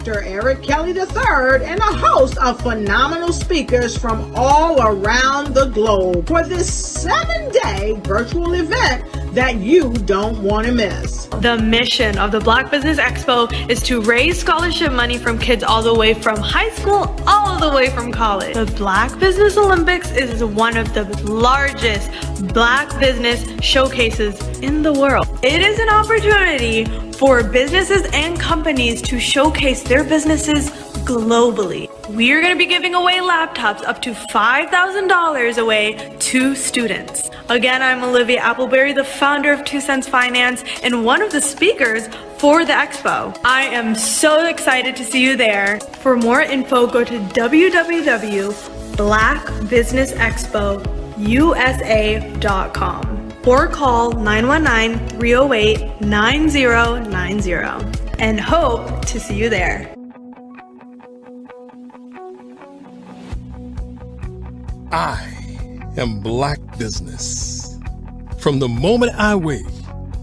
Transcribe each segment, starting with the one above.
Dr. Eric Kelly III and a host of phenomenal speakers from all around the globe for this 7-day virtual event that you don't want to miss. The mission of the Black Business Expo is to raise scholarship money from kids all the way from high school all the way from college. The Black Business Olympics is one of the largest Black business showcases in the world. It is an opportunity for businesses and companies to showcase their businesses globally. We are going to be giving away laptops up to $5,000 away to students. Again, I'm Olivia Appleberry, the founder of 2 Cents Finance and one of the speakers for the expo. I am so excited to see you there. For more info, go to www.blackbusinessexpousa.com or call 919-308-9090 and hope to see you there. I am Black Business. From the moment I wake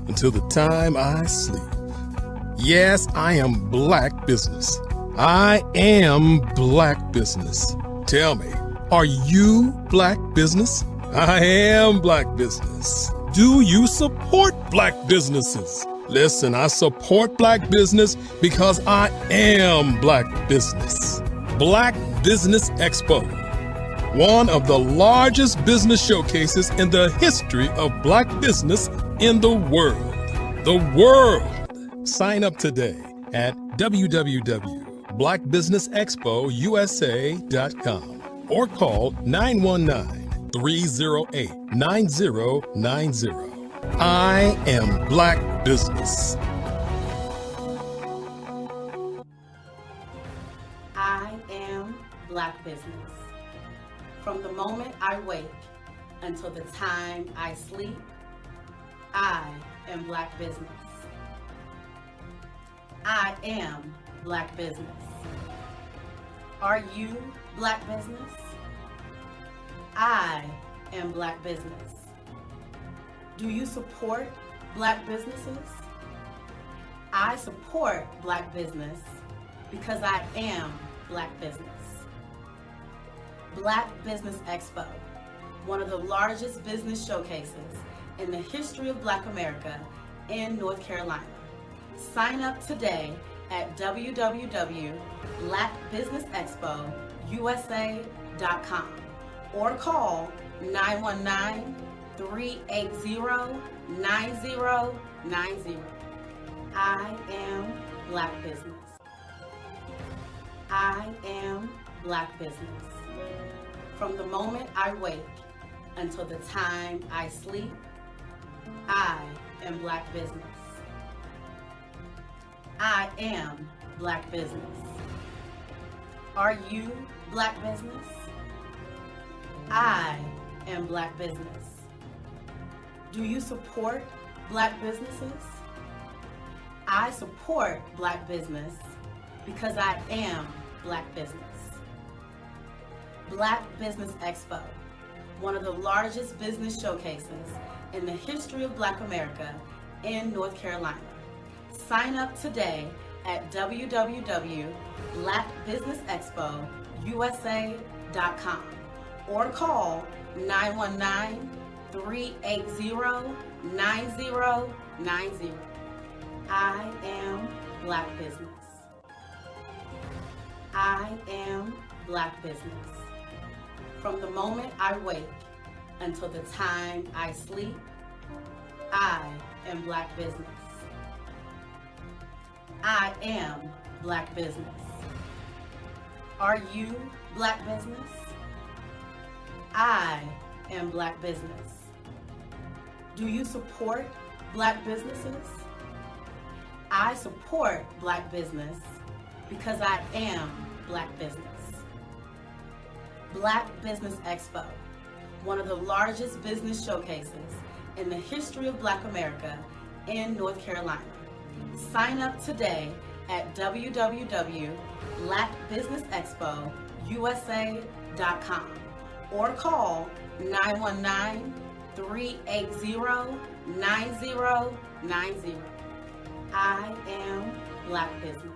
until the time I sleep. Yes, I am Black Business. I am Black Business. Tell me, are you Black Business? I am Black Business. Do you support Black businesses? Listen, I support Black business because I am Black Business. Black Business Expo, one of the largest business showcases in the history of Black business in the world. The world! Sign up today at www.blackbusinessexpousa.com or call 919-308-9090. I am Black Business. I am Black Business. From the moment I wake until the time I sleep, I am Black Business. I am Black Business. Are you Black Business? I am Black Business. Do you support Black businesses? I support Black business because I am Black Business. Black Business Expo, one of the largest business showcases in the history of Black America in North Carolina. Sign up today at www.blackbusinessexpousa.com or call 919-380-9090. I am Black Business. I am Black Business. From the moment I wake until the time I sleep, I am Black Business. I am Black Business. Are you Black Business? I am Black Business. Do you support Black businesses? I support Black business because I am Black Business. Black Business Expo, one of the largest business showcases in the history of Black America in North Carolina. Sign up today at www.blackbusinessexpousa.com or call 919-380-9090. I am Black Business. I am Black Business. From the moment I wake until the time I sleep, I in Black business. I am Black business. Are you Black business? I am Black business. Do you support Black businesses? I support Black business because I am Black business. Black Business Expo, one of the largest business showcases in the history of Black America in North Carolina. Sign up today at www.blackbusinessexpousa.com or call 919-380-9090. I am Black business.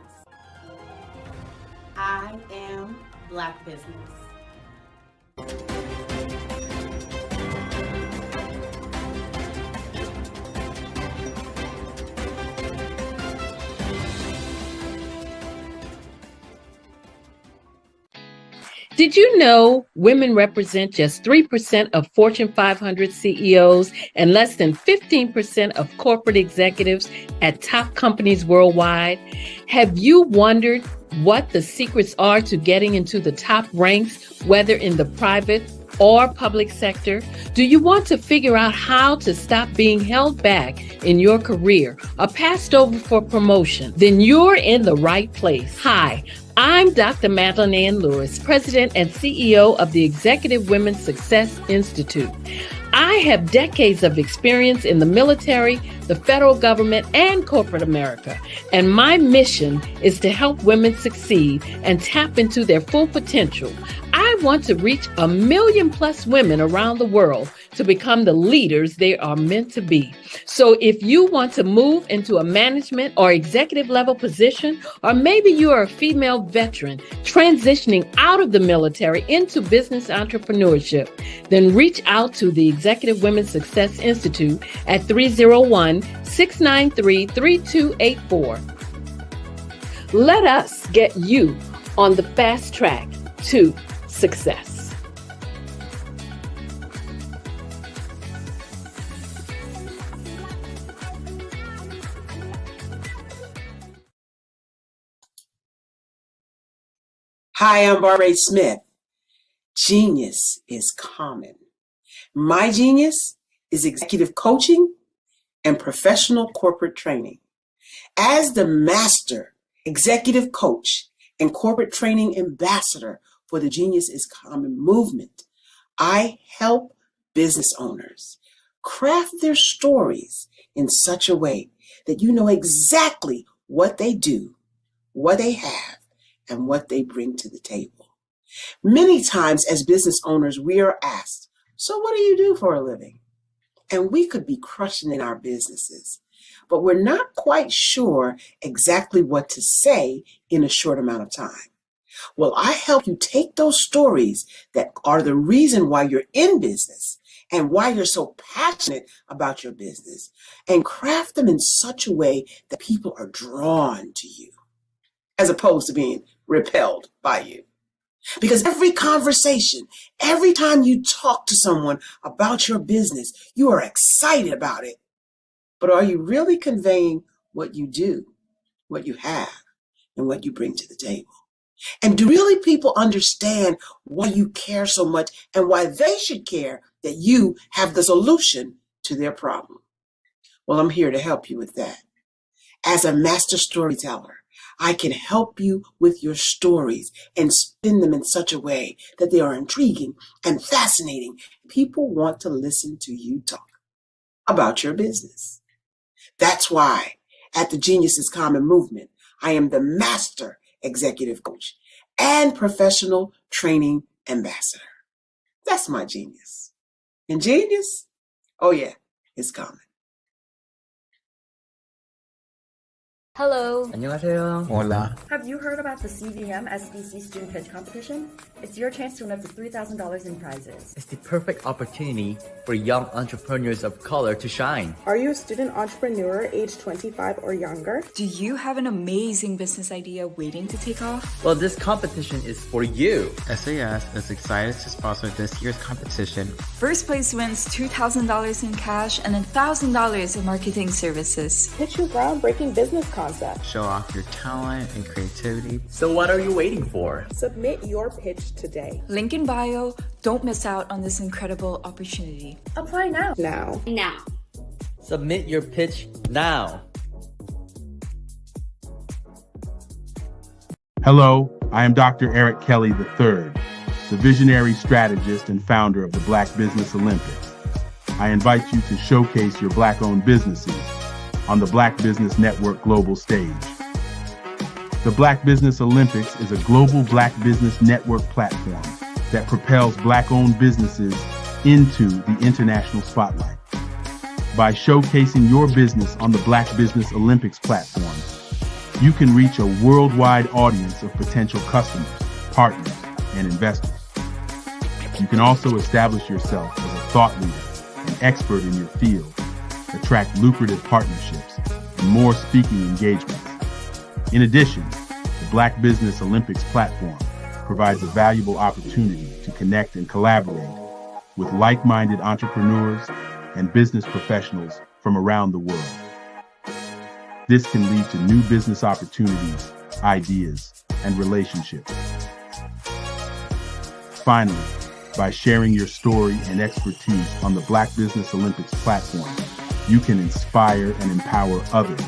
I am Black business. Did you know women represent just 3% of Fortune 500 CEOs and less than 15% of corporate executives at top companies worldwide? Have you wondered what the secrets are to getting into the top ranks, whether in the private or public sector? Do you want to figure out how to stop being held back in your career or passed over for promotion? Then you're in the right place. Hi, I'm Dr. Madeline Ann Lewis, President and CEO of the Executive Women's Success Institute. I have decades of experience in the military, the federal government, and corporate America, and my mission is to help women succeed and tap into their full potential. I want to reach 1 million+ women around the world to become the leaders they are meant to be. So if you want to move into a management or executive level position, or maybe you are a female veteran transitioning out of the military into business entrepreneurship, then reach out to the Executive Women's Success Institute at 301-693-3284. Let us get you on the fast track to success. Hi, I'm Barbara Smith. Genius is common. My genius is executive coaching and professional corporate training. As the master executive coach and corporate training ambassador for the Genius is Common movement, I help business owners craft their stories in such a way that you know exactly what they do, what they have, and what they bring to the table. Many times as business owners, we are asked, so what do you do for a living? And we could be crushing in our businesses, but we're not quite sure exactly what to say in a short amount of time. Well, I help you take those stories that are the reason why you're in business and why you're so passionate about your business and craft them in such a way that people are drawn to you as opposed to being repelled by you. Because every conversation, every time you talk to someone about your business, you are excited about it. But are you really conveying what you do, what you have, and what you bring to the table? And do really people understand why you care so much and why they should care that you have the solution to their problem? Well, I'm here to help you with that. As a master storyteller, I can help you with your stories and spin them in such a way that they are intriguing and fascinating. People want to listen to you talk about your business. That's why at the Genius is Common movement, I am the master executive coach and professional training ambassador. That's my genius. And genius? Oh yeah, it's common. Hello. 안녕하세요. Hola. Have you heard about the CVM SBC Student Pitch Competition? It's your chance to win up to $3,000 in prizes. It's the perfect opportunity for young entrepreneurs of color to shine. Are you a student entrepreneur age 25 or younger? Do you have an amazing business idea waiting to take off? Well, this competition is for you. SAS is excited to sponsor this year's competition. First place wins $2,000 in cash and $1,000 in marketing services. Pitch your groundbreaking business concept. Show off your talent and creativity. So what are you waiting for? Submit your pitch today. Link in bio. Don't miss out on this incredible opportunity. Apply now. Now. Submit your pitch now. Hello, I am Dr. Eric Kelly III, the visionary strategist and founder of the Black Business Olympics. I invite you to showcase your Black-owned businesses on the Black Business Network global stage. The Black Business Olympics is a global Black Business Network platform that propels Black-owned businesses into the international spotlight. By showcasing your business on the Black Business Olympics platform, you can reach a worldwide audience of potential customers, partners, and investors. You can also establish yourself as a thought leader and expert in your field, attract lucrative partnerships, and more speaking engagements. In addition, the Black Business Olympics platform provides a valuable opportunity to connect and collaborate with like-minded entrepreneurs and business professionals from around the world. This can lead to new business opportunities, ideas, and relationships. Finally, by sharing your story and expertise on the Black Business Olympics platform, you can inspire and empower others.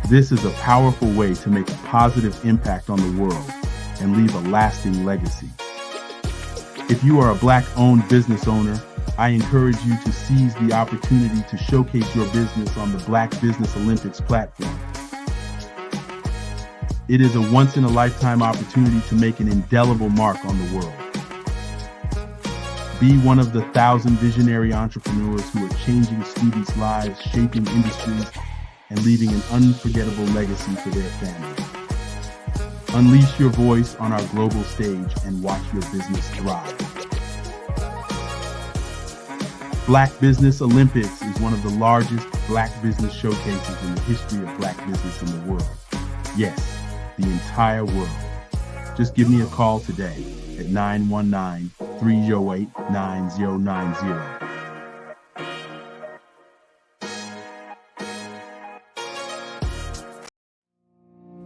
This is a powerful way to make a positive impact on the world and leave a lasting legacy. If you are a Black-owned business owner, I encourage you to seize the opportunity to showcase your business on the Black Business Olympics platform. It is a once-in-a-lifetime opportunity to make an indelible mark on the world. Be one of the 1,000 visionary entrepreneurs who are changing students' lives, shaping industries, and leaving an unforgettable legacy for their families. Unleash your voice on our global stage and watch your business thrive. Black Business Olympics is one of the largest Black business showcases in the history of Black business in the world. Yes, the entire world. Just give me a call today at 919-308-9090.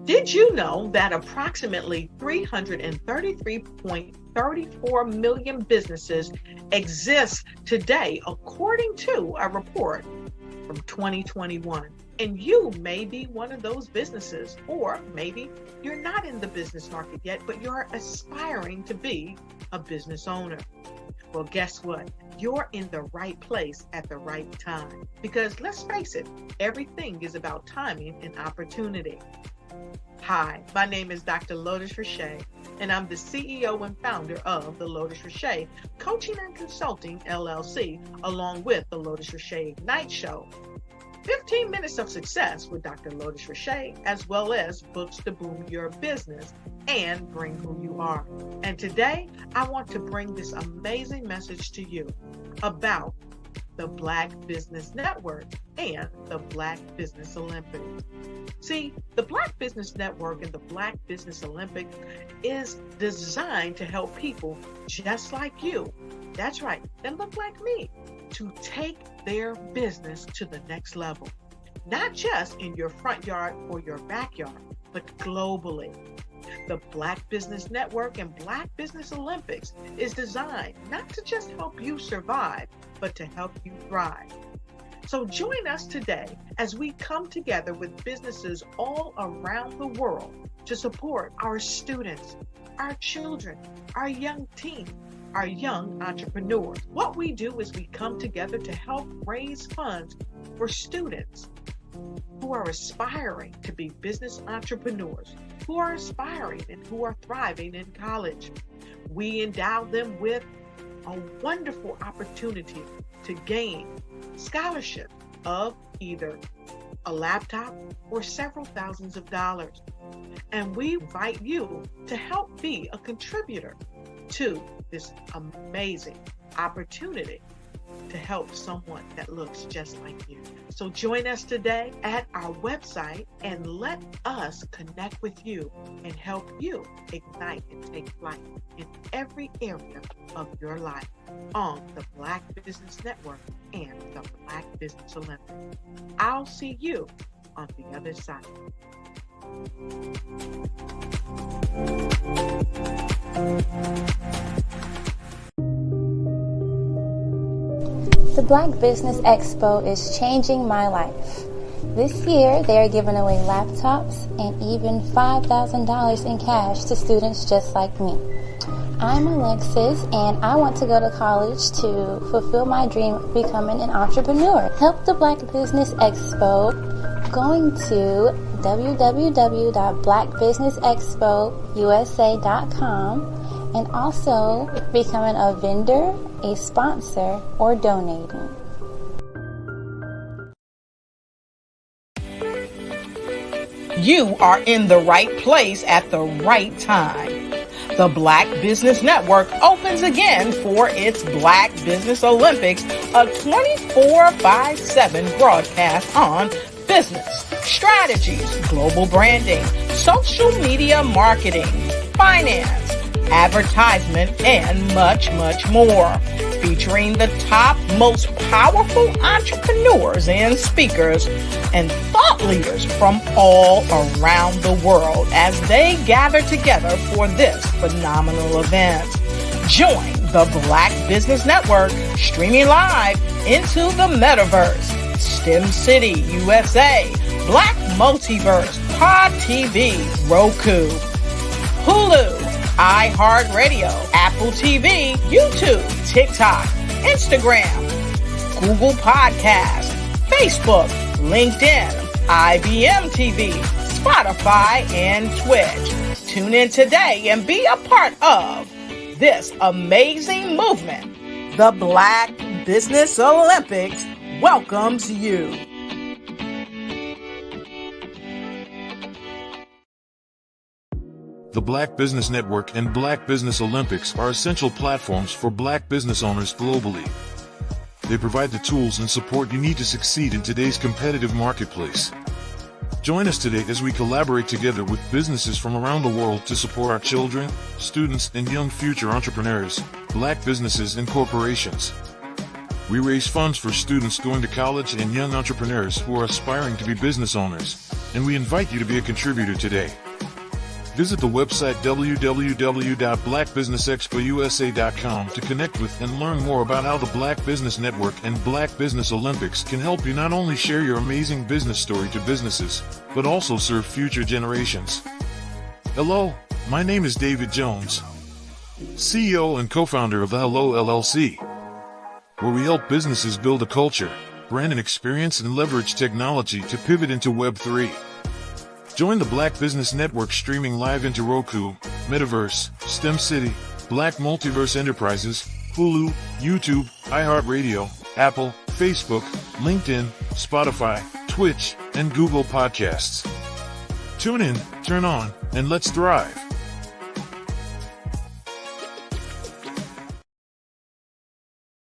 Did you know that approximately 333.34 million businesses exist today, according to a report from 2021? And you may be one of those businesses, or maybe you're not in the business market yet, but you're aspiring to be a business owner. Well, guess what? You're in the right place at the right time. Because let's face it, everything is about timing and opportunity. Hi, my name is Dr. Lotus Richey, and I'm the CEO and founder of the Lotus Richey Coaching and Consulting LLC, along with the Lotus Richey Ignite Show. 15 minutes of success with Dr. Lotus Richey, as well as books to boom your business and bring who you are. And today, I want to bring this amazing message to you about the Black Business Network and the Black Business Olympics. See, the Black Business Network and the Black Business Olympics is designed to help people just like you, that's right, that look like me, to take their business to the next level. Not just in your front yard or your backyard, but globally. The Black Business Network and Black Business Olympics is designed not to just help you survive, but to help you thrive. So join us today as we come together with businesses all around the world to support our students, our children, our young teens, our young entrepreneurs. What we do is we come together to help raise funds for students who are aspiring to be business entrepreneurs, who are aspiring and who are thriving in college. We endow them with a wonderful opportunity to gain scholarship of either a laptop, or several thousands of dollars. And we invite you to help be a contributor to this amazing opportunity to help someone that looks just like you. So join us today at our website and let us connect with you and help you ignite and take flight in every area of your life on the Black Business Network and the Black Business Olympics. I'll see you on the other side. The Black Business Expo is changing my life. This year, they are giving away laptops and even $5,000 in cash to students just like me. I'm Alexis, and I want to go to college to fulfill my dream of becoming an entrepreneur. Help the Black Business Expo going to www.blackbusinessexpousa.com and also becoming a vendor, a sponsor, or donating. You are in the right place at the right time. The Black Business Network opens again for its Black Business Olympics, a 24/7 broadcast on business, strategies, global branding, social media marketing, finance, advertisement, and much, much more. Featuring the top, most powerful entrepreneurs and speakers and thought leaders from all around the world as they gather together for this phenomenal event. Join the Black Business Network streaming live into the metaverse, STEM City USA, Black Multiverse, Pod TV, Roku, Hulu, iHeartRadio, Apple TV, YouTube, TikTok, Instagram, Google Podcasts, Facebook, LinkedIn, IBM TV, Spotify, and Twitch. Tune in today and be a part of this amazing movement. The Black Business Olympics welcomes you. The Black Business Network and Black Business Olympics are essential platforms for Black business owners globally. They provide the tools and support you need to succeed in today's competitive marketplace. Join us today as we collaborate together with businesses from around the world to support our children, students, and young future entrepreneurs, Black businesses and corporations. We raise funds for students going to college and young entrepreneurs who are aspiring to be business owners, and we invite you to be a contributor today. Visit the website www.blackbusinessexpousa.com to connect with and learn more about how the Black Business Network and Black Business Olympics can help you not only share your amazing business story to businesses, but also serve future generations. Hello, my name is David Jones, CEO and co-founder of the Hello LLC, where we help businesses build a culture, brand and experience, and leverage technology to pivot into Web3. Join the Black Business Network streaming live into Roku, Metaverse, STEM City, Black Multiverse Enterprises, Hulu, YouTube, iHeartRadio, Apple, Facebook, LinkedIn, Spotify, Twitch, and Google Podcasts. Tune in, turn on, and let's thrive.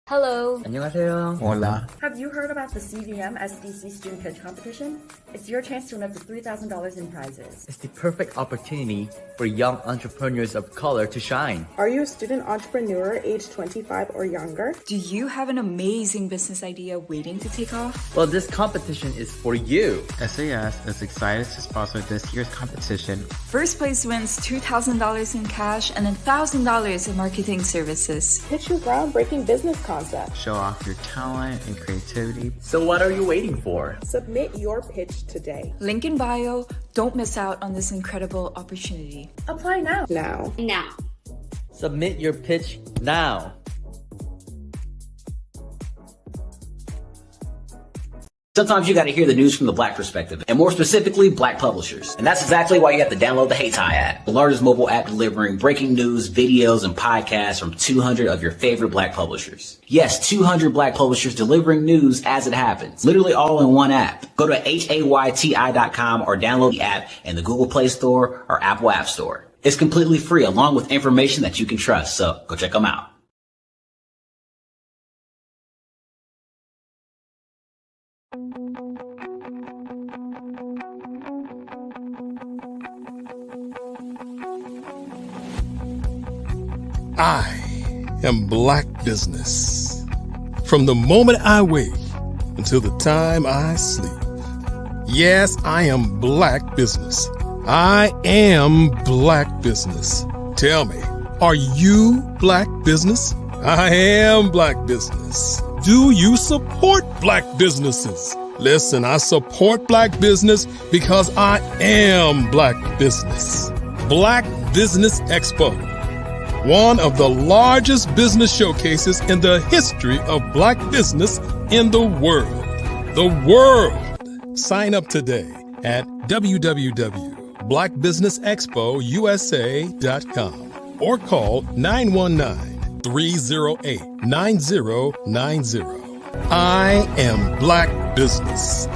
Hello. 안녕하세요. Hola. Have you heard about the CVM SDC Student Pitch Competition? It's your chance to win up to $3,000 in prizes. It's the perfect opportunity for young entrepreneurs of color to shine. Are you a student entrepreneur aged 25 or younger? Do you have an amazing business idea waiting to take off? Well, this competition is for you. SAS is excited to sponsor this year's competition. First place wins $2,000 in cash and $1,000 in marketing services. Pitch your groundbreaking business concept. Show off your talent and creativity. So what are you waiting for? Submit your pitch today. Link in bio. Don't miss out on this incredible opportunity. Apply now. Now. Submit your pitch now. Sometimes you got to hear the news from the Black perspective, and more specifically, Black publishers. And that's exactly why you have to download the Hey Tie app, the largest mobile app delivering breaking news, videos, and podcasts from 200 of your favorite Black publishers. Yes, 200 Black publishers delivering news as it happens, literally all in one app. Go to HAYTI.com or download the app in the Google Play Store or Apple App Store. It's completely free, along with information that you can trust, so go check them out. I am Black Business. From the moment I wake until the time I sleep. Yes, I am Black Business. I am Black Business. Tell me, are you Black Business? I am Black Business. Do you support Black businesses? Listen, I support Black business because I am Black Business. Black Business Expo, one of the largest business showcases in the history of Black business in the world. The world! Sign up today at www.blackbusinessexpousa.com or call 919-308-9090. I am Black Business.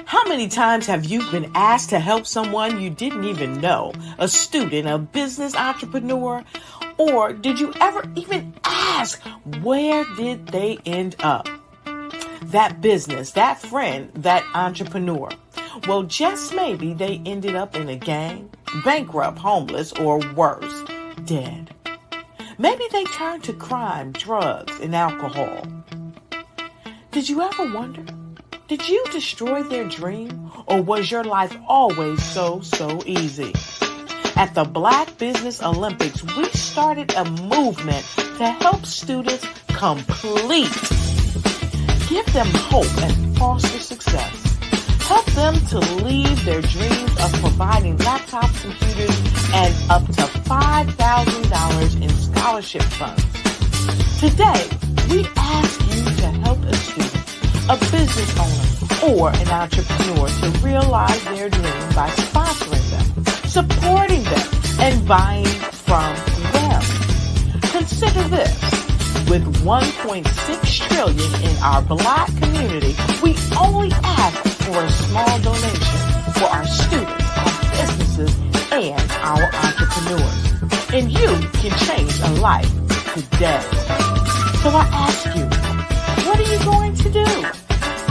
How many times have you been asked to help someone you didn't even know, a student, a business entrepreneur, or did you ever even ask, where did they end up? That business, that friend, that entrepreneur. Well, just maybe they ended up in a gang, bankrupt, homeless, or worse, dead. Maybe they turned to crime, drugs, and alcohol. Did you ever wonder? Did you destroy their dream, or was your life always so easy? At the Black Business Olympics, we started a movement to help students complete. Give them hope and foster success. Help them to leave their dreams of providing laptops, computers, and up to $5,000 in scholarship funds. Today, we ask you to help a student, a business owner, or an entrepreneur to realize their dream by sponsoring them, supporting them, and buying from them. Consider this. With $1.6 trillion in our Black community, we only ask for a small donation for our students, our businesses, and our entrepreneurs. And you can change a life today. So I ask you, what are you going to do?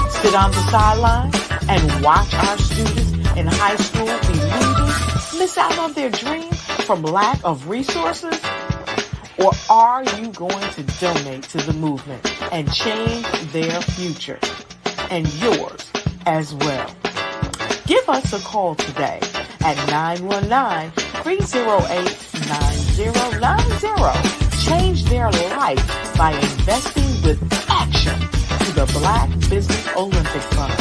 Sit on the sideline and watch our students in high school be losers, miss out on their dream from lack of resources? Or are you going to donate to the movement and change their future and yours as well? Give us a call today at 919-308-9090. Change their life by investing with action to the Black Business Olympic Fund.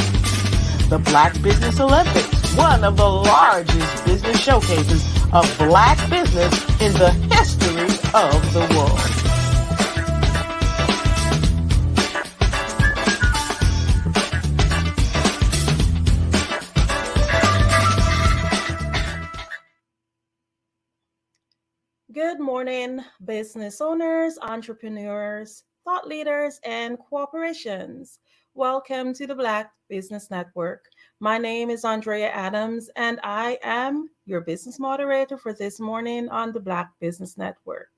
The Black Business Olympics, one of the largest business showcases of Black business in the history of the world. Good morning, business owners, entrepreneurs, thought leaders, and corporations. Welcome to the Black Business Network. My name is Andrea Adams, and I am your business moderator for this morning on the Black Business Network.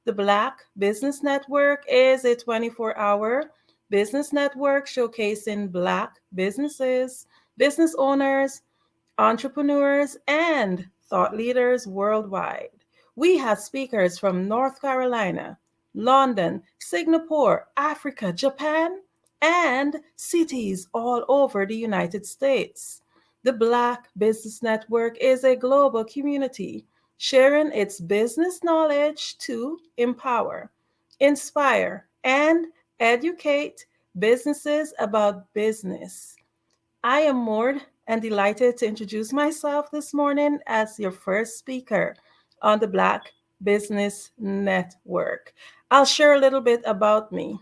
The Black Business Network is a 24-hour business network showcasing Black businesses, business owners, entrepreneurs, and thought leaders worldwide. We have speakers from North Carolina, London, Singapore, Africa, Japan, and cities all over the United States. The Black Business Network is a global community sharing its business knowledge to empower, inspire, and educate businesses about business. I am more and delighted to introduce myself this morning as your first speaker on the Black Business Network. I'll share a little bit about me.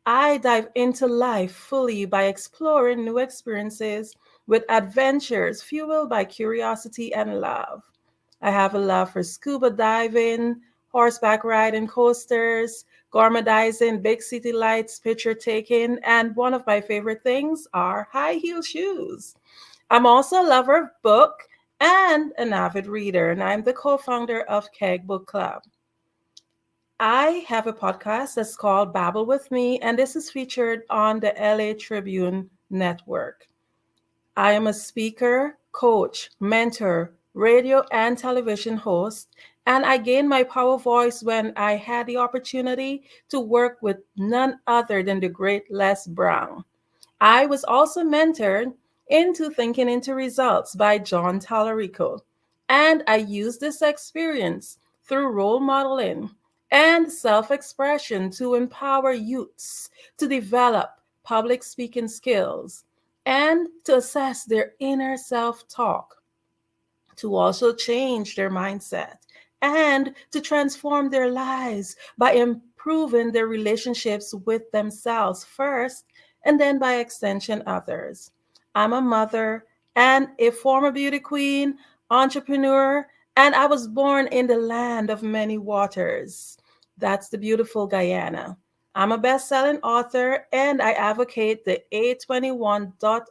I dive into life fully by exploring new experiences with adventures fueled by curiosity and love. I have a love for scuba diving, horseback riding, coasters, gourmetizing, big city lights, picture taking, and one of my favorite things are high heel shoes. I'm also a lover of book and an avid reader, and I'm the co-founder of Keg Book Club. I have a podcast that's called Babble with Me, and this is featured on the LA Tribune Network. I am a speaker, coach, mentor, radio and television host, and I gained my power voice when I had the opportunity to work with none other than the great Les Brown. I was also mentored into Thinking into Results by John Tallarico, and I used this experience through role modeling and self-expression to empower youths to develop public speaking skills and to assess their inner self-talk, to also change their mindset, and to transform their lives by improving their relationships with themselves first and then by extension others. I'm a mother and a former beauty queen, entrepreneur, and I was born in the land of many waters. That's the beautiful Guyana. I'm a best-selling author and I advocate the A21.org.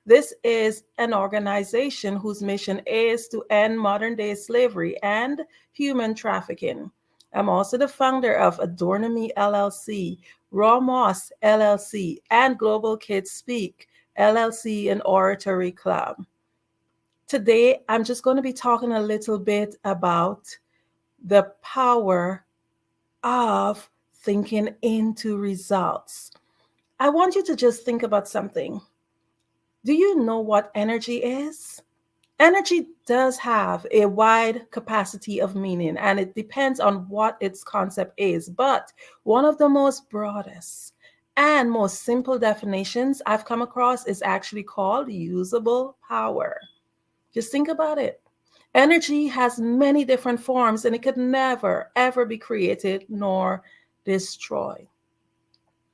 This is an organization whose mission is to end modern-day slavery and human trafficking. I'm also the founder of Adornomy LLC, Raw Moss LLC, and Global Kids Speak LLC and Oratory Club. Today, I'm just going to be talking a little bit about the power of thinking into results. I want you to just think about something. Do you know what energy is? Energy does have a wide capacity of meaning, and it depends on what its concept is. But one of the most broadest and most simple definitions I've come across is actually called usable power. Just think about it. Energy has many different forms, and it could never, ever be created nor destroyed.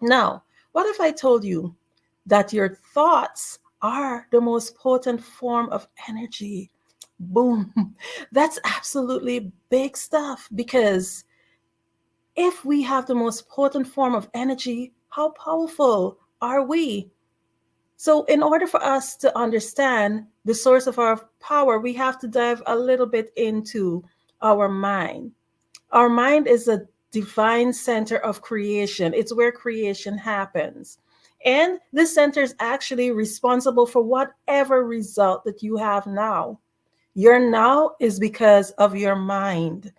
Now, what if I told you that your thoughts are the most potent form of energy? Boom. That's absolutely big stuff, because if we have the most potent form of energy, how powerful are we? So, in order for us to understand the source of our power, we have to dive a little bit into our mind. Our mind is a divine center of creation. It's where creation happens. And this center is actually responsible for whatever result that you have now. Your now is because of your mind.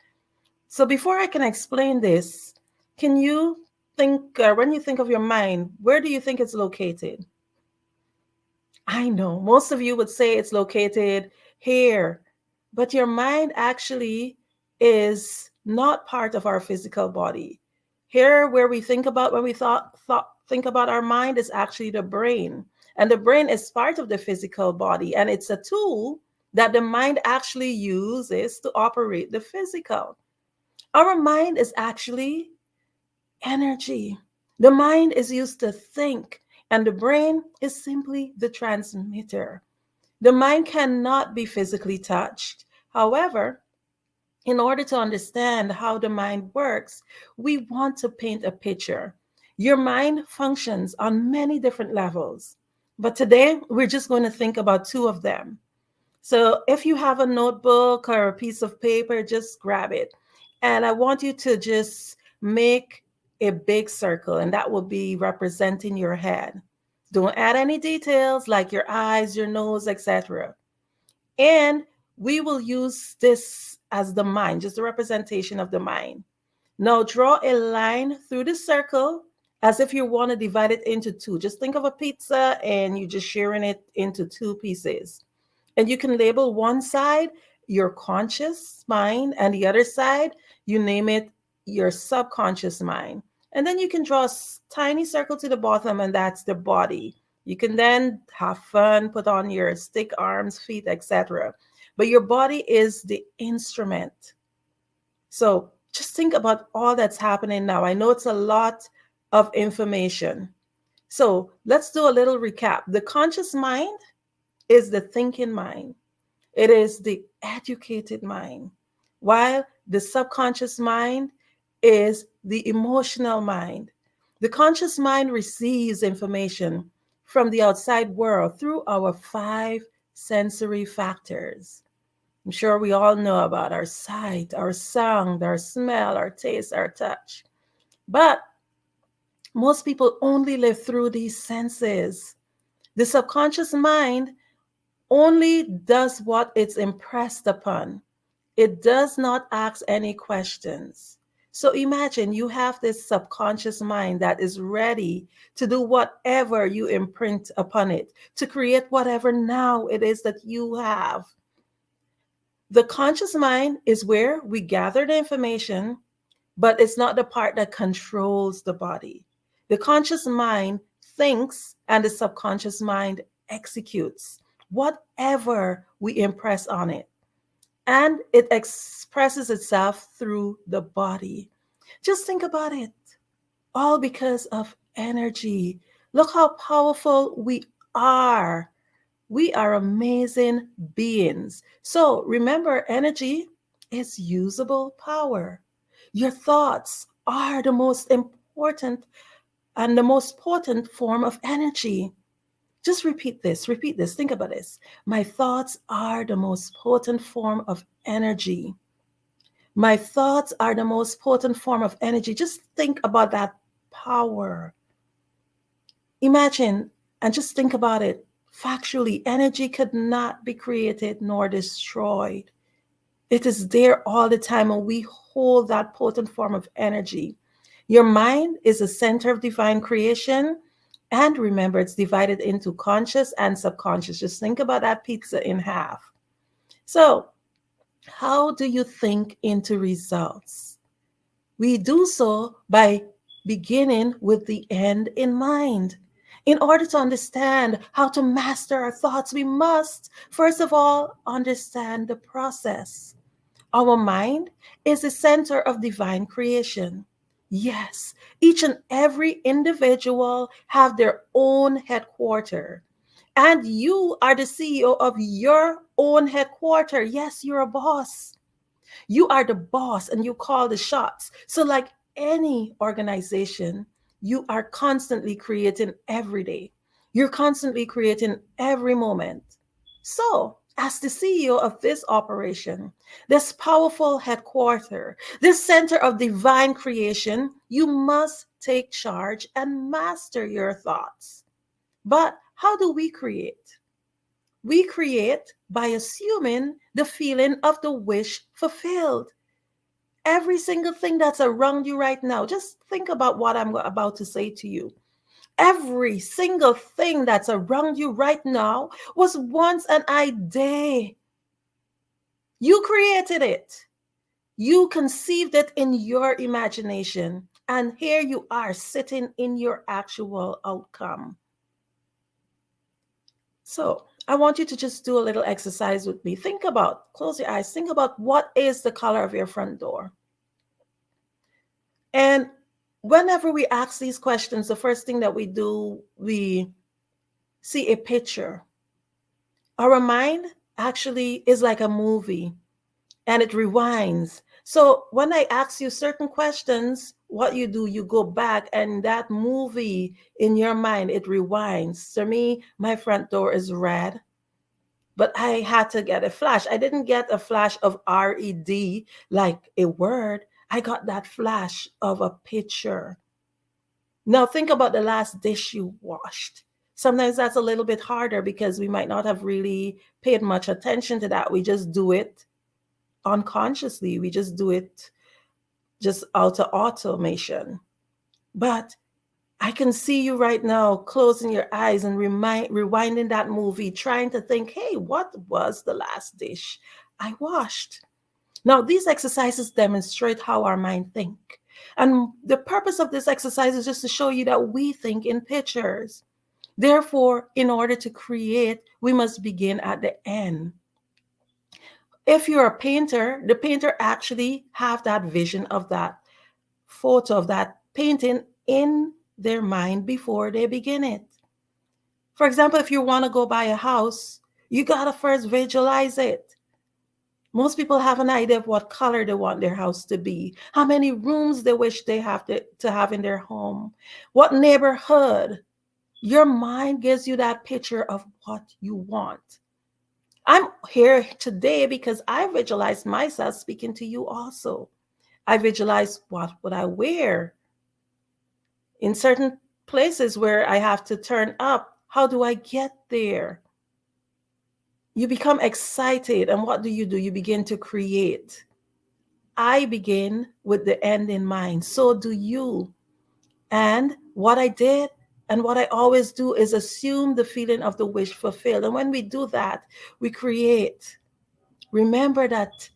So before I can explain this, can you think, when you think of your mind, where do you think it's located? I know most of you would say it's located here, but your mind actually is not part of our physical body. Here, where we think about when we think about our mind, is actually the brain, and the brain is part of the physical body, and it's a tool that the mind actually uses to operate the physical. Our mind is actually energy. The mind is used to think, and the brain is simply the transmitter. The mind cannot be physically touched. However, in order to understand how the mind works, we want to paint a picture. Your mind functions on many different levels, but today we're just going to think about two of them. So if you have a notebook or a piece of paper, just grab it. And I want you to just make a big circle, and that will be representing your head. Don't add any details like your eyes, your nose, etc. And we will use this as the mind, just a representation of the mind. Now draw a line through the circle as if you want to divide it into two. Just think of a pizza and you're just sharing it into two pieces. And you can label one side your conscious mind and the other side, you name it your subconscious mind. And then you can draw a tiny circle to the bottom, and that's the body. You can then have fun, put on your stick arms, feet, etc. But your body is the instrument. So just think about all that's happening now. I know it's a lot of information. So let's do a little recap. The conscious mind is the thinking mind. It is the educated mind, while the subconscious mind is the emotional mind. The conscious mind receives information from the outside world through our 5 sensory factors. I'm sure we all know about our sight, our sound, our smell, our taste, our touch. But most people only live through these senses. The subconscious mind only does what it's impressed upon. It does not ask any questions. So imagine you have this subconscious mind that is ready to do whatever you imprint upon it, to create whatever now it is that you have. The conscious mind is where we gather the information, but it's not the part that controls the body. The conscious mind thinks and the subconscious mind executes whatever we impress on it. And it expresses itself through the body. Just think about it. All because of energy. Look how powerful we are. We are amazing beings. So remember, energy is usable power. Your thoughts are the most important and the most potent form of energy. Just repeat this, think about this. My thoughts are the most potent form of energy. My thoughts are the most potent form of energy. Just think about that power. Imagine and just think about it. Factually, energy could not be created nor destroyed. It is there all the time, and we hold that potent form of energy. Your mind is a center of divine creation. And remember, it's divided into conscious and subconscious. Just think about that pizza in half. So, how do you think into results? We do so by beginning with the end in mind. In order to understand how to master our thoughts, we must, first of all, understand the process. Our mind is the center of divine creation. Yes, each and every individual have their own headquarters. And you are the CEO of your own headquarters. Yes, you're a boss. You are the boss and you call the shots. So like any organization, you are constantly creating every day. You're constantly creating every moment. So as the CEO of this operation, this powerful headquarters, this center of divine creation, you must take charge and master your thoughts. But how do we create? We create by assuming the feeling of the wish fulfilled. Every single thing that's around you right now, just think about what I'm about to say to you. Every single thing that's around you right now was once an idea. You created it. You conceived it in your imagination. And here you are sitting in your actual outcome. So I want you to just do a little exercise with me. Close your eyes. Think about what is the color of your front door. And whenever we ask these questions, the first thing that we do, we see a picture. Our mind actually is like a movie and it rewinds. So when I ask you certain questions, what you do, you go back and that movie in your mind, it rewinds. For me, my front door is red, but I had to get a flash. I didn't get a flash of RED like a word. I got that flash of a picture. Now think about the last dish you washed. Sometimes that's a little bit harder because we might not have really paid much attention to that. We just do it unconsciously. We just do it just out of automation. But I can see you right now closing your eyes and rewinding that movie, trying to think, hey, what was the last dish I washed? Now, these exercises demonstrate how our mind think. And the purpose of this exercise is just to show you that we think in pictures. Therefore, in order to create, we must begin at the end. If you're a painter, the painter actually have that vision of that photo, of that painting in their mind before they begin it. For example, if you want to go buy a house, you got to first visualize it. Most people have an idea of what color they want their house to be, how many rooms they wish they have to have in their home, what neighborhood. Your mind gives you that picture of what you want. I'm here today because I visualized myself speaking to you also. I visualize what would I wear in certain places where I have to turn up. How do I get there? You become excited, and what do? You begin to create. I begin with the end in mind. So do you. And what I did and what I always do is assume the feeling of the wish fulfilled. And when we do that, we create. Remember that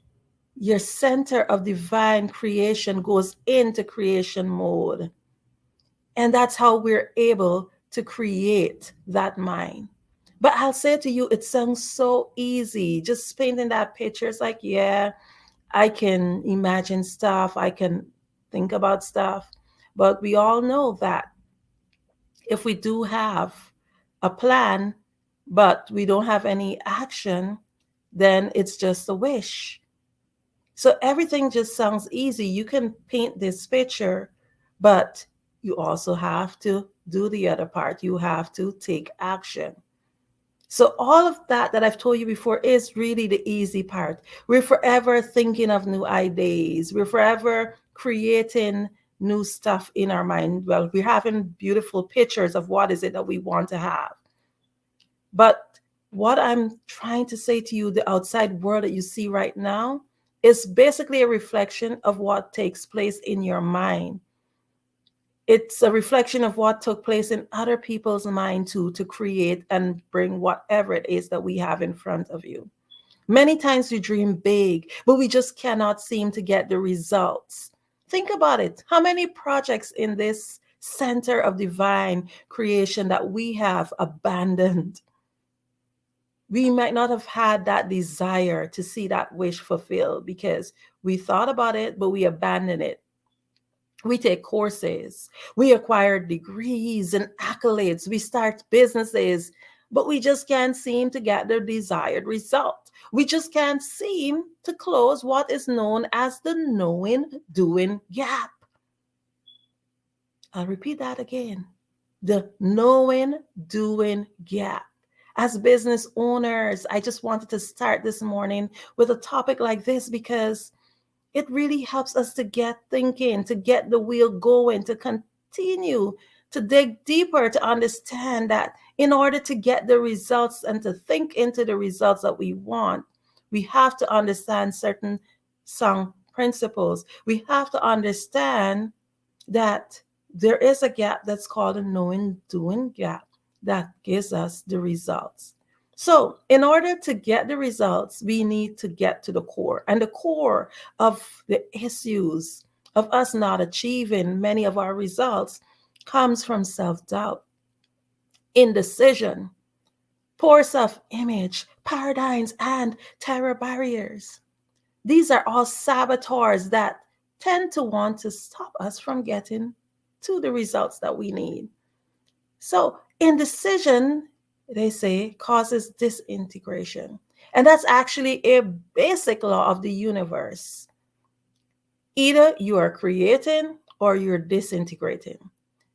your center of divine creation goes into creation mode. And that's how we're able to create that mind. But I'll say to you, it sounds so easy. Just painting that picture. It's like, yeah, I can imagine stuff. I can think about stuff. But we all know that if we do have a plan, but we don't have any action, then it's just a wish. So everything just sounds easy. You can paint this picture, but you also have to do the other part. You have to take action. So all of that I've told you before is really the easy part. We're forever thinking of new ideas. We're forever creating new stuff in our mind. Well, we're having beautiful pictures of what is it that we want to have. But what I'm trying to say to you, the outside world that you see right now, is basically a reflection of what takes place in your mind. It's a reflection of what took place in other people's mind too, to create and bring whatever it is that we have in front of you. Many times we dream big, but we just cannot seem to get the results. Think about it. How many projects in this center of divine creation that we have abandoned? We might not have had that desire to see that wish fulfilled because we thought about it, but we abandoned it. We take courses, we acquire degrees and accolades, we start businesses, but we just can't seem to get the desired result. We just can't seem to close what is known as the knowing-doing gap. I'll repeat that again. The knowing-doing gap. As business owners, I just wanted to start this morning with a topic like this because it really helps us to get thinking, to get the wheel going, to continue to dig deeper, to understand that in order to get the results and to think into the results that we want, we have to understand certain sound principles. We have to understand that there is a gap that's called a knowing-doing gap that gives us the results. So in order to get the results, we need to get to the core. And the core of the issues of us not achieving many of our results comes from self-doubt, indecision, poor self-image, paradigms, and terror barriers. These are all saboteurs that tend to want to stop us from getting to the results that we need. So indecision, they say, causes disintegration. And that's actually a basic law of the universe. Either you are creating or you're disintegrating.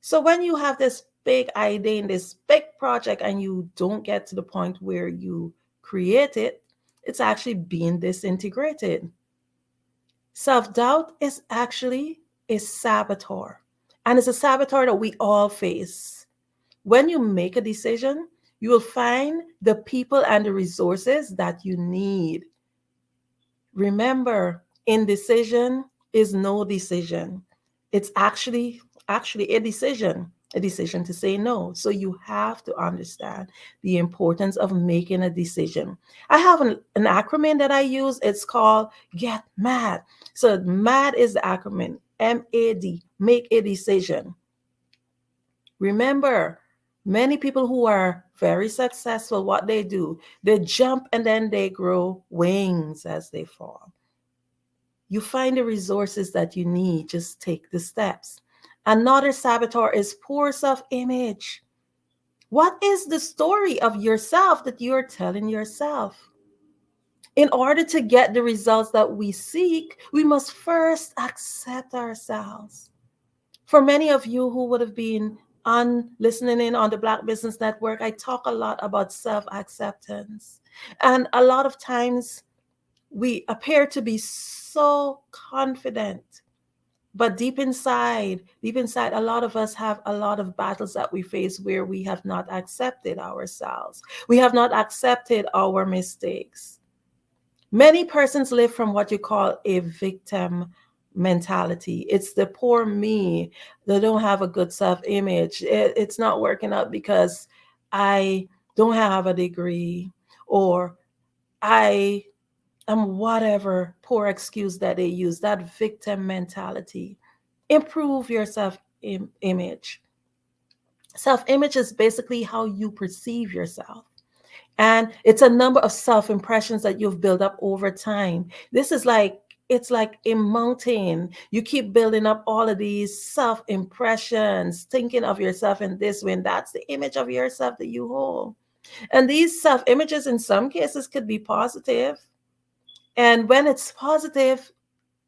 So when you have this big idea in this big project and you don't get to the point where you create it, it's actually being disintegrated. Self-doubt is actually a saboteur. And it's a saboteur that we all face. When you make a decision, you will find the people and the resources that you need. Remember, indecision is no decision. It's actually a decision. a decision to say no. So you have to understand the importance of making a decision. I have an acronym that I use. It's called Get MAD. So MAD is the acronym, MAD, make a decision. Remember, many people who are very successful, what they do, they jump and then they grow wings as they fall. You find the resources that you need, just take the steps. Another saboteur is poor self-image. What is the story of yourself that you're telling yourself? In order to get the results that we seek, we must first accept ourselves. For many of you who would have been listening in on the Black Business Network, I talk a lot about self-acceptance. And a lot of times we appear to be so confident, but deep inside, a lot of us have a lot of battles that we face where we have not accepted ourselves. We have not accepted our mistakes. Many persons live from what you call a victim mentality. It's the poor me. They don't have a good self-image. It's not working out because I don't have a degree, or I am whatever poor excuse that they use, that victim mentality. Improve your self-image. Self-image is basically how you perceive yourself. And it's a number of self-impressions that you've built up over time. It's like a mountain. You keep building up all of these self-impressions, thinking of yourself in this way, and that's the image of yourself that you hold. And these self-images in some cases could be positive. And when it's positive,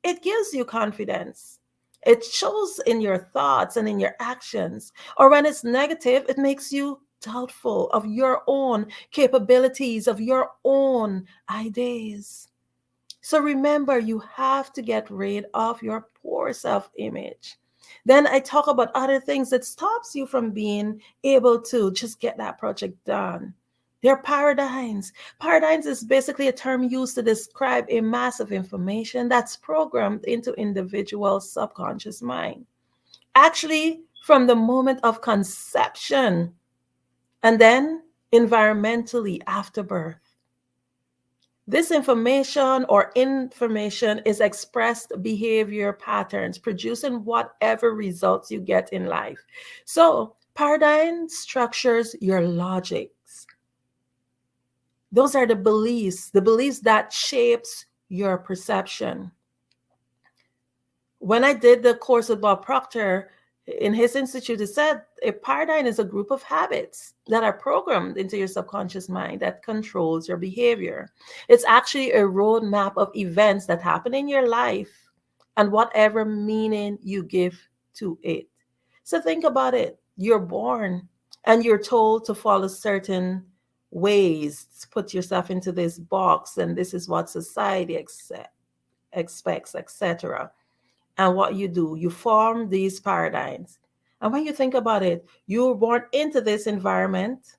it gives you confidence. It shows in your thoughts and in your actions. Or when it's negative, it makes you doubtful of your own capabilities, of your own ideas. So remember, you have to get rid of your poor self-image. Then I talk about other things that stops you from being able to just get that project done. They're paradigms. Paradigms is basically a term used to describe a mass of information that's programmed into individual's subconscious mind. Actually, from the moment of conception, and then environmentally after birth. This information is expressed behavior patterns, producing whatever results you get in life. So paradigm structures your logics. Those are the beliefs that shapes your perception. When I did the course with Bob Proctor, in his institute, he said a paradigm is a group of habits that are programmed into your subconscious mind that controls your behavior. It's actually a roadmap of events that happen in your life and whatever meaning you give to it. So think about it. You're born and you're told to follow certain ways, to put yourself into this box, and this is what society expects, etc. And what you do, you form these paradigms. And when you think about it, you were born into this environment.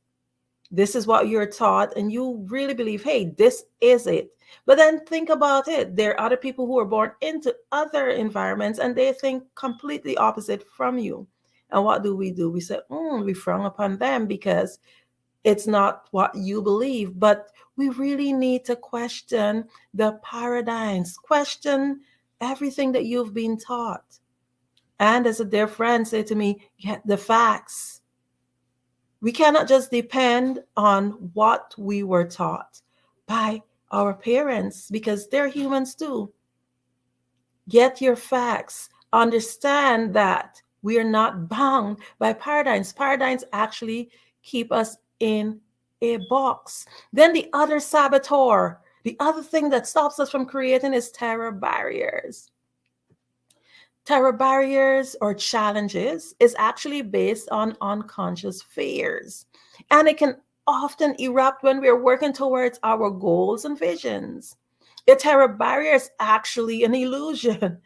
This is what you're taught, and you really believe, hey, this is it. But then think about it. There are other people who are born into other environments, and they think completely opposite from you. And what do? We say, we frown upon them because it's not what you believe. But we really need to question the paradigms, question everything that you've been taught. And as a dear friend said to me, get the facts. We cannot just depend on what we were taught by our parents because they're humans too. Get your facts. Understand that we are not bound by paradigms. Paradigms actually keep us in a box. Then the other saboteur, the other thing that stops us from creating is terror barriers. Terror barriers or challenges is actually based on unconscious fears. And it can often erupt when we're working towards our goals and visions. A terror barrier is actually an illusion.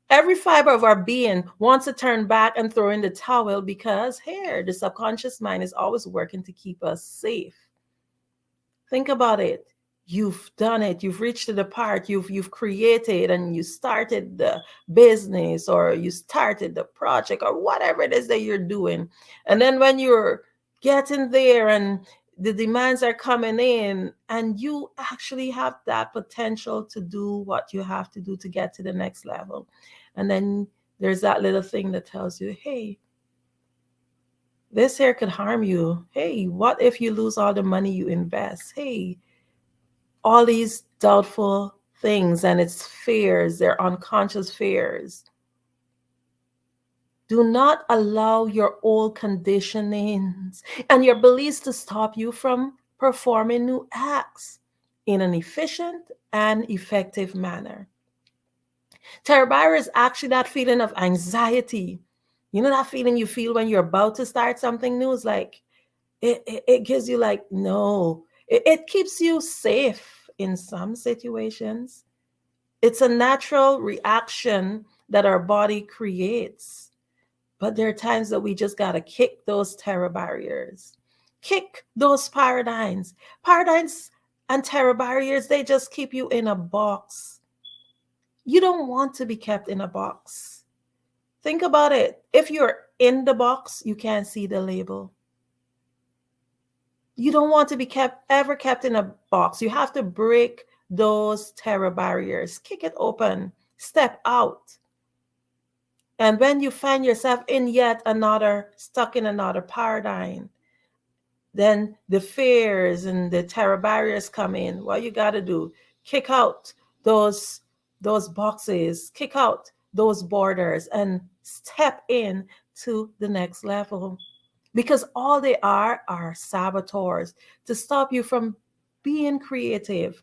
Every fiber of our being wants to turn back and throw in the towel because here, the subconscious mind is always working to keep us safe. Think about it. you've done it, you've reached to the part, you've created and you started the business or you started the project or whatever it is that you're doing. And then when you're getting there and the demands are coming in and you actually have that potential to do what you have to do to get to the next level. And then there's that little thing that tells you, hey, this here could harm you. Hey, what if you lose all the money you invest? Hey, all these doubtful things, and it's fears, they're unconscious fears. Do not allow your old conditionings and your beliefs to stop you from performing new acts in an efficient and effective manner. Terrible is actually that feeling of anxiety. You know that feeling you feel when you're about to start something new? It's like, it gives you like, no. It keeps you safe in some situations. It's a natural reaction that our body creates. But there are times that we just got to kick those terror barriers, kick those paradigms. Paradigms and terror barriers, they just keep you in a box. You don't want to be kept in a box. Think about it. If you're in the box, you can't see the label. You don't want to be ever kept in a box. You have to break those terror barriers, kick it open, step out. And when you find yourself in stuck in another paradigm, then the fears and the terror barriers come in. What you got to do, kick out those boxes, kick out those borders and step in to the next level. Because all they are saboteurs to stop you from being creative.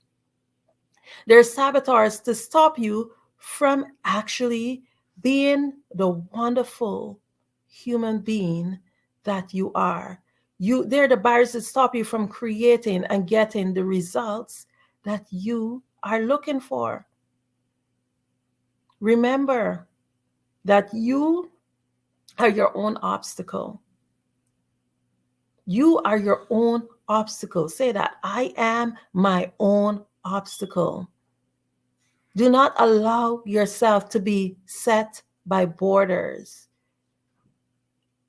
They're saboteurs to stop you from actually being the wonderful human being that you are. They're the barriers that stop you from creating and getting the results that you are looking for. Remember that you are your own obstacle. You are your own obstacle. Say that. I am my own obstacle. Do not allow yourself to be set by borders.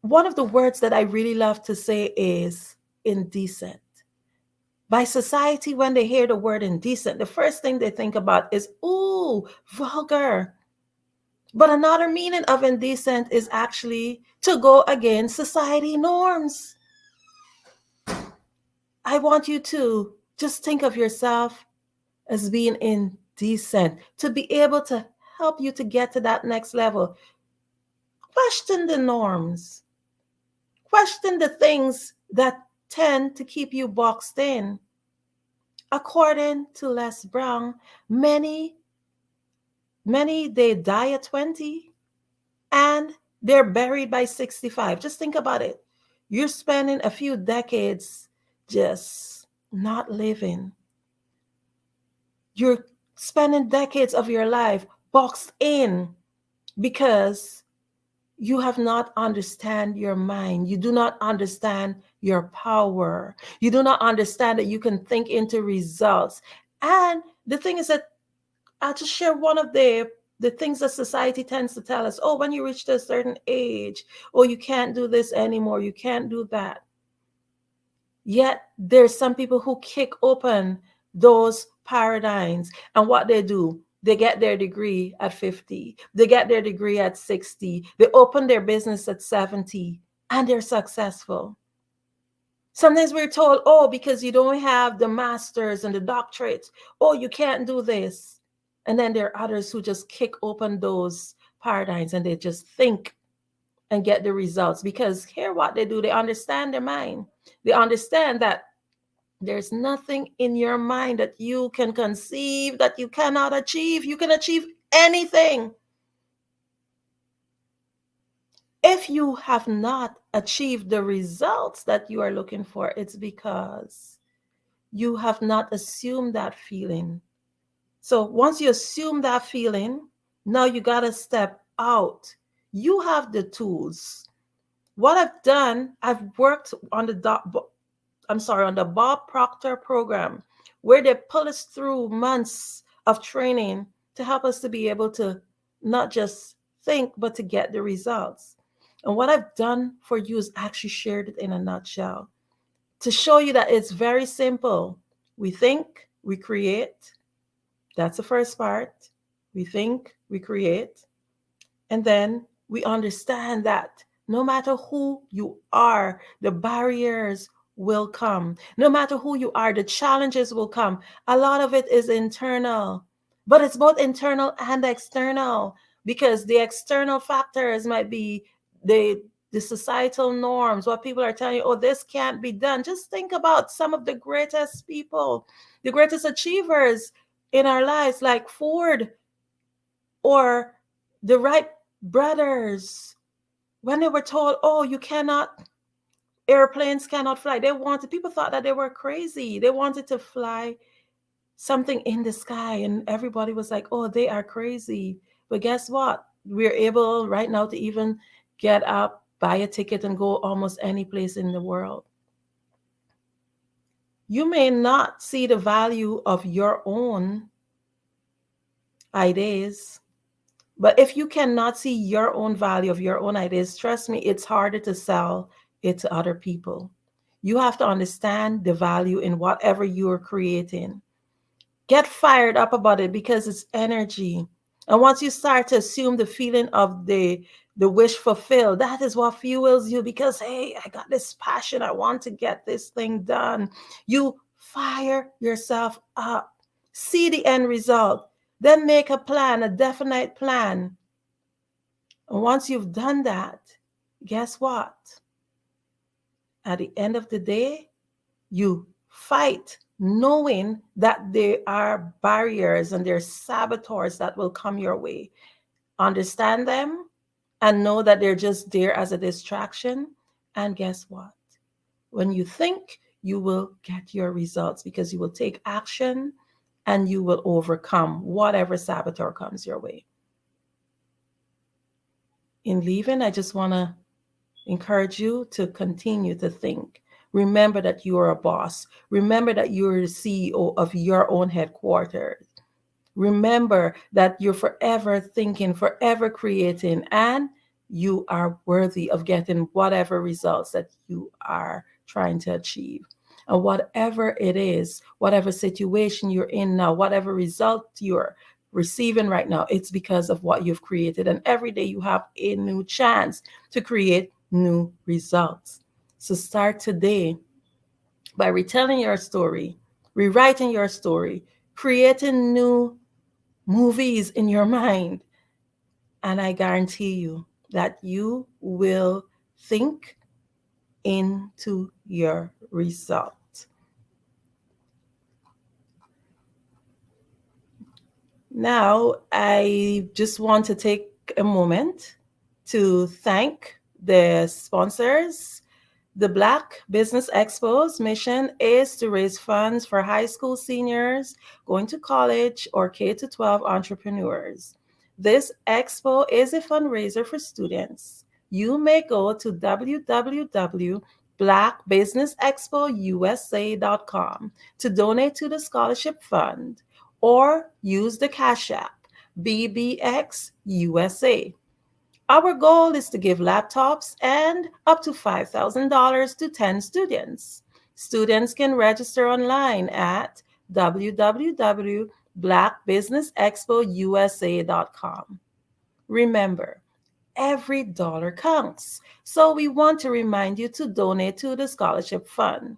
One of the words that I really love to say is indecent. By society, when they hear the word indecent, the first thing they think about is, ooh, vulgar. But another meaning of indecent is actually to go against society norms. I want you to just think of yourself as being indecent, to be able to help you to get to that next level. Question the norms. Question the things that tend to keep you boxed in. According to Les Brown, many they die at 20 and they're buried by 65. Just think about it. You're spending a few decades just not living. You're spending decades of your life boxed in because you have not understand your mind. You do not understand your power. You do not understand that you can think into results. And the thing is that I'll just share one of the things that society tends to tell us. Oh, when you reach a certain age, oh, you can't do this anymore. You can't do that. Yet there's some people who kick open those paradigms, and what they do, they get their degree at 50, they get their degree at 60, they open their business at 70, and they're successful. Sometimes we're told, oh, because you don't have the masters and the doctorates, oh, you can't do this. And then there are others who just kick open those paradigms and they just think and get the results, because here what they do, they understand their mind. They understand that there's nothing in your mind that you can conceive that you cannot achieve. You can achieve anything. If you have not achieved the results that you are looking for, it's because you have not assumed that feeling. So once you assume that feeling, now you got to step out. You have the tools. What I've done, I've worked on the Bob Proctor program, where they pull us through months of training to help us to be able to not just think, but to get the results. And what I've done for you is actually shared it in a nutshell to show you that it's very simple. We think, we create. That's the first part. We think, we create. And then we understand that no matter who you are, the barriers will come. No matter who you are, the challenges will come. A lot of it is internal, but it's both internal and external, because the external factors might be the societal norms, what people are telling you, oh, this can't be done. Just think about some of the greatest people, the greatest achievers in our lives, like Ford or the Wright brothers. When they were told, oh, airplanes cannot fly, people thought that they were crazy. They wanted to fly something in the sky, and everybody was like, oh, they are crazy. But guess what? We're able right now to even get up, buy a ticket, and go almost any place in the world. You may not see the value of your own ideas, but if you cannot see your own value of your own ideas, trust me, it's harder to sell it to other people. You have to understand the value in whatever you're creating. Get fired up about it, because it's energy. And once you start to assume the feeling of the wish fulfilled, that is what fuels you, because, hey, I got this passion. I want to get this thing done. You fire yourself up. See the end result. Then make a plan, a definite plan. And once you've done that, guess what? At the end of the day, you fight knowing that there are barriers and there are saboteurs that will come your way. Understand them and know that they're just there as a distraction. And guess what? When you think, you will get your results, because you will take action and you will overcome whatever saboteur comes your way. In leaving, I just want to encourage you to continue to think. Remember that you are a boss. Remember that you're the CEO of your own headquarters. Remember that you're forever thinking, forever creating, and you are worthy of getting whatever results that you are trying to achieve. And whatever it is, whatever situation you're in now, whatever result you're receiving right now, it's because of what you've created. And every day you have a new chance to create new results. So start today by retelling your story, rewriting your story, creating new movies in your mind. And I guarantee you that you will think into your result. Now, I just want to take a moment to thank the sponsors. The Black Business Expo's mission is to raise funds for high school seniors going to college or K-12 entrepreneurs. This expo is a fundraiser for students. You may go to www.blackbusinessexpousa.com to donate to the scholarship fund, or use the Cash App, BBXUSA. Our goal is to give laptops and up to $5,000 to 10 students. Students can register online at www.blackbusinessexpousa.com. Remember, every dollar counts, so we want to remind you to donate to the scholarship fund.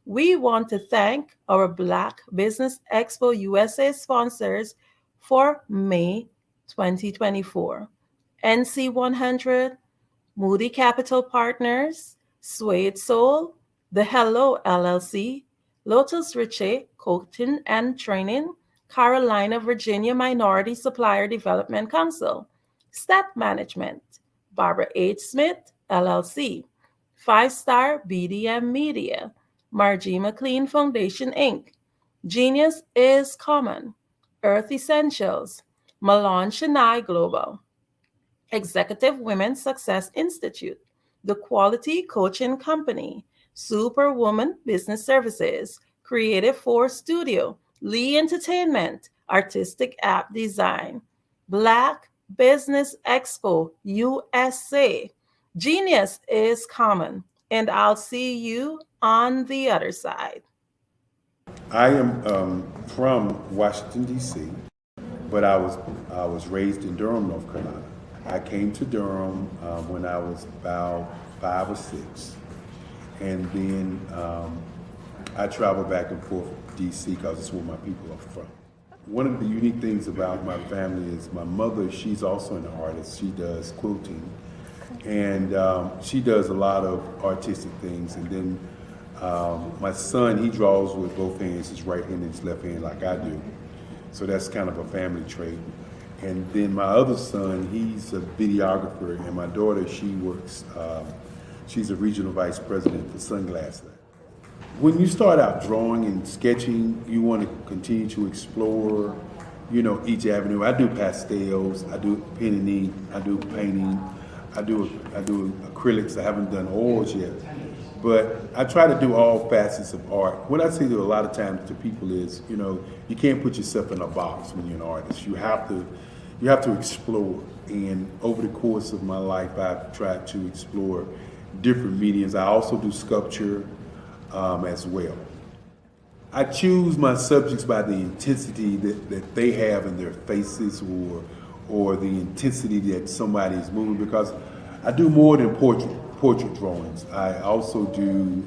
We want to thank our Black Business Expo USA sponsors for May 2024. NC100, Moody Capital Partners, Suede Soul, The Hello LLC, Lotus Riche Coaching and Training, Carolina, Virginia Minority Supplier Development Council, Step Management, Barbara H. Smith LLC, 5-Star BDM Media, Margie McLean Foundation Inc., Genius is Common, Earth Essentials, Malon Chennai Global, Executive Women's Success Institute, The Quality Coaching Company, Superwoman Business Services, Creative Force Studio, Lee Entertainment, Artistic App Design, Black Business Expo USA. Genius is common, and I'll see you on the other side. I am from Washington, D.C., but I was raised in Durham, North Carolina. I came to Durham when I was about 5 or 6, and then I traveled back and forth to D.C. because it's where my people are from. One of the unique things about my family is my mother, she's also an artist. She does quilting, and she does a lot of artistic things. And then my son, he draws with both hands, his right hand and his left hand like I do. So that's kind of a family trait. And then my other son, he's a videographer, and my daughter, she works, she's a regional vice president for Sunglass Lab. When you start out drawing and sketching, you want to continue to explore, each avenue. I do pastels, I do pen and ink, I do painting, I do acrylics. I haven't done oils yet, but I try to do all facets of art. What I say to a lot of times to people is, you can't put yourself in a box when you're an artist. You have to explore. And over the course of my life, I've tried to explore different mediums. I also do sculpture as well. I choose my subjects by the intensity that they have in their faces, or the intensity that somebody is moving, because I do more than portrait drawings. I also do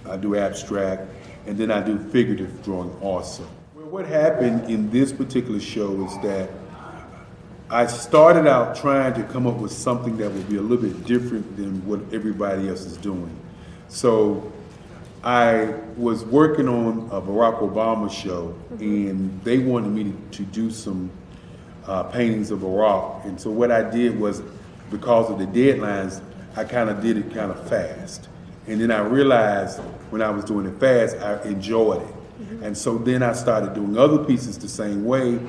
I do abstract, and then I do figurative drawing also. Well, what happened in this particular show is that I started out trying to come up with something that would be a little bit different than what everybody else is doing. So I was working on a Barack Obama show, and they wanted me to do some paintings of Barack. And so what I did was, because of the deadlines, I kind of did it kind of fast. And then I realized when I was doing it fast, I enjoyed it. And so then I started doing other pieces the same way,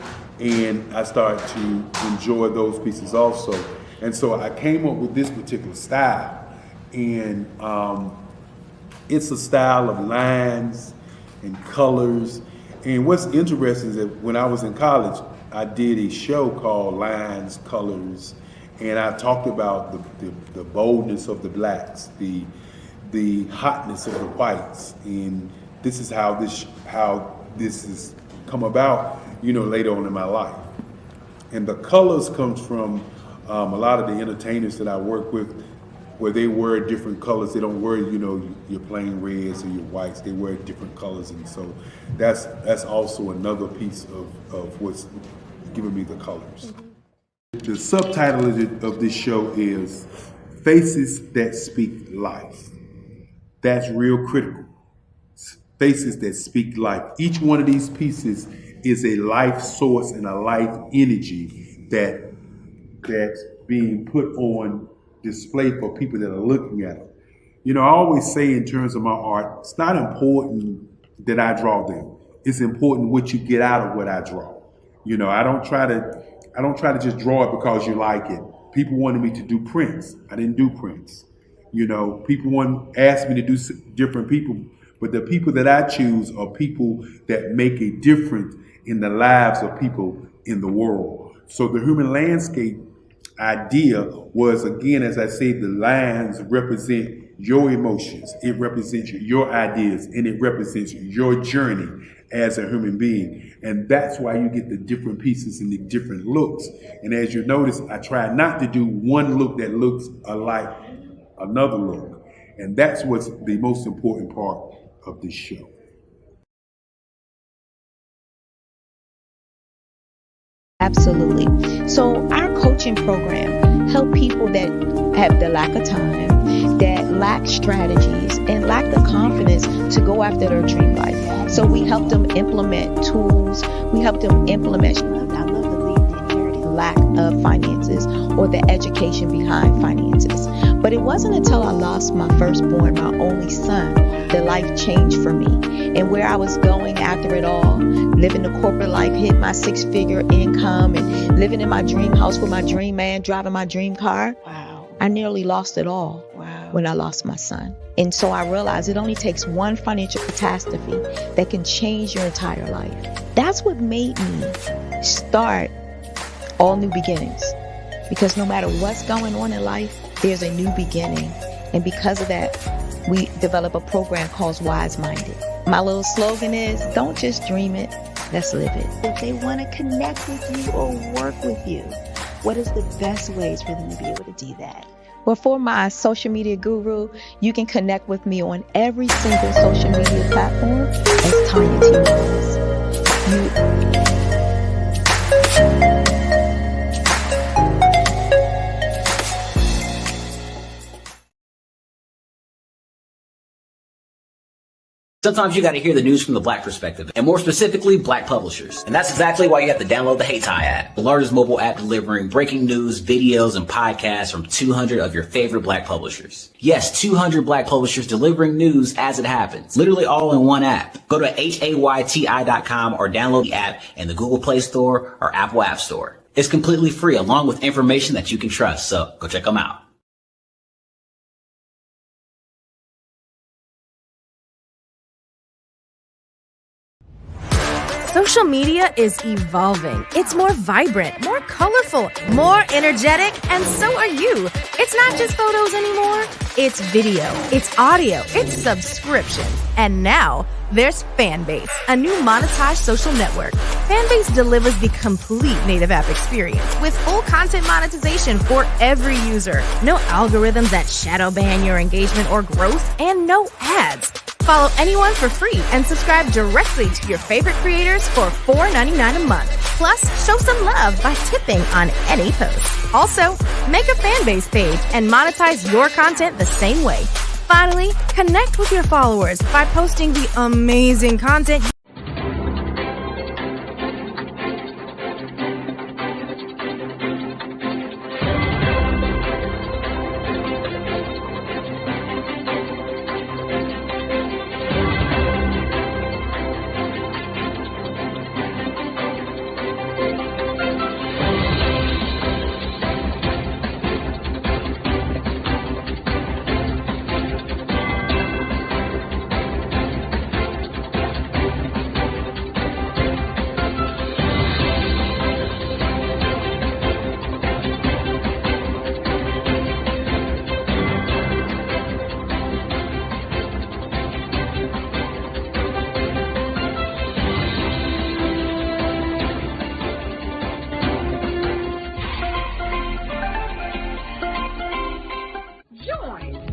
and I started to enjoy those pieces also. And so I came up with this particular style, and it's a style of lines and colors. And what's interesting is that when I was in college, I did a show called Lines, Colors, and I talked about the boldness of the blacks, the hotness of the whites, and this is how this has come about, later on in my life. And the colors comes from a lot of the entertainers that I work with, where they wear different colors. They don't wear, your plain reds or your whites. They wear different colors, and so that's also another piece of what's giving me the colors. The subtitle of this show is Faces That Speak Life. That's real critical. Faces that speak life. Each one of these pieces is a life source and a life energy that's being put on display for people that are looking at it. I always say in terms of my art, it's not important that I draw them. It's important what you get out of what I draw. I don't try to just draw it because you like it. People wanted me to do prints. I didn't do prints. People asked me to do different people, but the people that I choose are people that make a difference in the lives of people in the world. So the human landscape idea was, again, as I say, the lines represent your emotions, it represents your ideas, and it represents your journey as a human being. And that's why you get the different pieces and the different looks. And as you notice, I try not to do one look that looks alike another look. And that's what's the most important part of this show. Absolutely. So our coaching program help people that have the lack of time, that lack strategies, and lack the confidence to go after their dream life. So we help them implement tools. We help them implement, I love to leave the inherited lack of finances or the education behind finances. But it wasn't until I lost my firstborn, my only son, that life changed for me. And where I was going after it all, living the corporate life, hitting my 6-figure income, and living in my dream house with my dream man, driving my dream car. Wow. I nearly lost it all. Wow. when I lost my son. And so I realized it only takes one financial catastrophe that can change your entire life. That's what made me start All New Beginnings. Because no matter what's going on in life, there's a new beginning. And because of that, we develop a program called Wise Minded. My little slogan is, don't just dream it, let's live it. If they want to connect with you or work with you, what is the best ways for them to be able to do that? Well, for my social media guru, you can connect with me on every single social media platform as Tanya T. Morris. Sometimes you got to hear the news from the Black perspective, and more specifically, Black publishers. And that's exactly why you have to download the Hey Tie app, the largest mobile app delivering breaking news, videos, and podcasts from 200 of your favorite Black publishers. Yes, 200 Black publishers delivering news as it happens, literally all in one app. Go to hayti.com or download the app in the Google Play Store or Apple App Store. It's completely free, along with information that you can trust, so go check them out. Social media is evolving. It's more vibrant, more colorful, more energetic, and so are you. It's not just photos anymore. It's video, it's audio, it's subscriptions. And now there's Fanbase, a new monetized social network. Fanbase delivers the complete native app experience with full content monetization for every user. No algorithms that shadow ban your engagement or growth, and no ads. Follow anyone for free and subscribe directly to your favorite creators for $4.99 a month. Plus, show some love by tipping on any post. Also, make a Fanbase page and monetize your content the same way. Finally, connect with your followers by posting the amazing content.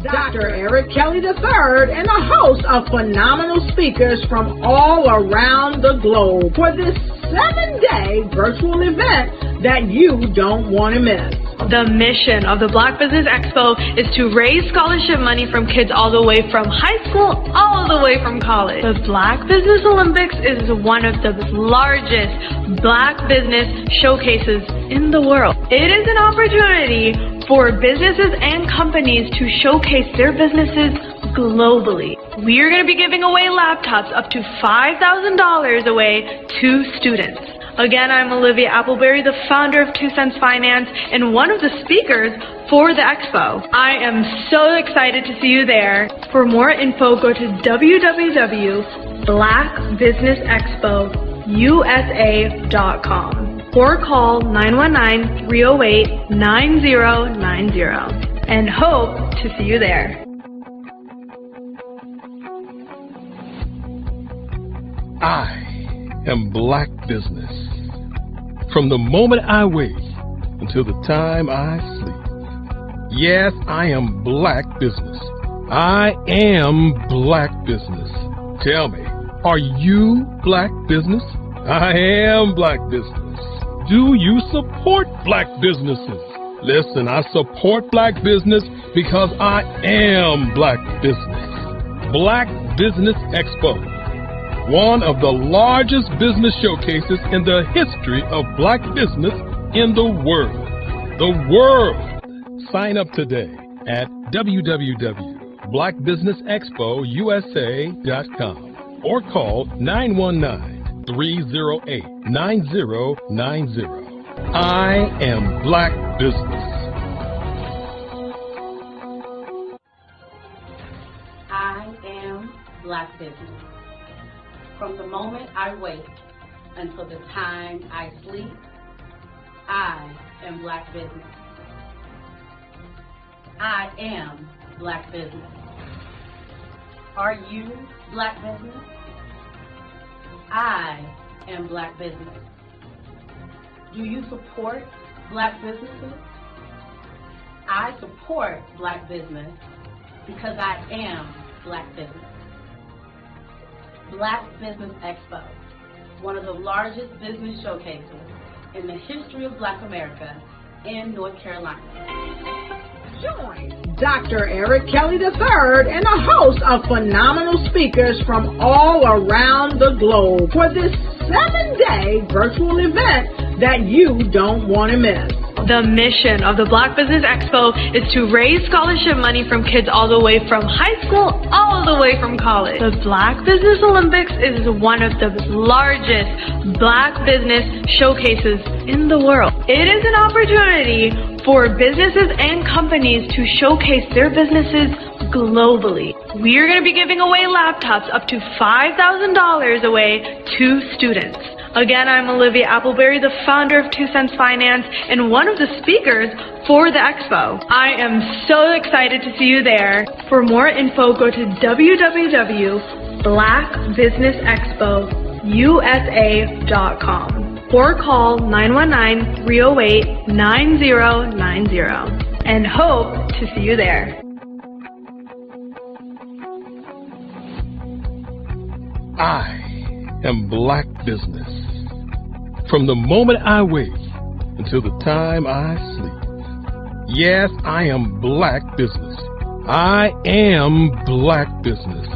Dr. Eric Kelly III and a host of phenomenal speakers from all around the globe for this 7-day virtual event that you don't want to miss. The mission of the Black Business Expo is to raise scholarship money from kids all the way from high school, all the way from college. The Black Business Olympics is one of the largest Black business showcases in the world. It is an opportunity for businesses and companies to showcase their businesses globally. We are going to be giving away laptops up to $5,000 away to students. Again, I'm Olivia Appleberry, the founder of 2 Cents Finance and one of the speakers for the expo. I am so excited to see you there. For more info, go to www.blackbusinessexpousa.com or call 919-308-9090 and hope to see you there. I am Black Business. From the moment I wake until the time I sleep. Yes, I am Black Business. I am Black Business. Tell me, are you Black Business? I am Black Business. Do you support Black businesses? Listen, I support Black business because I am Black Business. Black Business Expo, one of the largest business showcases in the history of Black business in the world. The world! Sign up today at www.blackbusinessexpousa.com or call 919-308-9090. I am Black Business. Black business. From the moment I wake until the time I sleep, I am Black business. I am Black business. Are you Black business? I am Black business. Do you support Black businesses? I support Black business because I am Black business. Black Business Expo, one of the largest business showcases in the history of Black America in North Carolina. Join Dr. Eric Kelly III and a host of phenomenal speakers from all around the globe for this 7-day virtual event that you don't want to miss. The mission of the Black Business Expo is to raise scholarship money from kids all the way from high school, all the way from college. The Black Business Olympics is one of the largest Black business showcases in the world. It is an opportunity for businesses and companies to showcase their businesses globally. We are going to be giving away laptops up to $5,000 away to students. Again, I'm Olivia Appleberry, the founder of 2 Cents Finance and one of the speakers for the expo. I am so excited to see you there. For more info, go to www.blackbusinessexpousa.com or call 919-308-9090 and hope to see you there. I am Black business. From the moment I wake until the time I sleep. Yes, I am Black business. I am Black business.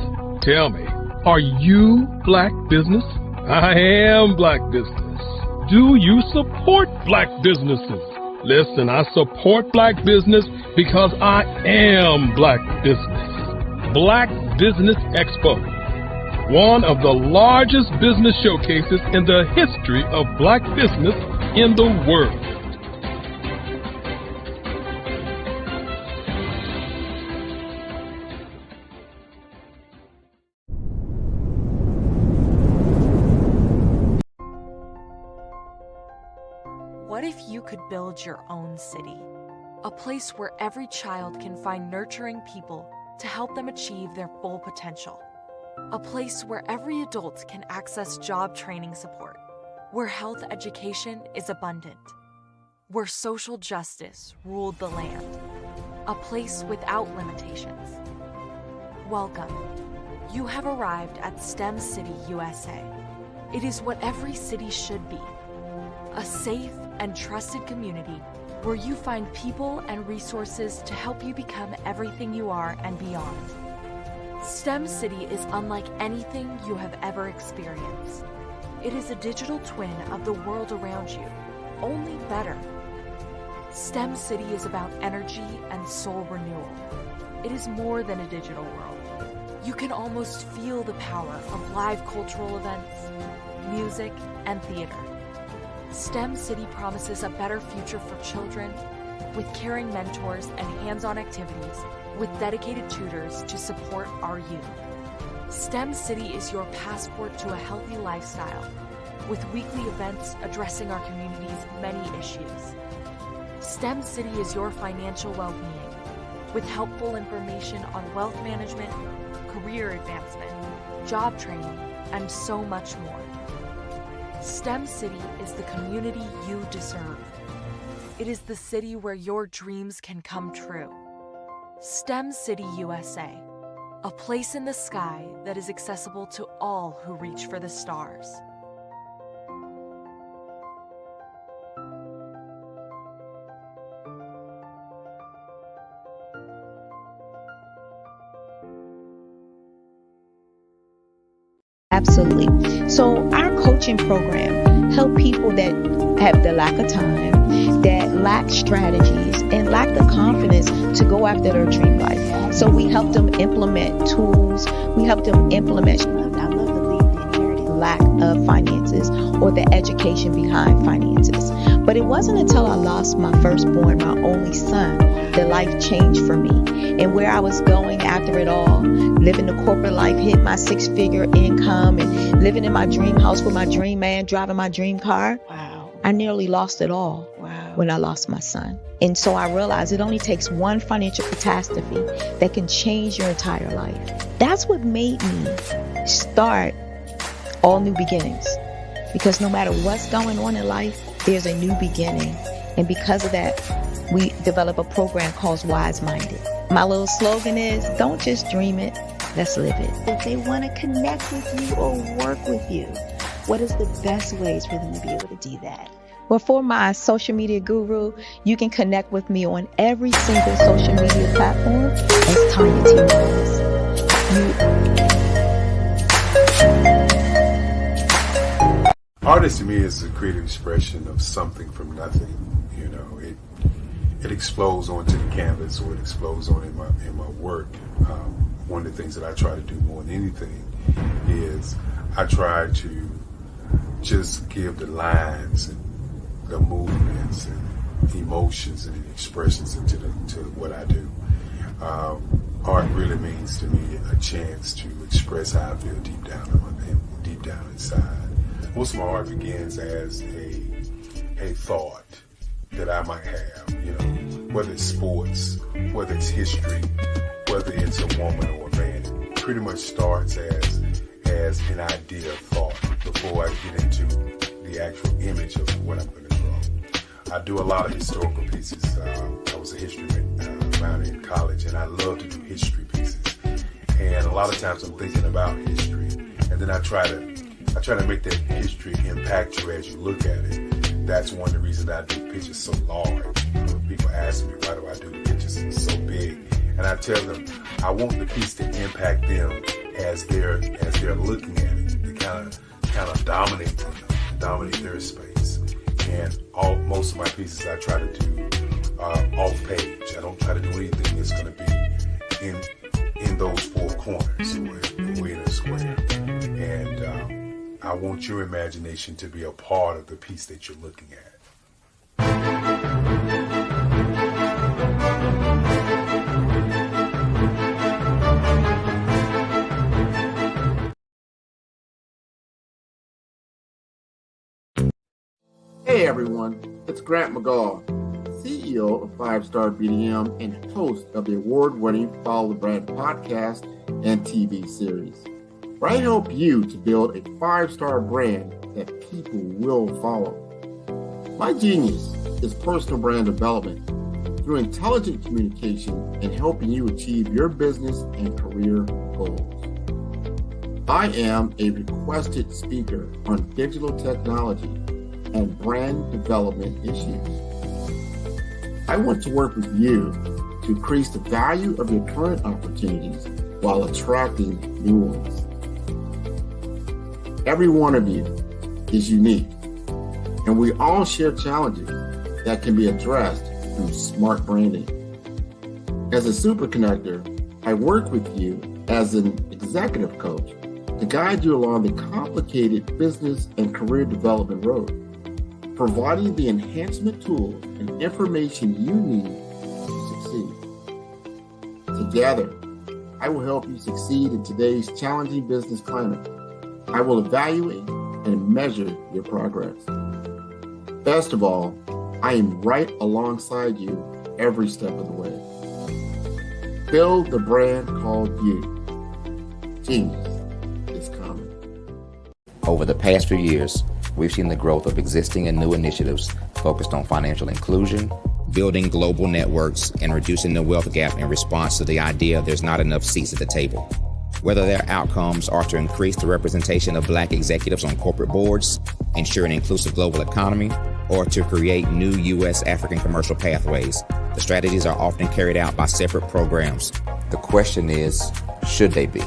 Tell me, are you Black business? I am Black business. Do you support Black businesses? Listen, I support Black business because I am Black business. Black Business Expo, one of the largest business showcases in the history of Black business in the world. What if you could build your own city? A place where every child can find nurturing people to help them achieve their full potential. A place where every adult can access job training support, where health education is abundant, where social justice ruled the land. A place without limitations. Welcome. You have arrived at STEM City USA. It is what every city should be. A safe and trusted community where you find people and resources to help you become everything you are and beyond. STEM City is unlike anything you have ever experienced. It is a digital twin of the world around you, only better. STEM City is about energy and soul renewal. It is more than a digital world. You can almost feel the power of live cultural events, music, and theater. STEM City promises a better future for children with caring mentors and hands-on activities with dedicated tutors to support our youth. STEM City is your passport to a healthy lifestyle with weekly events addressing our community's many issues. STEM City is your financial well-being with helpful information on wealth management, career advancement, job training, and so much more. STEM City is the community you deserve. It is the city where your dreams can come true. STEM City USA, a place in the sky that is accessible to all who reach for the stars. Absolutely. So our coaching program help people that have the lack of time, that lack strategies, and lack the confidence to go after their dream life. So we help them implement tools. We help them implement, I love to leave the inherited lack of finances or the education behind finances. But it wasn't until I lost my firstborn, my only son, that life changed for me. And where I was going after it all, living the corporate life, hit my 6-figure income, and living in my dream house with my dream man, driving my dream car. Wow. I nearly lost it all when I lost my son. And so I realized it only takes one financial catastrophe that can change your entire life. That's what made me start All New Beginnings. Because no matter what's going on in life, there's a new beginning. And because of that, we develop a program called Wise Minded. My little slogan is, don't just dream it, let's live it. If they want to connect with you or work with you, what is the best ways for them to be able to do that? Well, for my social media guru, you can connect with me on every single social media platform as Tanya T. Rose. Artist to me is a creative expression of something from nothing. You know, it explodes onto the canvas, or it explodes on in my work. One of the things that I try to do more than anything is I try to just give the lines and the movements and emotions and expressions into to what I do. Art really means to me a chance to express how I feel deep down inside. Most of my art begins as a thought that I might have, you know, whether it's sports, whether it's history, whether it's a woman or a man. It pretty much starts as an idea of thought before I get into the actual image of what I'm going to draw. I do a lot of historical pieces. I was a history minor in college, and I love to do history pieces. And a lot of times I'm thinking about history, and then I try to make that history impact you as you look at it. That's one of the reasons I do pictures so large. People ask me, why do I do the pictures so big? And I tell them, I want the piece to impact them as they're looking at it. They kind of dominate their space. And most of my pieces I try to do off page. I don't try to do anything that's going to be in those four corners or in a square. And I want your imagination to be a part of the piece that you're looking at. Hey everyone, it's Grant McGaw, CEO of 5-Star BDM and host of the award-winning Follow the Brand podcast and TV series, where I help you to build a 5-star brand that people will follow. My genius is personal brand development through intelligent communication and helping you achieve your business and career goals. I am a requested speaker on digital technology and brand development issues. I want to work with you to increase the value of your current opportunities while attracting new ones. Every one of you is unique, and we all share challenges that can be addressed through smart branding. As a super connector, I work with you as an executive coach to guide you along the complicated business and career development road, providing the enhancement tools and information you need to succeed. Together, I will help you succeed in today's challenging business climate. I will evaluate and measure your progress. Best of all, I am right alongside you every step of the way. Build the brand called you. Genius is coming. Over the past few years, we've seen the growth of existing and new initiatives focused on financial inclusion, building global networks, and reducing the wealth gap in response to the idea there's not enough seats at the table. Whether their outcomes are to increase the representation of Black executives on corporate boards, ensure an inclusive global economy, or to create new U.S. African commercial pathways, the strategies are often carried out by separate programs. The question is, should they be?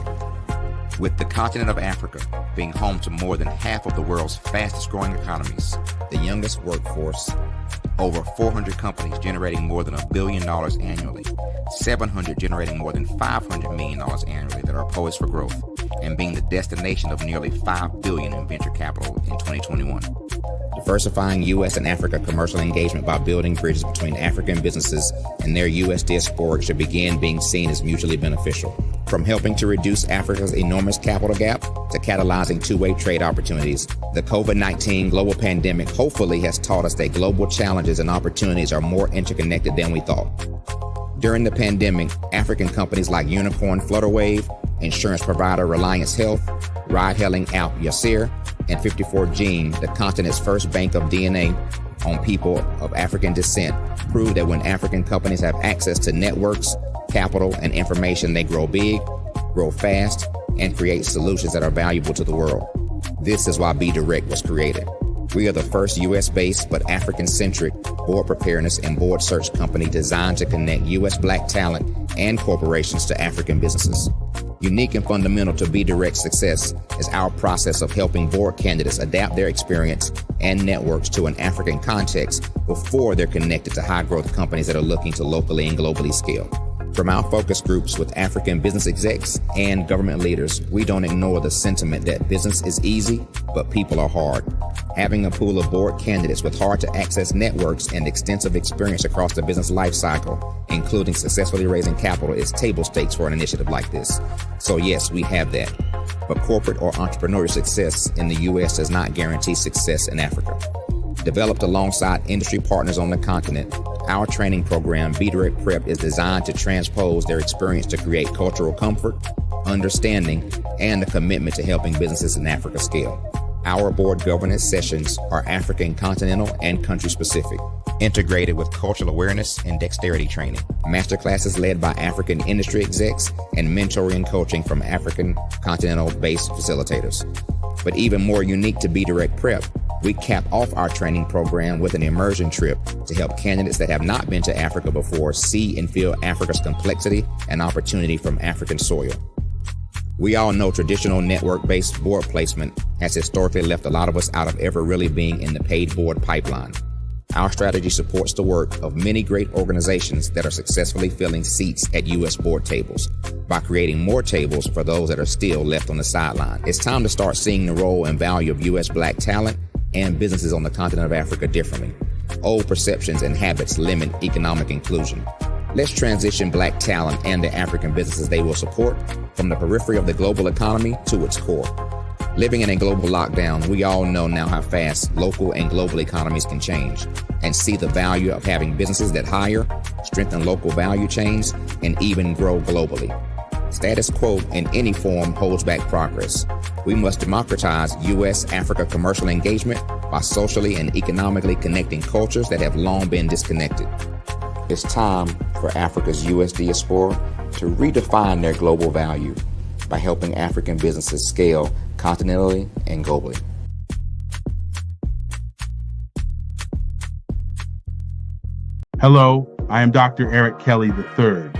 With the continent of Africa being home to more than half of the world's fastest growing economies, the youngest workforce, over 400 companies generating more than $1 billion annually, 700 generating more than $500 million annually that are poised for growth, and being the destination of nearly $5 billion in venture capital in 2021. diversifying U.S. and Africa commercial engagement by building bridges between African businesses and their U.S. diaspora should begin being seen as mutually beneficial. From helping to reduce Africa's enormous capital gap to catalyzing two-way trade opportunities, the COVID-19 global pandemic hopefully has taught us that global challenges and opportunities are more interconnected than we thought. During the pandemic, African companies like Unicorn Flutterwave, insurance provider Reliance Health, ride-hailing app Yasir, and 54Gene, the continent's first bank of DNA on people of African descent, proved that when African companies have access to networks, capital, and information, they grow big, grow fast, and create solutions that are valuable to the world. This is why Be Direct was created. We are the first U.S.-based but African-centric board preparedness and board search company designed to connect U.S. Black talent and corporations to African businesses. Unique and fundamental to Be Direct's success is our process of helping board candidates adapt their experience and networks to an African context before they're connected to high-growth companies that are looking to locally and globally scale. From our focus groups with African business execs and government leaders, we don't ignore the sentiment that business is easy, but people are hard. Having a pool of board candidates with hard-to-access networks and extensive experience across the business life cycle, including successfully raising capital, is table stakes for an initiative like this. So yes, we have that. But corporate or entrepreneurial success in the U.S. does not guarantee success in Africa. Developed alongside industry partners on the continent, our training program, Be Direct Prep, is designed to transpose their experience to create cultural comfort, understanding, and a commitment to helping businesses in Africa scale. Our board governance sessions are African, continental, and country-specific, integrated with cultural awareness and dexterity training, masterclasses led by African industry execs, and mentoring coaching from African continental-based facilitators. But even more unique to Be Direct Prep, we cap off our training program with an immersion trip to help candidates that have not been to Africa before see and feel Africa's complexity and opportunity from African soil. We all know traditional network-based board placement has historically left a lot of us out of ever really being in the paid board pipeline. Our strategy supports the work of many great organizations that are successfully filling seats at U.S. board tables by creating more tables for those that are still left on the sideline. It's time to start seeing the role and value of U.S. Black talent and businesses on the continent of Africa differently. Old perceptions and habits limit economic inclusion. Let's transition Black talent and the African businesses they will support from the periphery of the global economy to its core. Living in a global lockdown, we all know now how fast local and global economies can change, and see the value of having businesses that hire, strengthen local value chains, and even grow globally. Status quo in any form holds back progress. We must democratize U.S.-Africa commercial engagement by socially and economically connecting cultures that have long been disconnected. It's time for Africa's U.S. diaspora to redefine their global value by helping African businesses scale continentally and globally. Hello, I am Dr. Eric Kelly III,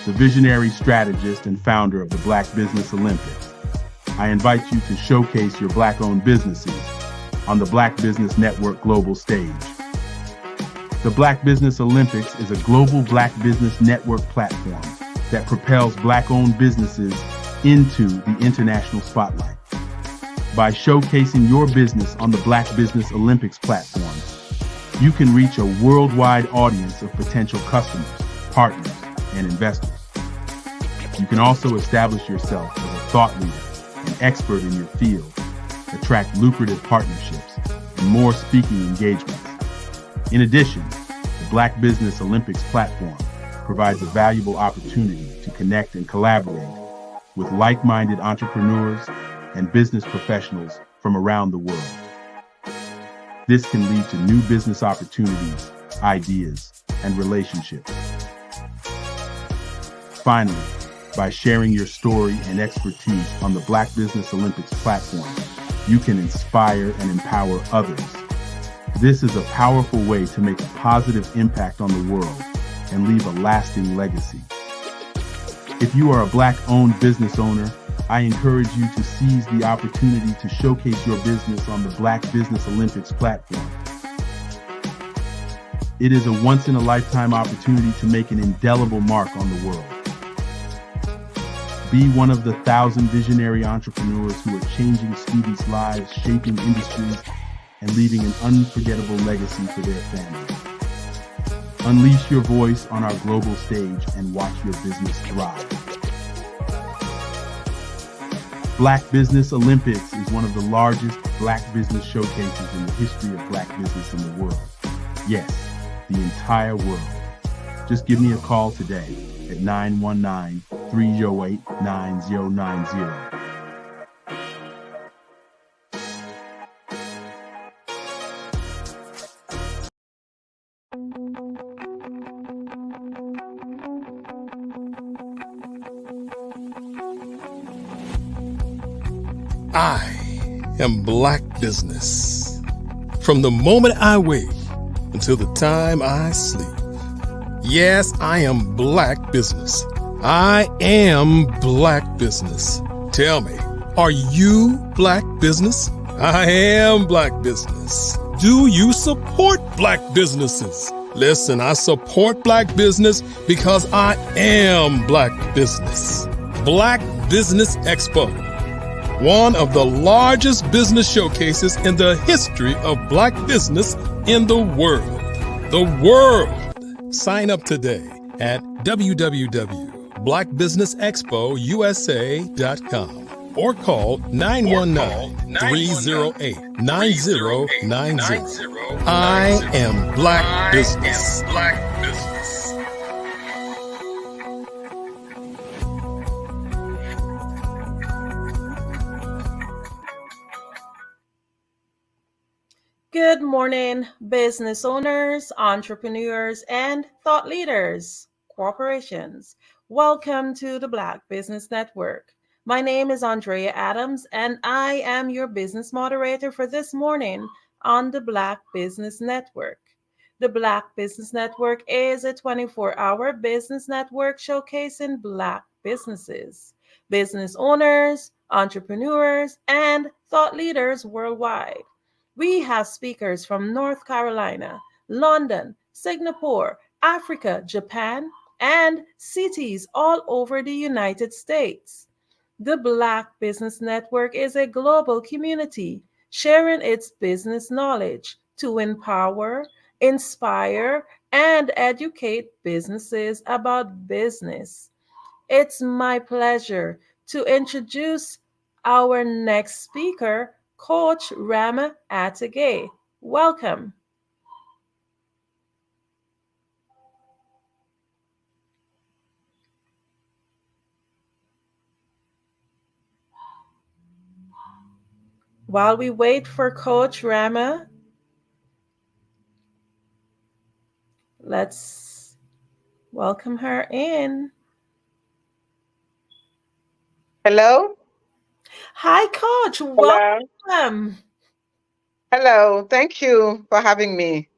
the visionary strategist and founder of the Black Business Olympics. I invite you to showcase your Black-owned businesses on the Black Business Network global stage. The Black Business Olympics is a global Black Business Network platform that propels Black-owned businesses into the international spotlight. By showcasing your business on the Black Business Olympics platform, you can reach a worldwide audience of potential customers, partners, and investors. You can also establish yourself as a thought leader and expert in your field, attract lucrative partnerships, and more speaking engagements. In addition, the Black Business Olympics platform provides a valuable opportunity to connect and collaborate with like-minded entrepreneurs and business professionals from around the world. This can lead to new business opportunities, ideas, and relationships. Finally, by sharing your story and expertise on the Black Business Olympics platform, you can inspire and empower others. This is a powerful way to make a positive impact on the world and leave a lasting legacy. If you are a Black-owned business owner, I encourage you to seize the opportunity to showcase your business on the Black Business Olympics platform. It is a once-in-a-lifetime opportunity to make an indelible mark on the world. Be one of the 1,000 visionary entrepreneurs who are changing students' lives, shaping industries, and leaving an unforgettable legacy for their families. Unleash your voice on our global stage and watch your business thrive. Black Business Olympics is one of the largest Black business showcases in the history of Black business in the world. Yes, the entire world. Just give me a call today at 919-308-9090. I am Black business. From the moment I wake until the time I sleep. Yes, I am Black business. I am Black business. Tell me, are you Black business? I am Black business. Do you support Black businesses? Listen, I support Black business because I am Black business. Black Business Expo, one of the largest business showcases in the history of Black business in the world. The world! Sign up today at www.blackbusinessexpousa.com or call 919-308-9090. I am Black business. Good morning, business owners, entrepreneurs, and thought leaders, corporations. Welcome to the Black Business Network. My name is Andrea Adams, and I am your business moderator for this morning on the Black Business Network. The Black Business Network is a 24-hour business network showcasing Black businesses, business owners, entrepreneurs, and thought leaders worldwide. We have speakers from North Carolina, London, Singapore, Africa, Japan, and cities all over the United States. The Black Business Network is a global community sharing its business knowledge to empower, inspire, and educate businesses about business. It's my pleasure to introduce our next speaker, Coach Rama Atage. Welcome. While we wait for Coach Rama, let's welcome her in. Hello? Hi, Coach. Welcome. Hello. Thank you for having me.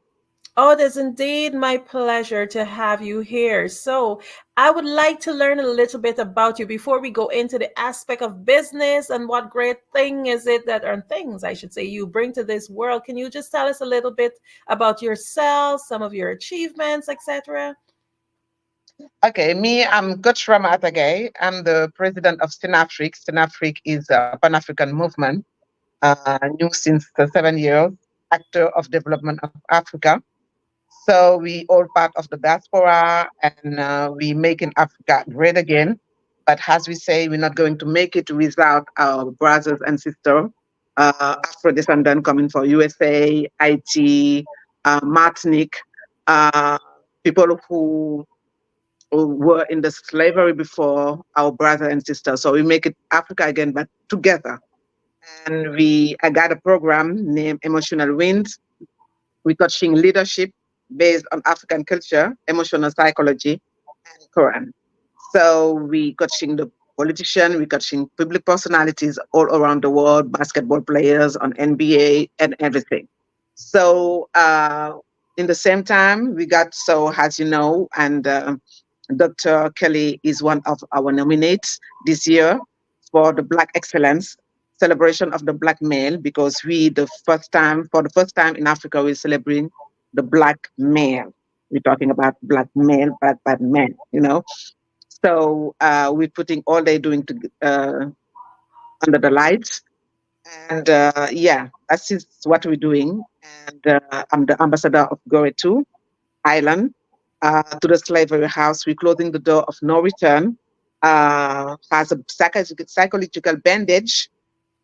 Oh, it is indeed my pleasure to have you here. So, I would like to learn a little bit about you before we go into the aspect of business and what great thing is it that, or things I should say, you bring to this world. Can you just tell us a little bit about yourself, some of your achievements, etc.? Okay, I'm Coach Rama Atagay. I'm the president of STENAFRIC. STENAFRIC is a Pan-African movement, new since 7 years, actor of development of Africa. So we all part of the diaspora and we making Africa great again. But as we say, we're not going to make it without our brothers and sisters, Afro-descendant coming from USA, Haiti, Martinique, people who were in the slavery before our brother and sister. So we make it Africa again, but together. And I got a program named Emotional Wins. We're coaching leadership based on African culture, emotional psychology, and Quran. So we coaching the politician, we coaching public personalities all around the world, basketball players on NBA and everything. So in the same time, we got, so as you know, and Dr. Kelly is one of our nominates this year for the Black Excellence celebration of the Black male, because for the first time in Africa, we're celebrating the Black male. We're talking about Black male, Black men, So we're putting all they're doing under the lights. And yeah, that's just what we're doing. And I'm the ambassador of Gore 2 Island to the slavery house. We're closing the door of no return. Has a psychological bandage.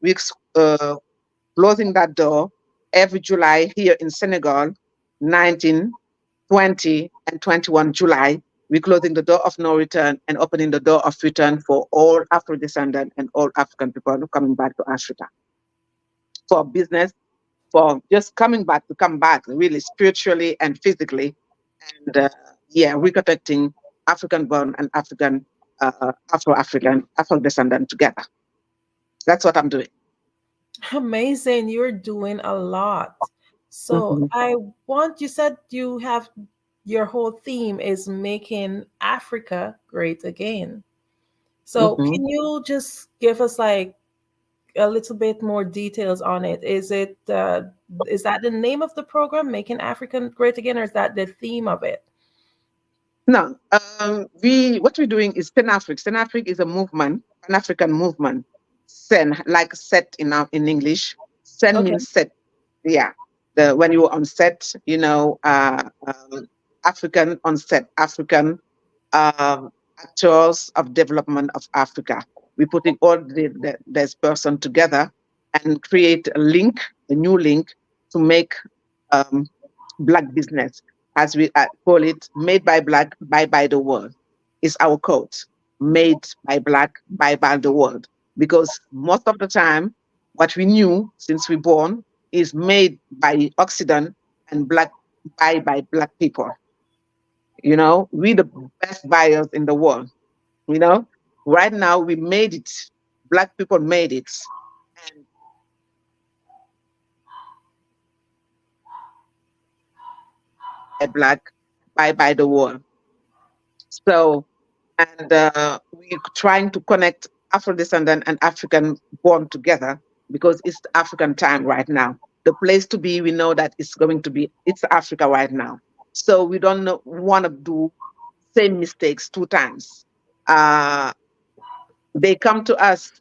We're closing that door every July here in Senegal, 19, 20, and 21 July. We're closing the door of no return and opening the door of return for all Afro-descendant and all African people coming back to Africa for business, for just coming back to come back really spiritually and physically. And yeah, reconnecting African born and African, Afro-African, Afro-descendant together. That's what I'm doing. Amazing. You're doing a lot. So you said you have your whole theme is making Africa great again. So can you just give us like a little bit more details on it? Is that the name of the program, Making Africa Great Again, or is that the theme of it? No, what we're doing is Senafric. Senafric is a movement, an African movement. Sen, like set in English. Sen means set. Yeah. When you're on set, African on set, African actors of development of Africa. We're putting all this person together and create a link, a new link to make Black business, as we call it, made by Black, by the world. Is our code. Made by Black, by the world. Because most of the time, what we knew since we born is made by Occident and Black by Black people. We the best buyers in the world. Right now we made it. Black people made it. And Black by the world. So, and we're trying to connect Afro-descendant and African born together because it's the African time right now. The place to be, we know that it's Africa right now. So we don't want to do same mistakes 2 times. They came to us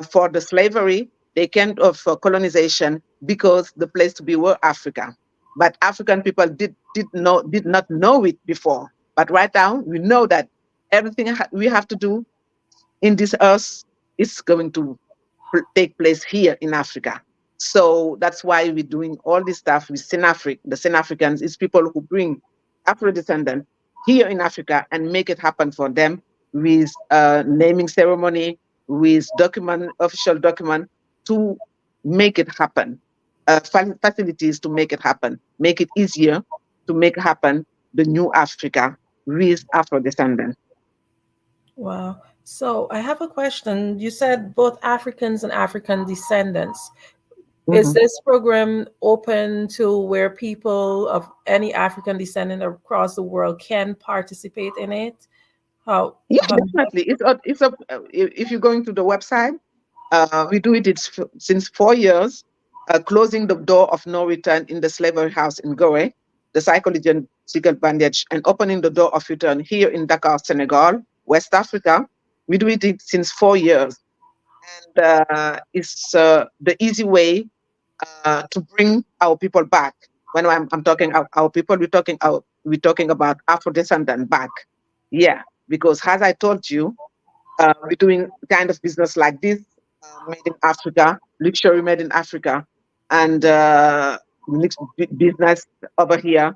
for the slavery. They came for colonization because the place to be were Africa. But African people did not know it before. But right now, we know that everything we have to do in this earth is going to take place here in Africa. So that's why we're doing all this stuff with Senafric. The Senafricans is people who bring Afro-descendants here in Africa and make it happen for them with naming ceremony, with official document to make it happen. Facilities to make it happen, make it easier to make happen the new Africa with Afro-descendants. Wow. So I have a question. You said both Africans and African descendants. Is this program open to where people of any African descendant across the world can participate in it? Yeah, definitely. If you're going to the website, we do it since 4 years, closing the door of no return in the slavery house in Gore, the psychological bandage, and opening the door of return here in Dakar, Senegal, West Africa. We do it since 4 years. And it's the easy way to bring our people back. When I'm talking our people, we're talking about Afro-descendant back. Yeah, because as I told you, we're doing kind of business like this, made in Africa, luxury made in Africa, and business over here.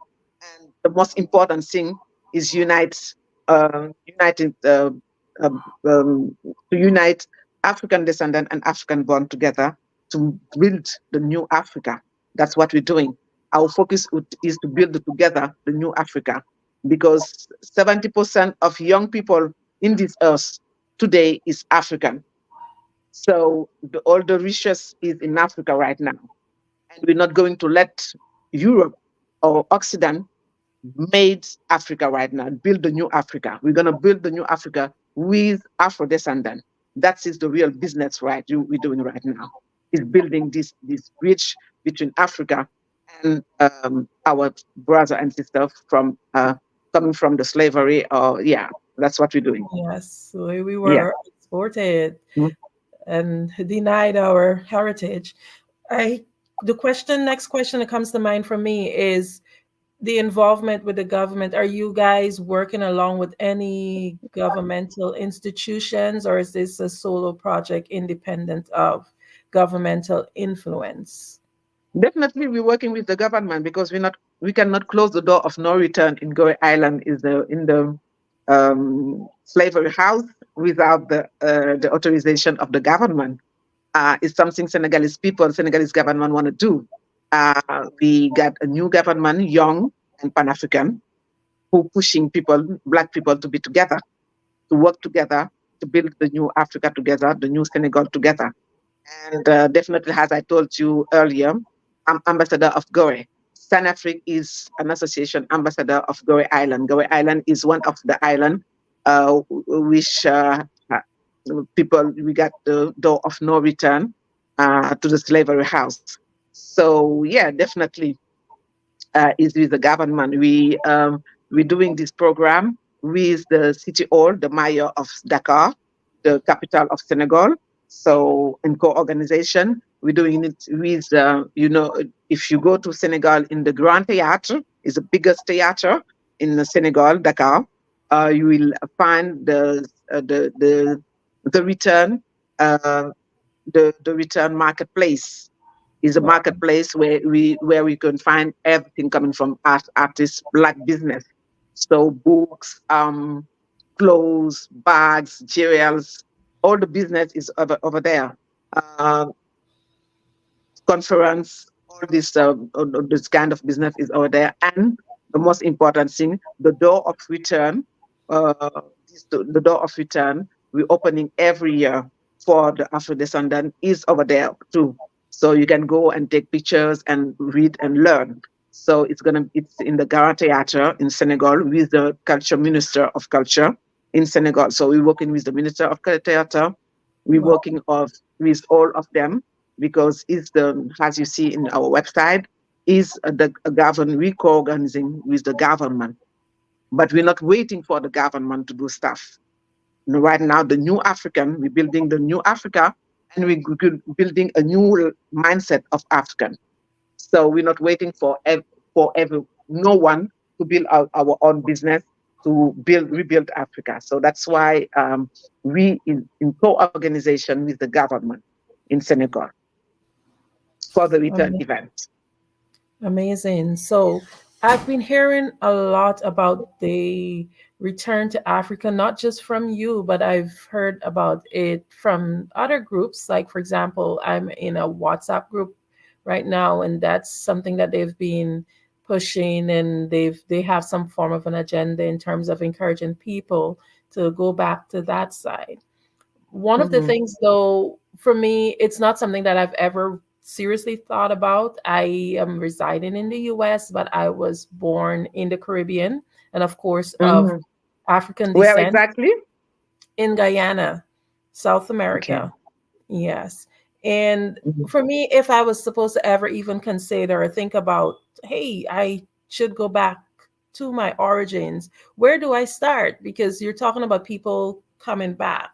And the most important thing is to unite African descendant and African born together to build the new Africa. That's what we're doing. Our focus is to build together the new Africa, because 70% of young people in this earth today is African. So all the riches is in Africa right now. And we're not going to let Europe or Occident made Africa right now, build the new Africa. We're going to build the new Africa with Afro-descendant. That is the real business we're doing right now, is building this bridge between Africa and our brother and sister from coming from the slavery. That's what we're doing. Yes, we were exported. and denied our heritage. Next question that comes to mind for me is the involvement with the government. Are you guys working along with any governmental institutions, or is this a solo project independent of governmental influence? Definitely, we're working with the government because we cannot close the door of no return in Goree Island is in the slavery house without the authorization of the government. It's something Senegalese government want to do. We got a new government, young and Pan-African, who pushing Black people to be together, to work together, to build the new Africa together, the new Senegal together. And definitely, as I told you earlier, I'm ambassador of Goree. Sanafric is an association ambassador of Goree Island. Goree Island is one of the island which people, we got the door of no return to the slavery house. So yeah, definitely is with the government. We're doing this program with the city hall, the mayor of Dakar, the capital of Senegal. So in co-organization, we're doing it with, if you go to Senegal in the Grand Theatre, is the biggest theater in Senegal, Dakar, you will find the return, the return marketplace is a marketplace where we can find everything coming from artists, Black business. So books, clothes, bags, jewels, all the business is over there. Conference, all this kind of business is over there. And the most important thing, the door of return, the door of return, we're opening every year for the Afro-descendant is over there too. So you can go and take pictures and read and learn. So it's in the Gara Theatre in Senegal with the culture minister of culture in Senegal. So we're working with the minister of theatre. We're working with all of them because it's as you see in our website, is the government, we co-organizing with the government. But we're not waiting for the government to do stuff. Right now, the new African, we're building the new Africa, and we're building a new mindset of African. So we're not waiting for no one to build our own business to rebuild Africa. So that's why we in co-organization with the government in Senegal for the return event. Amazing. So I've been hearing a lot about the return to Africa, not just from you, but I've heard about it from other groups. Like, for example, I'm in a WhatsApp group right now, and that's something that they've been pushing, and they have some form of an agenda in terms of encouraging people to go back to that side. One of the things, though, for me, it's not something that I've ever seriously thought about. I am residing in the US, but I was born in the Caribbean and, of course, of African descent. Where exactly? In Guyana, South America. Okay. Yes. And for me, if I was supposed to ever even consider or think about, hey, I should go back to my origins, where do I start? Because you're talking about people coming back.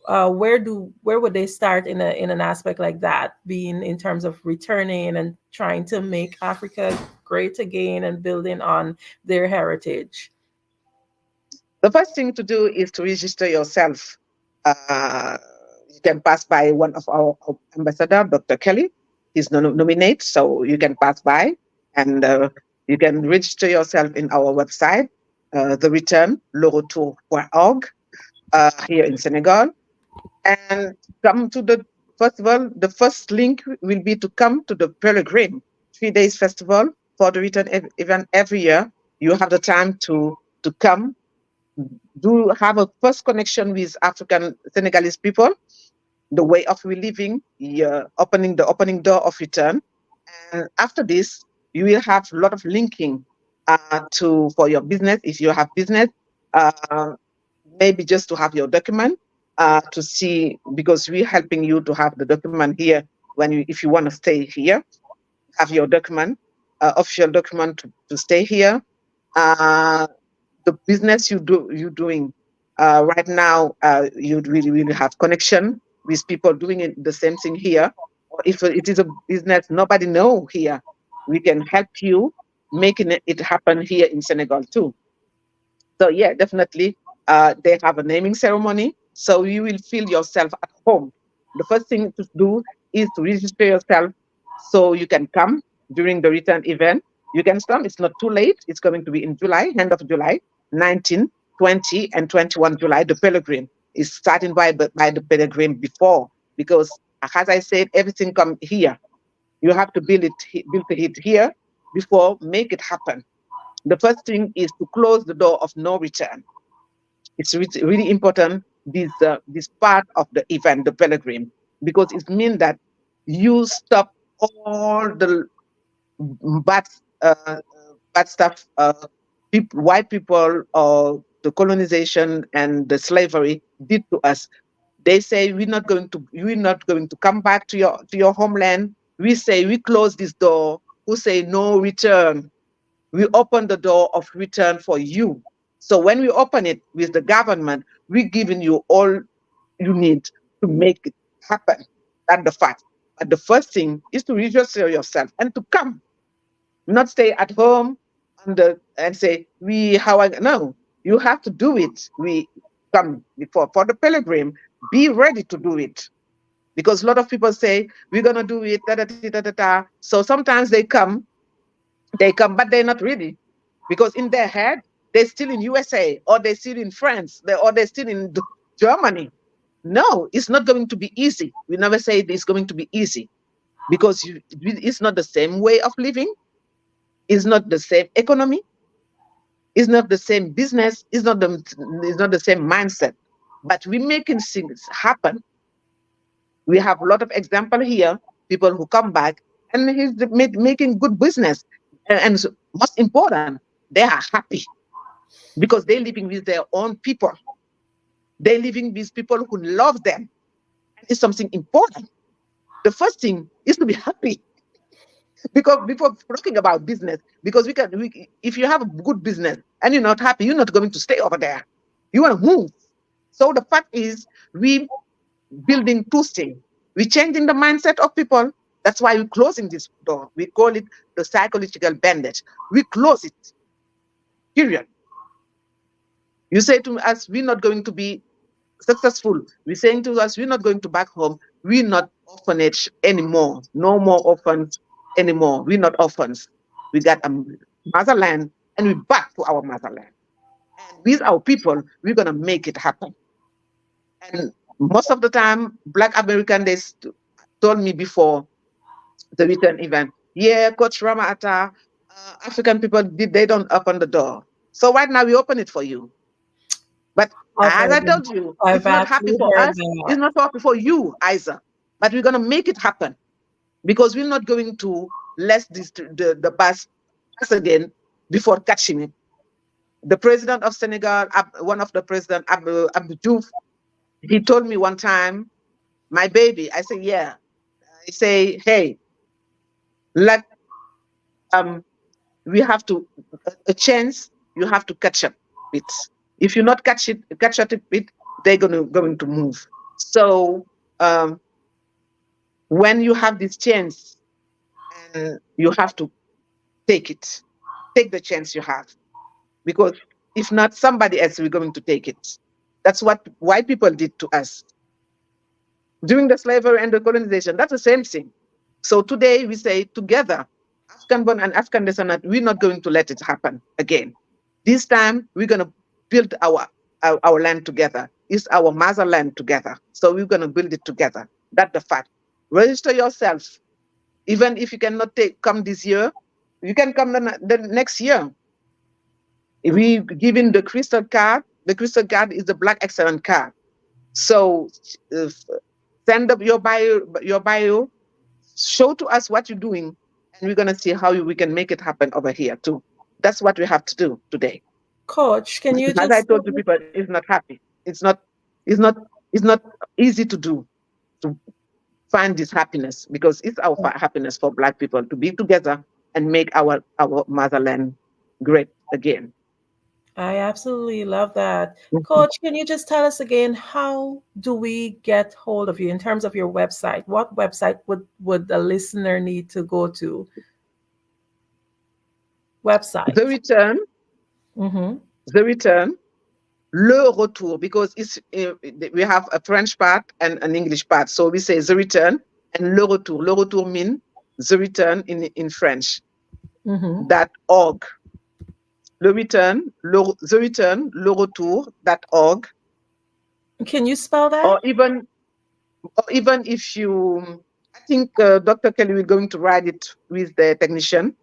Where would they start in an aspect like that, being in terms of returning and trying to make Africa great again and building on their heritage? The first thing to do is to register yourself. You can pass by one of our ambassador, Dr. Kelly. He's nominated, so you can pass by and you can register yourself in our website, the return, leretour.org, here in Senegal. And come to the festival. The first link will be to come to the Peregrine 3 days festival for the return event every year. You have the time to come, do have a first connection with African Senegalese people, the way of we living, the opening door of return. And after this, you will have a lot of linking for your business. If you have business, maybe just to have your document. To see, because we're helping you to have the document here if you want to stay here, have your document, official document to stay here. The business you're doing right now, you really have connection with people doing the same thing here. Or if it is a business nobody know here, we can help you making it happen here in Senegal too. So yeah, definitely, they have a naming ceremony, so you will feel yourself at home. The first thing to do is to register yourself so you can come during the return event. You can come, it's not too late. It's going to be in July, end of July, 19, 20, and 21 July. The pilgrim is starting by the pilgrim before, because as I said, everything come here. You have to build it here before make it happen. The first thing is to close the door of no return. It's really important, this part of the event, the pilgrim, because it means that you stop all the bad uh, bad stuff, white people or the colonization and the slavery did to us. They say we're not going to come back to your homeland. We say we close this door. Who say no return? We open the door of return for you. So when we open it with the government, we're giving you all you need to make it happen. That's the fact. But the first thing is to register yourself and to come, not stay at home and say, no, you have to do it. We come before for the pilgrim, be ready to do it. Because a lot of people say, we're going to do it, da, da, da, da, da, da. So sometimes they come, but they're not ready, because in their head they're still in USA, or they're still in France, or they're still in Germany. No, it's not going to be easy. We never say it's going to be easy, because it's not the same way of living, it's not the same economy, it's not the same business, it's not the same mindset. But we're making things happen. We have a lot of example here, people who come back and he's making good business, and most important, they are happy because they're living with their own people. They're living with people who love them. It's something important. The first thing is to be happy. Because before talking about business, because if you have a good business and you're not happy, you're not going to stay over there. You want to move. So the fact is, we building two things. We're changing the mindset of people. That's why we're closing this door. We call it the psychological bandage. We close it. Period. You say to us, we're not going to be successful. We're saying to us, we're not going to back home. We're not orphanage anymore. No more orphans anymore. We're not orphans. We got a motherland, and we're back to our motherland. And with our people, we're going to make it happen. And most of the time, Black American, they told me before the return event, yeah, Coach Ramata, African people, they don't open the door. So right now, we open it for you. But as I told you, it's not happy for us. It's not happy for you either. But we're going to make it happen, because we're not going to let the bus pass again before catching it. The president of Senegal, one of the president, Abdou Diouf, he told me one time, my baby, I say, yeah. I say, hey, we have to, a chance, you have to catch up with. If you not catch up with, they're going to move. So when you have this chance, you have to take it. Take the chance you have, because if not, somebody else will going to take it. That's what white people did to us during the slavery and the colonization. That's the same thing. So today we say together, African born and African descendant, we're not going to let it happen again. This time we're going to build our land together. It's our motherland together. So we're going to build it together. That's the fact. Register yourself. Even if you cannot come this year, you can come the next year. If we giving the crystal card is the Black Excellent card. So send up your bio, show to us what you're doing, and we're gonna see how we can make it happen over here too. That's what we have to do today. Coach, can you as I told the people, it's not happy. It's not easy to do, to find this happiness, because it's our happiness for Black people to be together and make our motherland great again. I absolutely love that. Mhm. Coach, can you just tell us again, how do we get hold of you in terms of your website? What website would the listener need to go to? Website. The return, Mm-hmm. the return, le retour, because we have a French part and an English part. So we say the return and le retour. Le retour means the return in French. Mm-hmm. .org. The return, le retour.org. Can you spell Or that? even if you, I think Dr. Kelly will going to write it with the technician,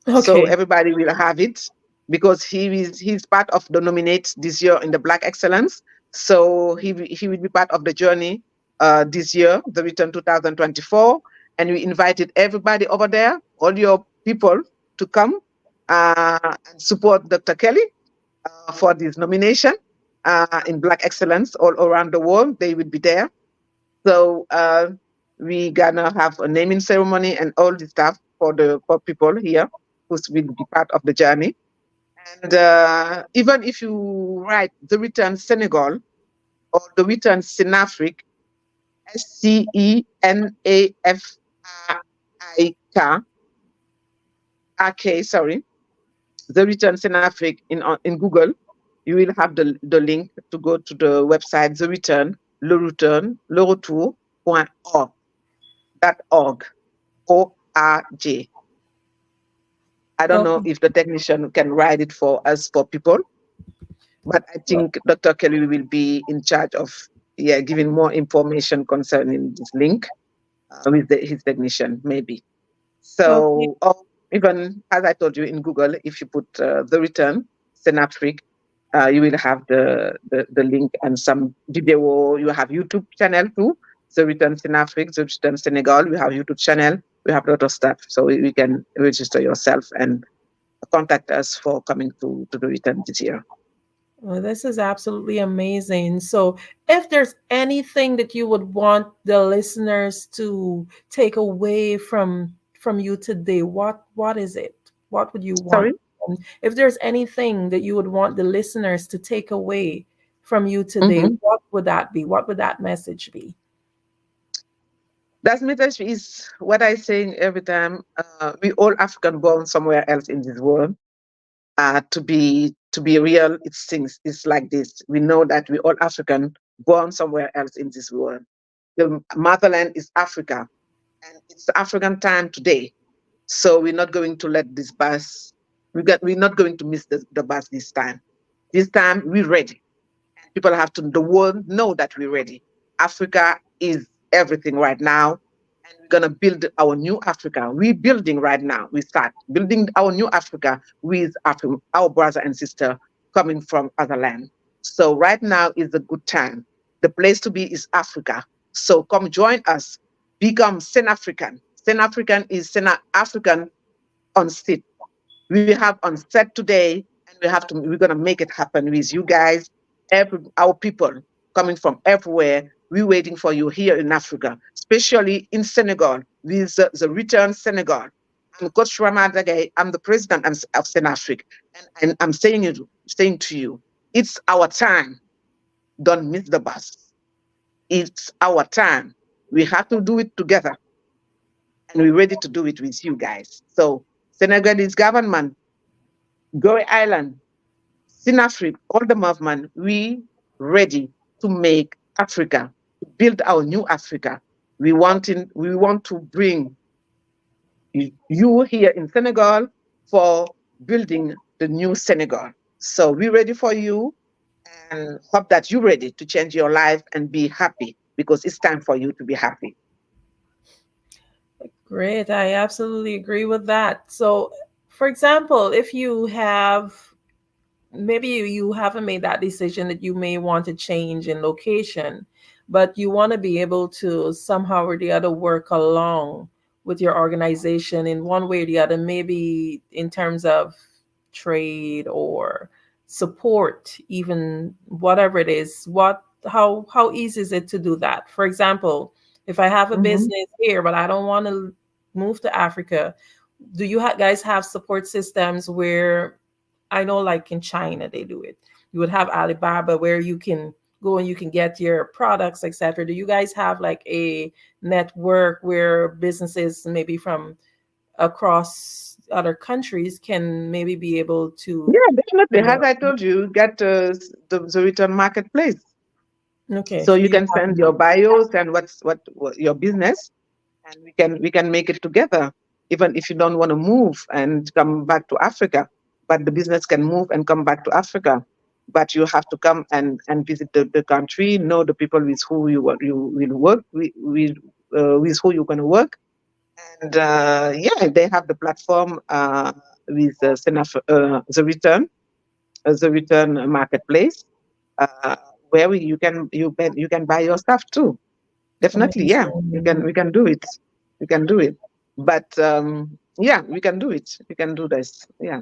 so Okay. everybody will have it, because he's part of the nominate this year in the Black Excellence. So he will be part of the journey this year, the return 2024, and we invited everybody over there, all your people, to come and support Dr. Kelly for this nomination in Black Excellence all around the world. They will be there. So we gonna have a naming ceremony and all the stuff for people here who will be part of the journey. And even if you write the return Senegal or the return Senafric, SCENAFRIK, sorry, the return Senafric in Google, you will have the link to go to the website, the return, le retour.org. .org. O-R-G. I don't know Okay. if the technician can write it for us, for people, but I think Dr. Kelly will be in charge of giving more information concerning this link with his technician, maybe. Okay. So, or even as I told you in Google, if you put the return, Synaptic, you will have the link and some video. You have YouTube channel too. The return Synaptic, the return Senegal. We have YouTube channel. We have a lot of stuff, so you can register yourself and contact us for coming to the return this year. Well, this is absolutely amazing. So, if there's anything that you would want the listeners to take away from you today, what is it? What would you want? Sorry. If there's anything that you would want the listeners to take away from you today, Mm-hmm. what would that be? What would that message be? That message is what I say every time. We all African born somewhere else in this world. To be real, it's like this. We know that we all African born somewhere else in this world. The motherland is Africa, and it's African time today. So we're not going to let this bus. We're not going to miss the bus this time. This time we're ready. People have to, the world know that we're ready. Africa is everything right now. And we're going to build our new Africa. We're building right now. We start building our new Africa with our brother and sister coming from other land. So right now is a good time. The place to be is Africa. So come join us. Become Sen African. Sen African is Sen African on sit. We have on set today, and we're gonna make it happen with you guys, our people coming from everywhere. We're waiting for you here in Africa, especially in Senegal, with the return Senegal. I'm Coach Ramadagay. I'm the president of Senafric, and I'm saying to you, it's our time. Don't miss the bus. It's our time. We have to do it together, and we're ready to do it with you guys. So Senegalese government, Goree Island, Sinafric, all the movement, we ready to make Africa, to build our new Africa. We want to bring you here in Senegal for building the new Senegal. So we're ready for you and hope that you're ready to change your life and be happy, because it's time for you to be happy. Great. I absolutely agree with that. So, for example, if you have maybe you haven't made that decision that you may want to change in location, but you want to be able to somehow or the other work along with your organization in one way or the other, maybe in terms of trade or support, even whatever it is, how easy is it to do that? For example, if I have a Mhm. business here but I don't want to move to Africa, do you guys have support systems where I know like in China they do it. You would have Alibaba where you can go and you can get your products, etc. Do you guys have like a network where businesses maybe from across other countries can maybe be able to? Yeah, definitely. As I told you, get the return marketplace. Okay, So you you can have send your bios and what your business, and we can make it together. Even if you don't want to move and come back to Africa, but the business can move and come back to Africa. But you have to come and visit the country, know the people with who you will work with who you're going to work, and yeah, they have the platform with the return marketplace, uh, where you can buy your stuff too. Definitely, yeah, we can do it. We can do it. But yeah, we can do it. We can do this. Yeah.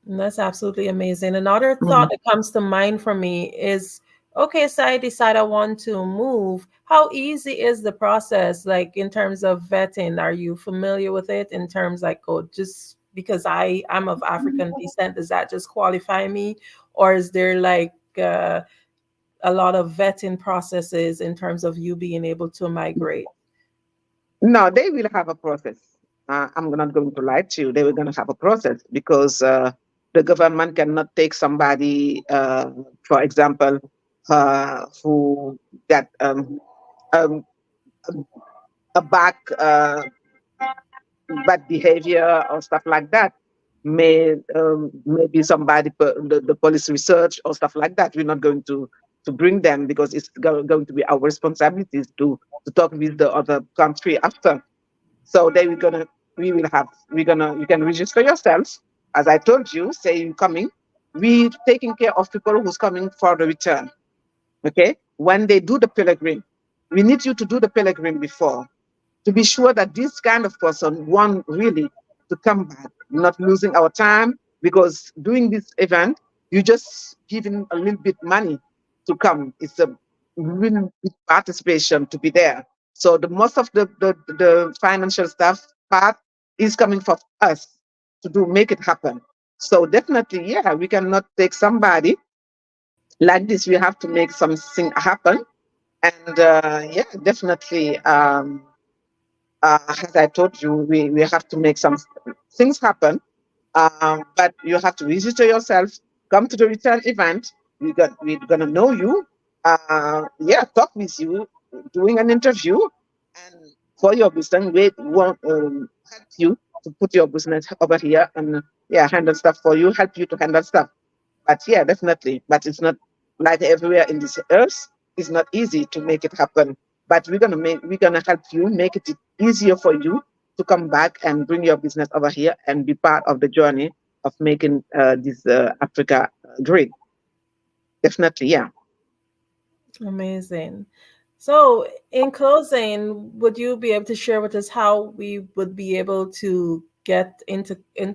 And that's absolutely amazing. Another thought that comes to mind for me is, okay, so I decide I want to move. How easy is the process, like in terms of vetting? Are you familiar with it in terms like, oh, just because I'm of African descent, does that just qualify me? Or is there like a lot of vetting processes in terms of you being able to migrate? No, they will have a process. I'm not going to lie to you. They were going to have a process because the government cannot take somebody, for example, who got um, a back bad behavior or stuff like that. Maybe somebody the police research or stuff like that. We're not going to bring them because it's going to be our responsibilities to talk with the other country after. So they we're gonna we will have we're gonna you can register yourself. As I told you, say you're coming. We taking care of people who's coming for the return. Okay, when they do the pilgrim, we need you to do the pilgrim before to be sure that this kind of person want really to come back, not losing our time, because doing this event, you just giving a little bit money to come. It's a really big participation to be there. So the most of the financial stuff part is coming from us to do make it happen. So definitely, yeah, we cannot take somebody like this. We have to make something happen. And yeah, definitely. As I told you, we have to make some things happen. But you have to register yourself, come to the return event. We're gonna know you. Yeah, talk with you, doing an interview, and for your business, we want help you to put your business over here and yeah, handle stuff for you, help you to handle stuff. But yeah, definitely. But it's not like everywhere in this earth. It's not easy to make it happen. But we're gonna help you make it easier for you to come back and bring your business over here and be part of the journey of making this Africa great. Definitely, yeah. Amazing. So, in closing, would you be able to share with us how we would be able to get in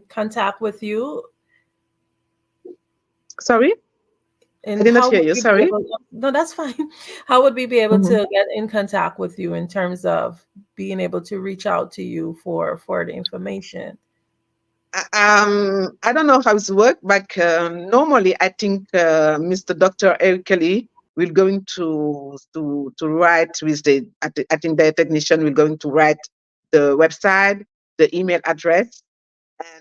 contact with you? Sorry, I And did not how hear would you. we be Sorry. able? No, that's fine. How would we be able Mhm. to get in contact with you in terms of being able to reach out to you for the information? I don't know how it's work, but normally I think Mr. Dr. Eric Kelly will going to write with I think the technician will going to write the website, the email address,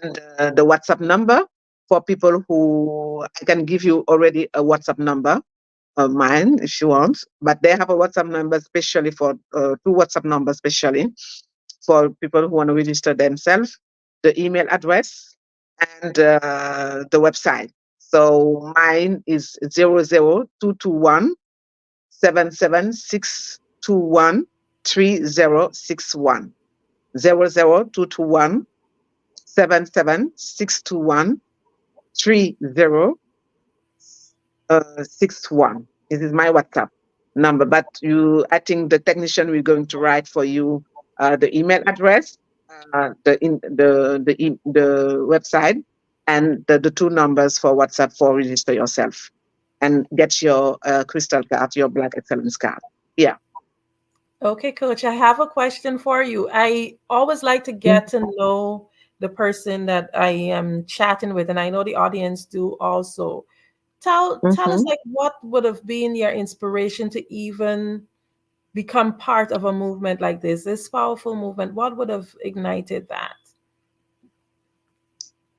and the WhatsApp number for people who I can give you already a WhatsApp number of mine if you want, but they have a WhatsApp number especially for two WhatsApp numbers especially for people who want to register themselves, the email address, and the website. So mine is 00221 77621 3061. 00221 77621 3061. This is my WhatsApp number. But I think the technician will going to write for you the email address, the website, and the two numbers for WhatsApp for register yourself and get your crystal card, your Black Excellence card. Yeah. Okay, Coach, I have a question for you. I always like to get to know the person that I am chatting with, and I know the audience do also. Tell us, like, what would have been your inspiration to even become part of a movement like this powerful movement? What would have ignited that?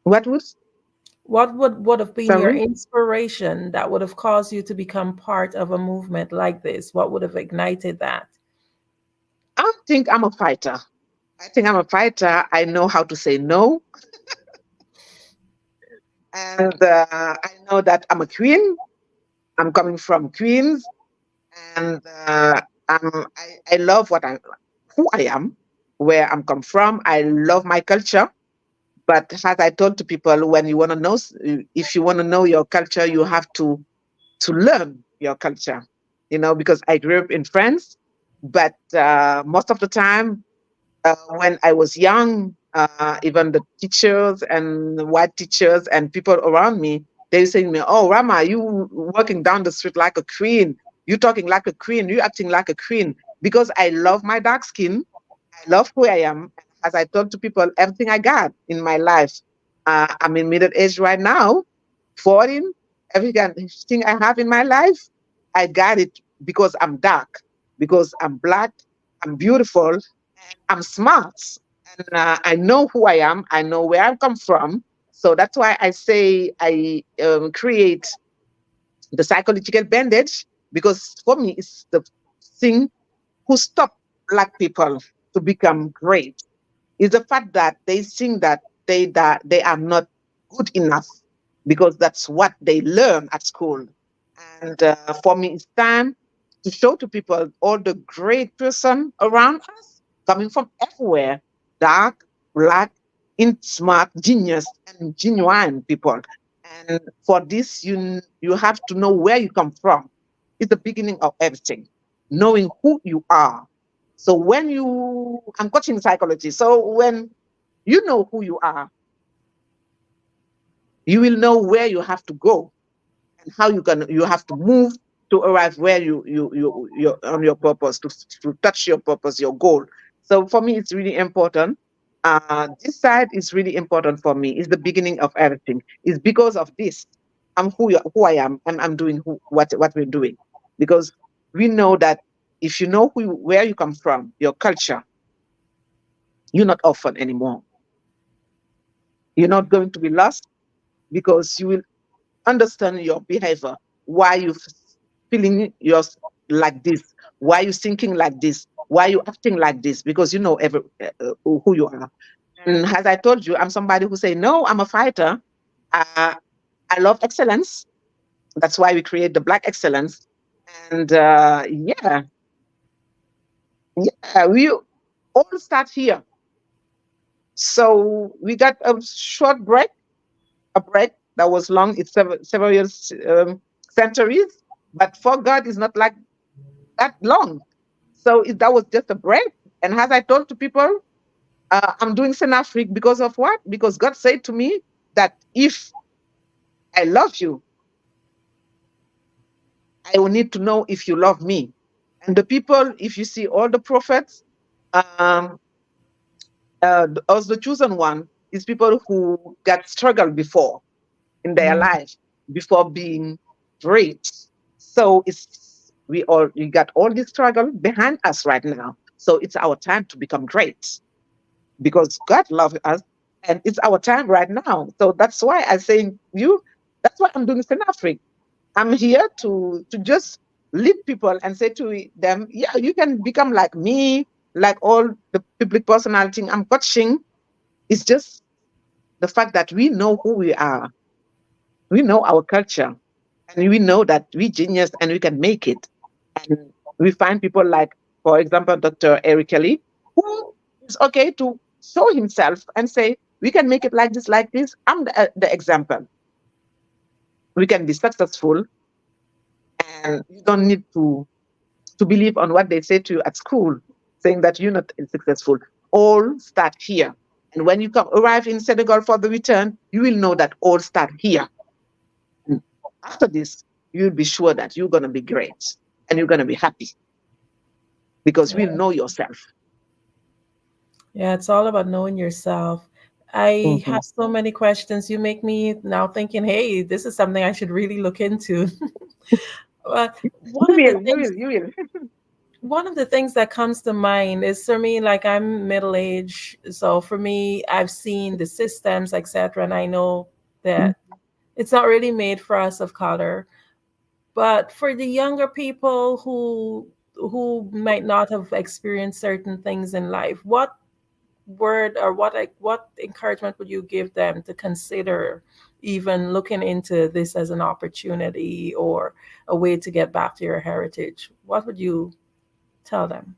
What would have been your sorry? inspiration that would have caused you to become part of a movement like this? What would have ignited that? I think I'm a fighter. I think I'm a fighter. I know how to say no. And I know that I'm a queen. I'm coming from Queens. And I love who I am, where I'm come from. I love my culture. But as I told to people, when you want to know, if you want to know your culture, you have to learn your culture. Because I grew up in France, but most of the time, when I was young, even the teachers and white teachers and people around me, they say to me, "Oh, Rama, you walking down the street like a queen. You talking like a queen. You acting like a queen." Because I love my dark skin. I love who I am. As I told to people, everything I got in my life. I'm in middle age right now, 14. Everything I have in my life, I got it because I'm dark, because I'm black, I'm beautiful, I'm smart, and I know who I am. I know where I come from. So that's why I say I create the psychological bandage, because for me, it's the thing who stop Black people to become great. Is the fact that they think that they are not good enough, because that's what they learn at school. And for me, it's time to show to people all the great person around us, coming from everywhere, dark, black, smart, genius, and genuine people. And for this, you have to know where you come from. It's the beginning of everything, knowing who you are. So I'm coaching psychology. So when you know who you are, you will know where you have to go and how you have to move to arrive where you're on your purpose, to touch your purpose, your goal. So for me, it's really important. This side is really important for me. It's the beginning of everything. It's because of this. I'm who I am, and I'm doing what we're doing. Because we know that if you know where you come from, your culture, you're not orphan anymore. You're not going to be lost, because you will understand your behavior, why you feeling like this, why you thinking like this, why you acting like this, because you know who you are. And as I told you, I'm somebody who say, no, I'm a fighter. I love excellence. That's why we create the Black Excellence. And we all start here. So we got a short break, a break that was long. It's several years, centuries. But for God, it's not like that long. So that was just a break. And as I told to people, I'm doing Senafric because of what? Because God said to me that if I love you, I will need to know if you love me. And the people, if you see all the prophets, as the chosen one, is people who got struggled before in their life, before being great. So we got all this struggle behind us right now. So it's our time to become great, because God loves us, and it's our time right now. So that's why I say that's why I'm doing Senafric. I'm here to just lead people and say to them, yeah, you can become like me, like all the public personality I'm coaching. It's just the fact that we know who we are. We know our culture, and we know that we genius and we can make it. And we find people like, for example, Dr. Eric Kelly, who is okay to show himself and say, we can make it like this, like this. I'm the example. We can be successful, and you don't need to believe on what they say to you at school, saying that you're not successful. All start here. And when you arrive in Senegal for the return, you will know that all start here. And after this, you'll be sure that you're going to be great and you're going to be happy, because we'll know yourself. Yeah, it's all about knowing yourself. I have so many questions. You make me now thinking, hey, this is something I should really look into. But You will. one of the things that comes to mind is, for me, like, I'm middle aged, so for me, I've seen the systems, etc., and I know that it's not really made for us of color. But for the younger people who might not have experienced certain things in life, what word or what encouragement would you give them to consider even looking into this as an opportunity or a way to get back to your heritage? What would you tell them?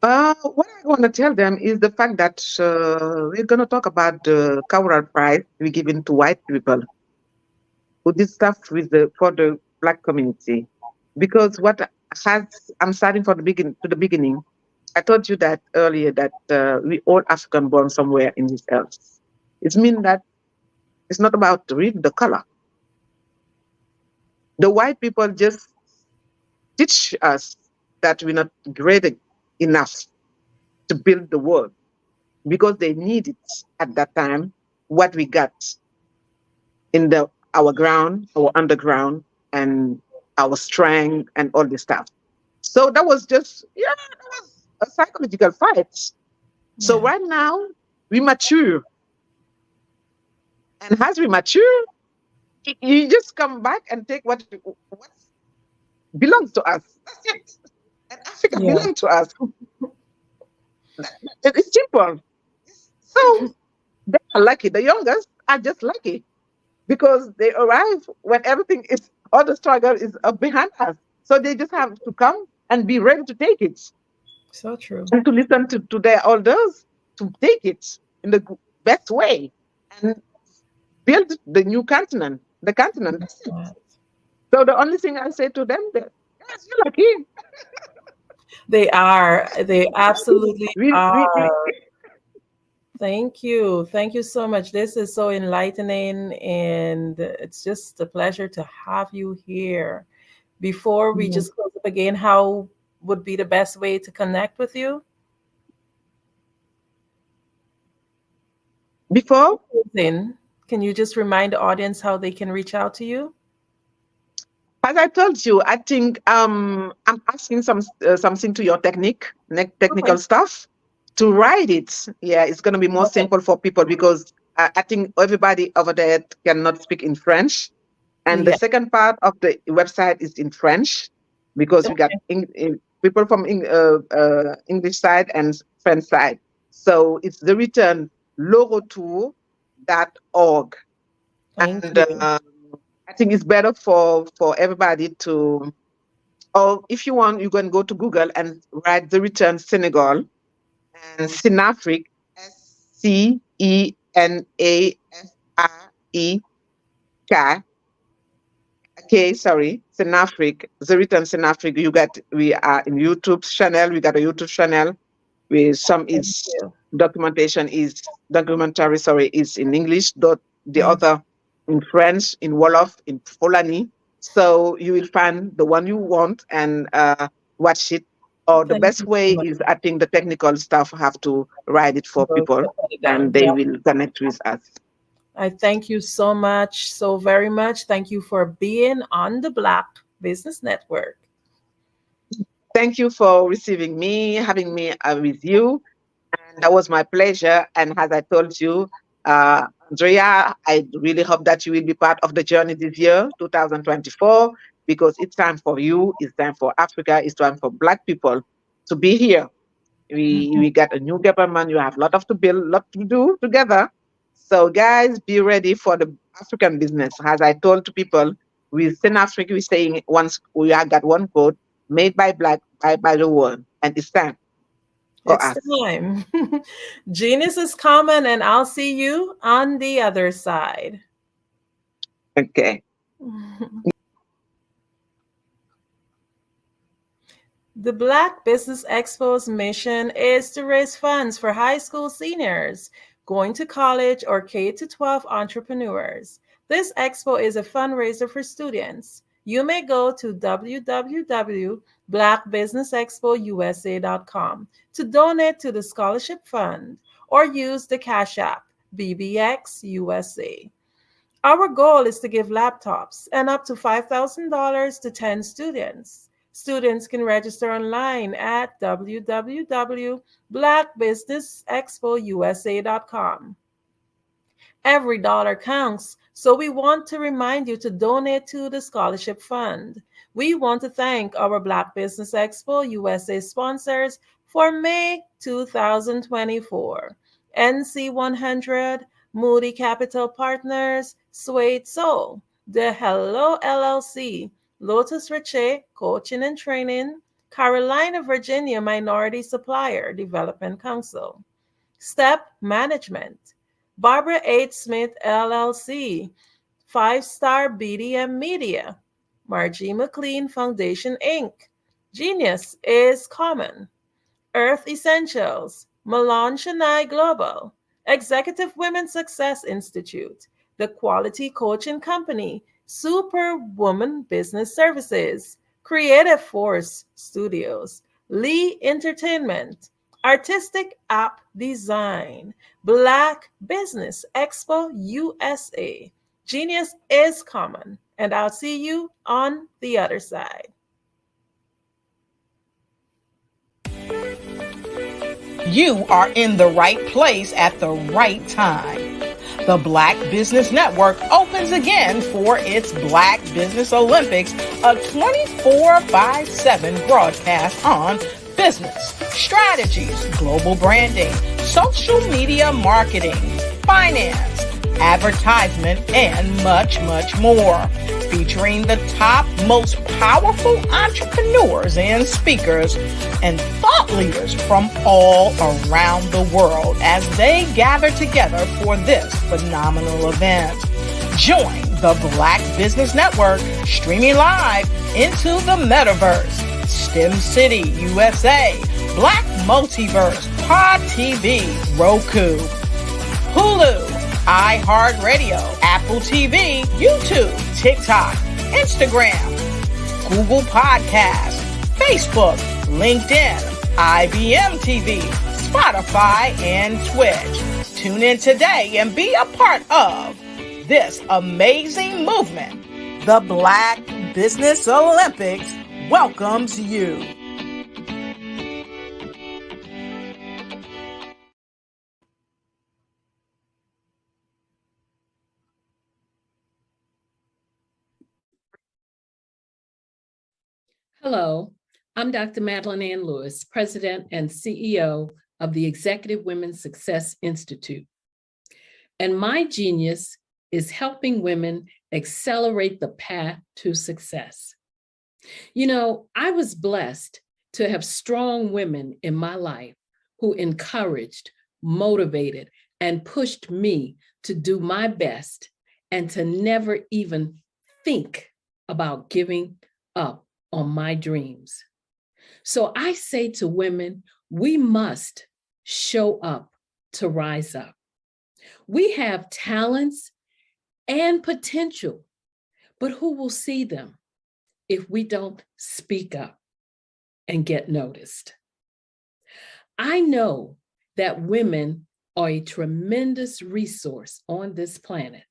What I want to tell them is the fact that we're going to talk about the cultural pride we given to white people who did stuff for the Black community. Because I'm starting from the beginning. I told you that earlier that we all African born somewhere in this earth. It means that it's not about reading the color. The white people just teach us that we're not great enough to build the world because they need it at that time, what we got in our ground, our underground, and our strength and all this stuff. So that was just, that was a psychological fight. So right now, we mature. And as we mature, you just come back and take what belongs to us. That's it. And Africa belongs to us. It's simple. So they are lucky. The youngest are just lucky because they arrive when all the struggle is up behind us. So they just have to come and be ready to take it. So true. And to listen to their elders, to take it in the best way and build the new continent, the continent. That's it. So the only thing I say to them, yes, you're lucky. They are. They absolutely are. Thank you. Thank you so much. This is so enlightening, and it's just a pleasure to have you here. Before we just close up again, how would be the best way to connect with you? Before? Then, can you just remind the audience how they can reach out to you? As I told you, I think I'm asking something to your technical stuff to write it. Yeah, it's going to be more simple for people because I think everybody over there cannot speak in French. And the second part of the website is in French because we got people from English side and French side. So it's the return lerotour.org. And I think it's better for everybody to, or if you want, you can go to Google and write the return Senegal and Sinafrique, Senafrique. Okay, sorry, Sinafrique, the return Sinafrique. We are in YouTube channel. We got a YouTube channel with some documentary is in English. The other in French, in Wolof, in Fulani. So you will find the one you want and watch it. Or the best way is, I think the technical staff have to write it for people and they will connect with us. I thank you so much, so very much. Thank you for being on the Black Business Network. Thank you for receiving me, having me with you. And that was my pleasure. And as I told you, Andrea, I really hope that you will be part of the journey this year, 2024, because it's time for you, it's time for Africa, it's time for Black people to be here. We got a new government, you have a lot to build, a lot to do together. So guys, be ready for the African business. As I told to people, with Africa, we're saying once we have got one code, made by Black, by the world, and it's time. It's time. Genius is coming, and I'll see you on the other side. Okay. The Black Business Expo's mission is to raise funds for high school seniors going to college or K-12 entrepreneurs. This expo is a fundraiser for students. You may go to www.blackbusinessexpousa.com to donate to the scholarship fund, or use the Cash App, BBX USA. Our goal is to give laptops and up to $5,000 to 10 students. Students can register online at www.blackbusinessexpousa.com. Every dollar counts, so we want to remind you to donate to the scholarship fund. We want to thank our Black Business Expo USA sponsors for May 2024. NC100, Moody Capital Partners, Suede Soul, The Hello LLC, Lotus Riche Coaching and Training, Carolina, Virginia Minority Supplier Development Council, Step Management, Barbara H. Smith LLC, 5-Star BDM Media, Margie McLean Foundation Inc., Genius is Common, Earth Essentials, Milan Chennai Global, Executive Women Success Institute, The Quality Coaching Company, Superwoman Business Services, Creative Force Studios, Lee Entertainment, Artistic App Design, Black Business Expo USA. Genius is common, and I'll see you on the other side. You are in the right place at the right time. The Black Business Network opens again for its Black Business Olympics, a 24/7 broadcast on business, strategies, global branding, social media marketing, finance, advertisement, and much, much more. Featuring the top, most powerful entrepreneurs and speakers and thought leaders from all around the world as they gather together for this phenomenal event. Join the Black Business Network streaming live into the metaverse, STEM City USA, Black Multiverse, Pod TV, Roku, Hulu, iHeartRadio, Apple TV, YouTube, TikTok, Instagram, Google Podcasts, Facebook, LinkedIn, IBM TV, Spotify, and Twitch. Tune in today and be a part of this amazing movement. The Black Business Olympics welcomes you. Hello, I'm Dr. Madeline Ann Lewis, President and CEO of the Executive Women's Success Institute. And my genius is helping women accelerate the path to success. You know, I was blessed to have strong women in my life who encouraged, motivated, and pushed me to do my best and to never even think about giving up on my dreams. So I say to women, we must show up to rise up. We have talents and potential, but who will see them if we don't speak up and get noticed? I know that women are a tremendous resource on this planet,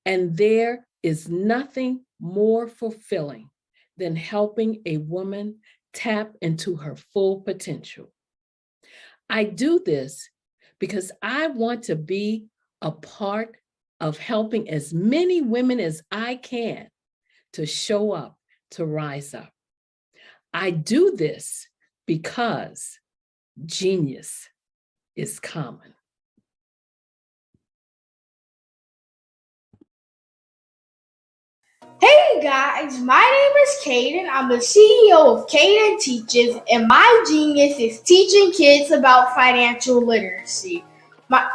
and there is nothing more fulfilling than helping a woman tap into her full potential. I do this because I want to be a part of helping as many women as I can to show up, to rise up. I do this because genius is common. Hey guys, my name is Caden. I'm the CEO of Caden Teaches, and my genius is teaching kids about financial literacy.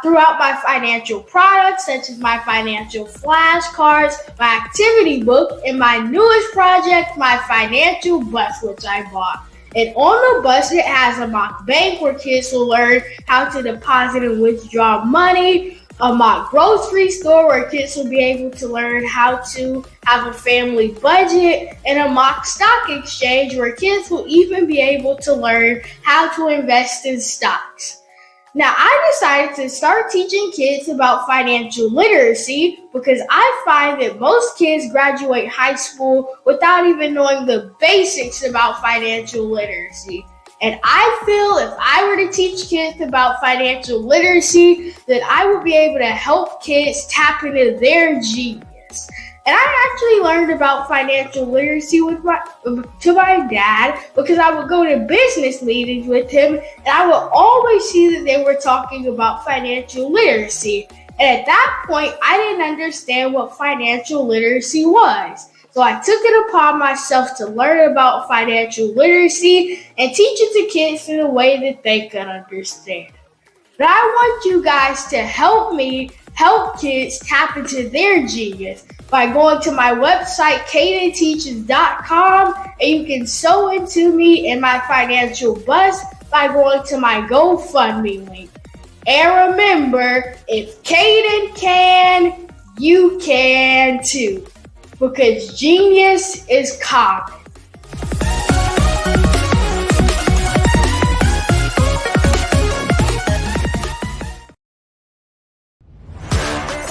Throughout my financial products, such as my financial flashcards, my activity book, and my newest project, my financial bus, which I bought. And on the bus, it has a mock bank where kids will learn how to deposit and withdraw money, a mock grocery store where kids will be able to learn how to have a family budget, and a mock stock exchange where kids will even be able to learn how to invest in stocks. Now, I decided to start teaching kids about financial literacy because I find that most kids graduate high school without even knowing the basics about financial literacy. And I feel if I were to teach kids about financial literacy, that I would be able to help kids tap into their genius. And I actually learned about financial literacy to my dad because I would go to business meetings with him and I would always see that they were talking about financial literacy. And at that point, I didn't understand what financial literacy was. So I took it upon myself to learn about financial literacy and teach it to kids in a way that they could understand. But I want you guys to help me help kids tap into their genius by going to my website, cadenteaches.com, and you can sew into me in my financial bust by going to my GoFundMe link. And remember, if Caden can, you can too, because genius is common.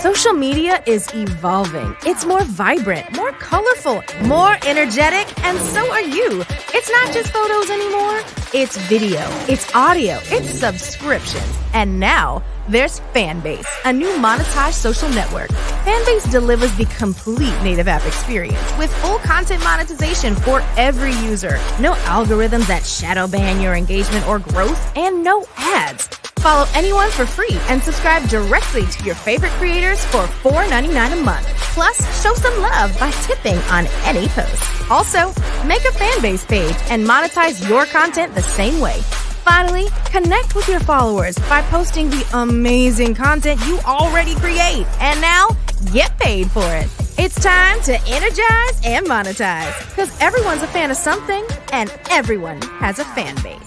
Social media is evolving. It's more vibrant, more colorful, more energetic, and so are you. It's not just photos anymore. It's video, it's audio, it's subscriptions. And now there's Fanbase, a new monetized social network. Fanbase delivers the complete native app experience with full content monetization for every user. No algorithms that shadow ban your engagement or growth, and no ads. Follow anyone for free and subscribe directly to your favorite creators for $4.99 a month. Plus, show some love by tipping on any post. Also, make a Fanbase page and monetize your content the same way. Finally, connect with your followers by posting the amazing content you already create. And now, get paid for it. It's time to energize and monetize, because everyone's a fan of something and everyone has a fan base.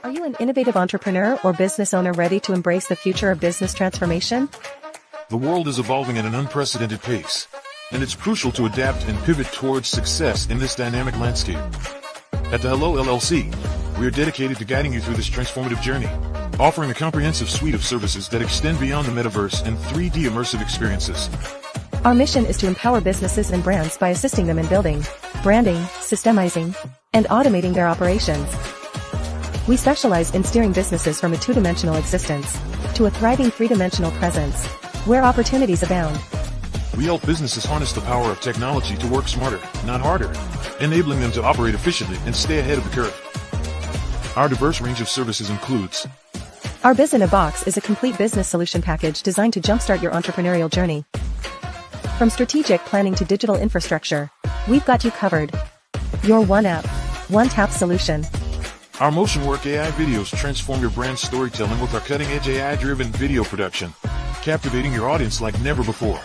Are you an innovative entrepreneur or business owner ready to embrace the future of business transformation? The world is evolving at an unprecedented pace, and it's crucial to adapt and pivot towards success in this dynamic landscape. At the Hello LLC, we are dedicated to guiding you through this transformative journey, offering a comprehensive suite of services that extend beyond the metaverse and 3D immersive experiences. Our mission is to empower businesses and brands by assisting them in building, branding, systemizing, and automating their operations. We specialize in steering businesses from a two-dimensional existence to a thriving three-dimensional presence, where opportunities abound. We help businesses harness the power of technology to work smarter, not harder, enabling them to operate efficiently and stay ahead of the curve. Our diverse range of services includes: Our Biz in a Box is a complete business solution package designed to jumpstart your entrepreneurial journey. From strategic planning to digital infrastructure, we've got you covered. Your one app, one tap solution. Our Motion Work AI videos transform your brand storytelling with our cutting-edge AI-driven video production, captivating your audience like never before.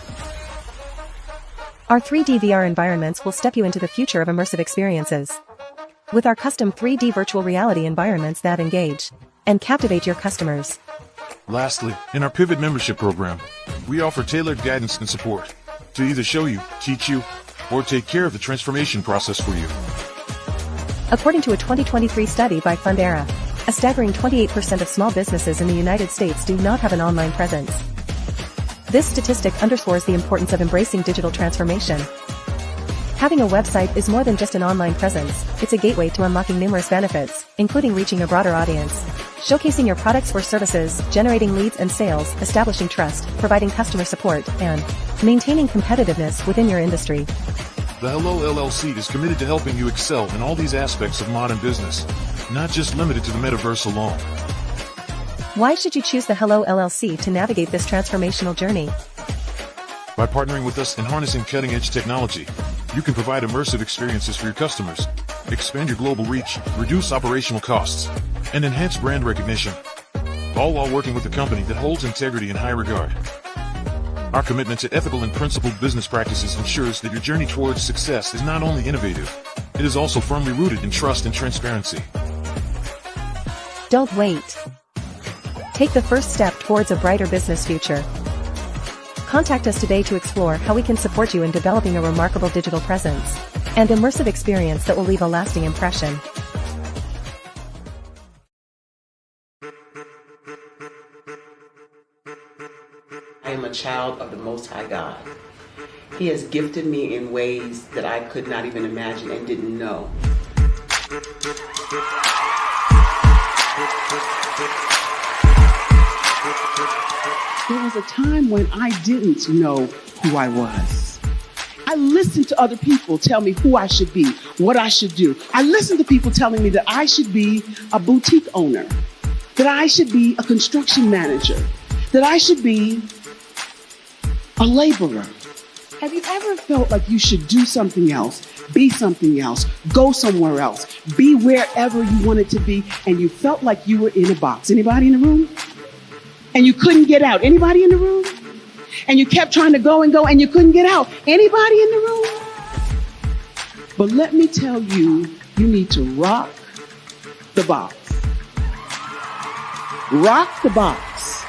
Our 3D VR environments will step you into the future of immersive experiences. With our custom 3D virtual reality environments that engage and captivate your customers. Lastly, in our Pivot membership program, we offer tailored guidance and support to either show you, teach you, or take care of the transformation process for you. According to a 2023 study by Fundera, a staggering 28% of small businesses in the United States do not have an online presence. This statistic underscores the importance of embracing digital transformation. Having a website is more than just an online presence, it's a gateway to unlocking numerous benefits, including reaching a broader audience, showcasing your products or services, generating leads and sales, establishing trust, providing customer support, and maintaining competitiveness within your industry. The Hello LLC is committed to helping you excel in all these aspects of modern business, not just limited to the metaverse alone. Why should you choose the Hello LLC to navigate this transformational journey? By partnering with us and harnessing cutting-edge technology, you can provide immersive experiences for your customers, expand your global reach, reduce operational costs, and enhance brand recognition, all while working with a company that holds integrity in high regard. Our commitment to ethical and principled business practices ensures that your journey towards success is not only innovative, it is also firmly rooted in trust and transparency. Don't wait. Take the first step towards a brighter business future. Contact us today to explore how we can support you in developing a remarkable digital presence and immersive experience that will leave a lasting impression. I am a child of the Most High God. He has gifted me in ways that I could not even imagine and didn't know. There was a time when I didn't know who I was. I listened to other people tell me who I should be, what I should do. I listened to people telling me that I should be a boutique owner, that I should be a construction manager, that I should be a laborer. Have you ever felt like you should do something else, be something else, go somewhere else, be wherever you wanted to be, and you felt like you were in a box? Anybody in the room? And you couldn't get out? Anybody in the room? And you kept trying to go and go and you couldn't get out? Anybody in the room? But let me tell you, you need to rock the box. Rock the box.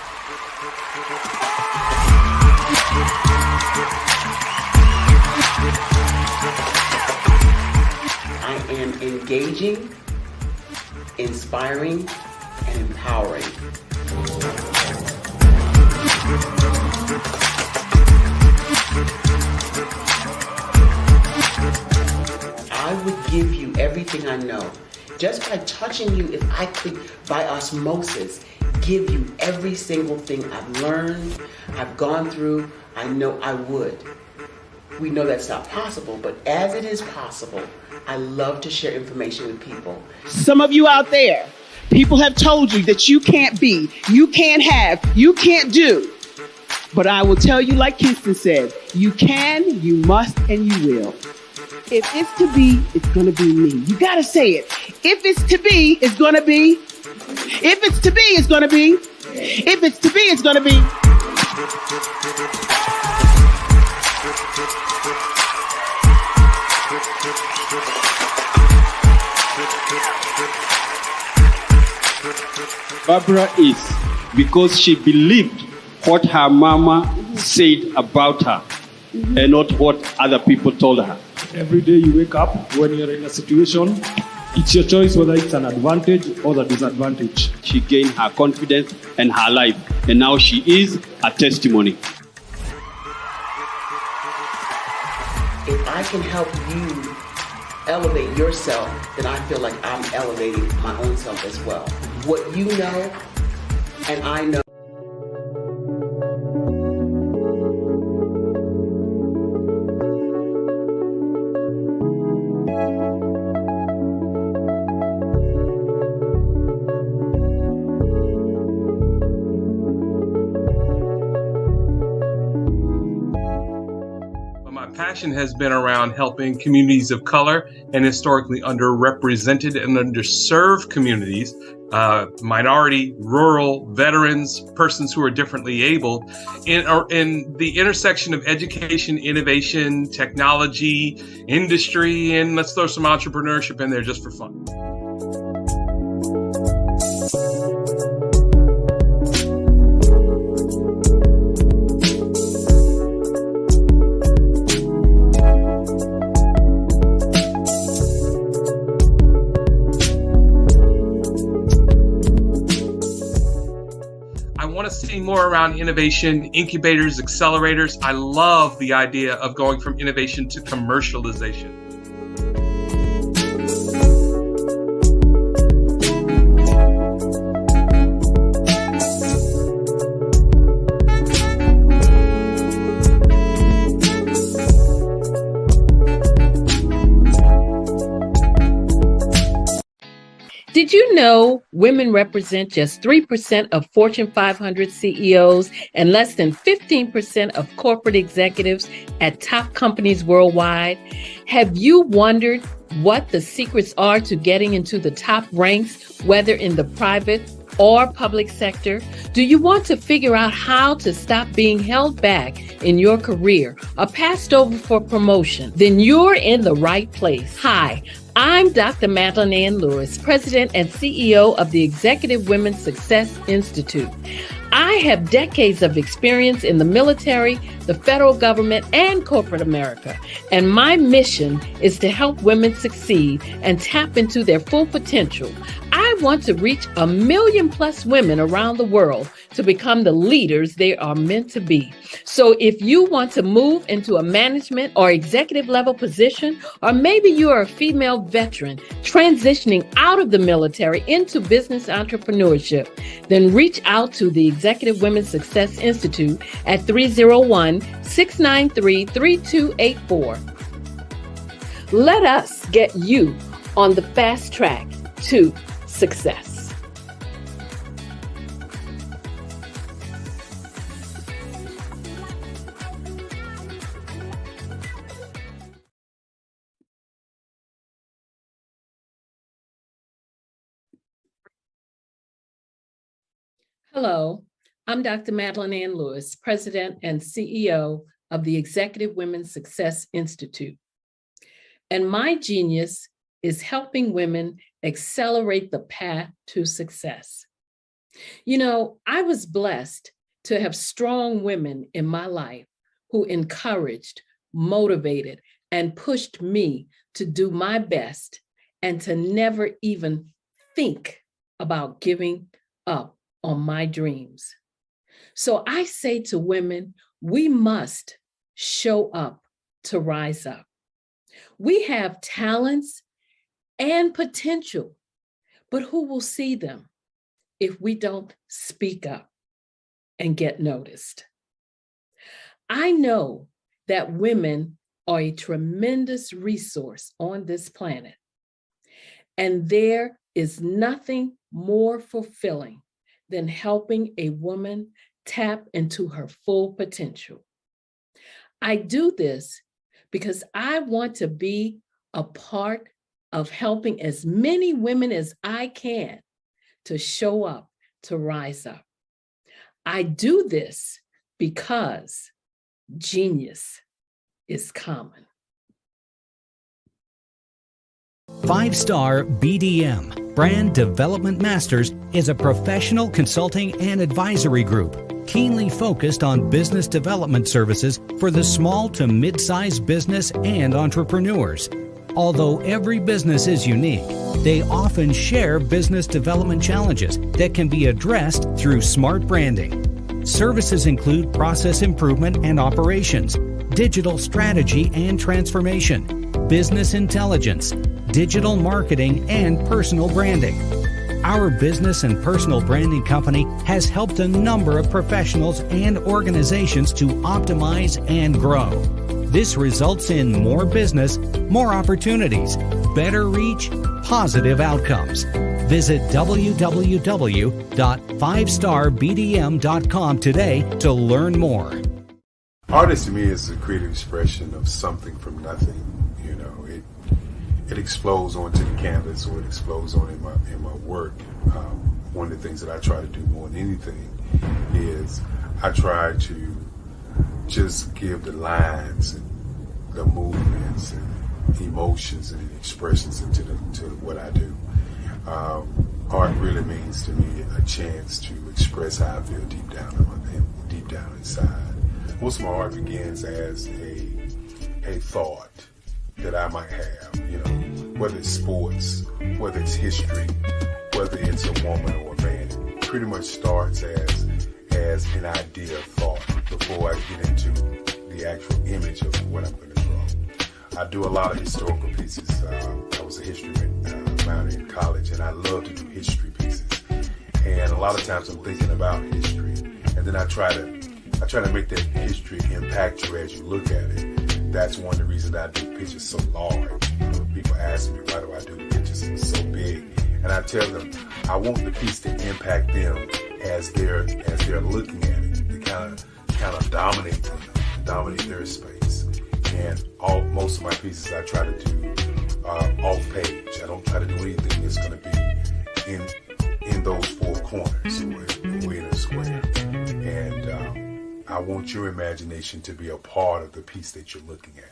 I am engaging, inspiring, and empowering. I would give you everything I know. Just by touching you, if I could, by osmosis, give you every single thing I've learned, I've gone through, I know I would. We know that's not possible, but as it is possible, I love to share information with people. Some of you out there, people have told you that you can't be, you can't have, you can't do. But I will tell you, like Kinston said, you can, you must, and you will. If it's to be, it's going to be me. You got to say it. If it's to be, it's going to be. If it's to be, it's going to be. If it's to be, it's going to be. Barbara is because she believed what her mama said about her and not what other people told her. Every day you wake up, when you're in a situation, it's your choice whether it's an advantage or the disadvantage. She gained her confidence and her life, and now she is a testimony. If I can help you elevate yourself, then I feel like I'm elevating my own self as well. What you know and I know. Passion has been around helping communities of color and historically underrepresented and underserved communities, minority, rural, veterans, persons who are differently abled, in the intersection of education, innovation, technology, industry, and let's throw some entrepreneurship in there just for fun. See more around innovation, incubators, accelerators. I love the idea of going from innovation to commercialization. Did you know women represent just 3% of Fortune 500 CEOs and less than 15% of corporate executives at top companies worldwide? Have you wondered what the secrets are to getting into the top ranks, whether in the private or public sector? Do you want to figure out how to stop being held back in your career or passed over for promotion? Then you're in the right place. Hi, I'm Dr. Madeline Ann Lewis, President and CEO of the Executive Women's Success Institute. I have decades of experience in the military, the federal government, and corporate America, and my mission is to help women succeed and tap into their full potential. I want to reach 1 million plus women around the world to become the leaders they are meant to be. So if you want to move into a management or executive level position, or maybe you are a female veteran transitioning out of the military into business entrepreneurship, then reach out to the Executive Women's Success Institute at 301-693-3284. Let us get you on the fast track to success. Hello, I'm Dr. Madeline Ann Lewis, President and CEO of the Executive Women's Success Institute. And my genius is helping women accelerate the path to success. You know, I was blessed to have strong women in my life who encouraged, motivated, and pushed me to do my best and to never even think about giving up on my dreams. So I say to women, we must show up to rise up. We have talents and potential, but who will see them if we don't speak up and get noticed? I know that women are a tremendous resource on this planet, and there is nothing more fulfilling than helping a woman tap into her full potential. I do this because I want to be a part of helping as many women as I can to show up, to rise up. I do this because genius is common. 5-Star BDM, Brand Development Masters, is a professional consulting and advisory group keenly focused on business development services for the small to mid-sized business and entrepreneurs. Although every business is unique, they often share business development challenges that can be addressed through smart branding. Services include process improvement and operations, digital strategy and transformation, business intelligence, digital marketing, and personal branding. Our business and personal branding company has helped a number of professionals and organizations to optimize and grow. This results in more business, more opportunities, better reach, positive outcomes. Visit www.5starbdm.com today to learn more. Artist to me is a creative expression of something from nothing. You know, it explodes onto the canvas, or it explodes on in my work. One of the things that I try to do more than anything is I try to just give the lines and the movements and emotions and expressions into what I do. Art really means to me a chance to express how I feel deep down inside. Most of my art begins as a thought that I might have, you know, whether it's sports, whether it's history, whether it's a woman or a man. It pretty much starts as an idea of thought before I get into the actual image of what I'm going to draw. I do a lot of historical pieces. I was a history minor in college, and I love to do history pieces. And a lot of times I'm thinking about history, and then I try to make that history impact you as you look at it. That's one of the reasons I do pictures so large. People ask me, why do I do the pictures so big? And I tell them, I want the piece to impact them as they're looking at it, to kind of dominate them, dominate their space. And most of my pieces I try to do off page. I don't try to do anything that's going to be in those four corners or in a square. And I want your imagination to be a part of the piece that you're looking at.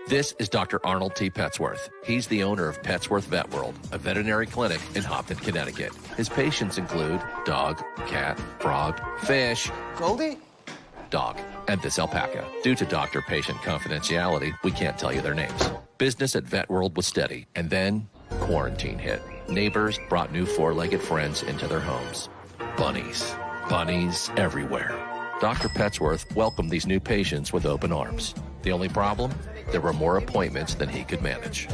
This is Dr. Arnold T. Petsworth. He's the owner of Petsworth Vet World, a veterinary clinic in Hopton, Connecticut. His patients include dog, cat, frog, fish, Goldie, dog, and this alpaca. Due to doctor-patient confidentiality, we can't tell you their names. Business at Vet World was steady, and then quarantine hit. Neighbors brought new four-legged friends into their homes. Bunnies. Bunnies everywhere. Dr. Petsworth welcomed these new patients with open arms. The only problem? There were more appointments than he could manage.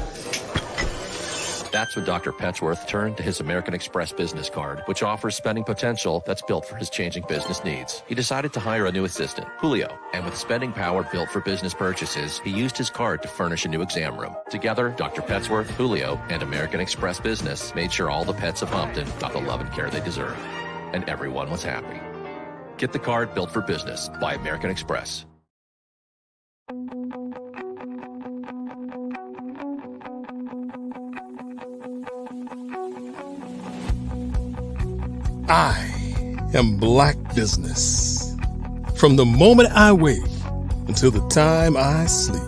That's when Dr. Petsworth turned to his American Express business card, which offers spending potential that's built for his changing business needs. He decided to hire a new assistant, Julio, and with spending power built for business purchases, he used his card to furnish a new exam room. Together, Dr. Petsworth, Julio, and American Express Business made sure all the pets of Hopton got the love and care they deserve. And everyone was happy. Get the card built for business by American Express. I am Black Business. From the moment I wake until the time I sleep.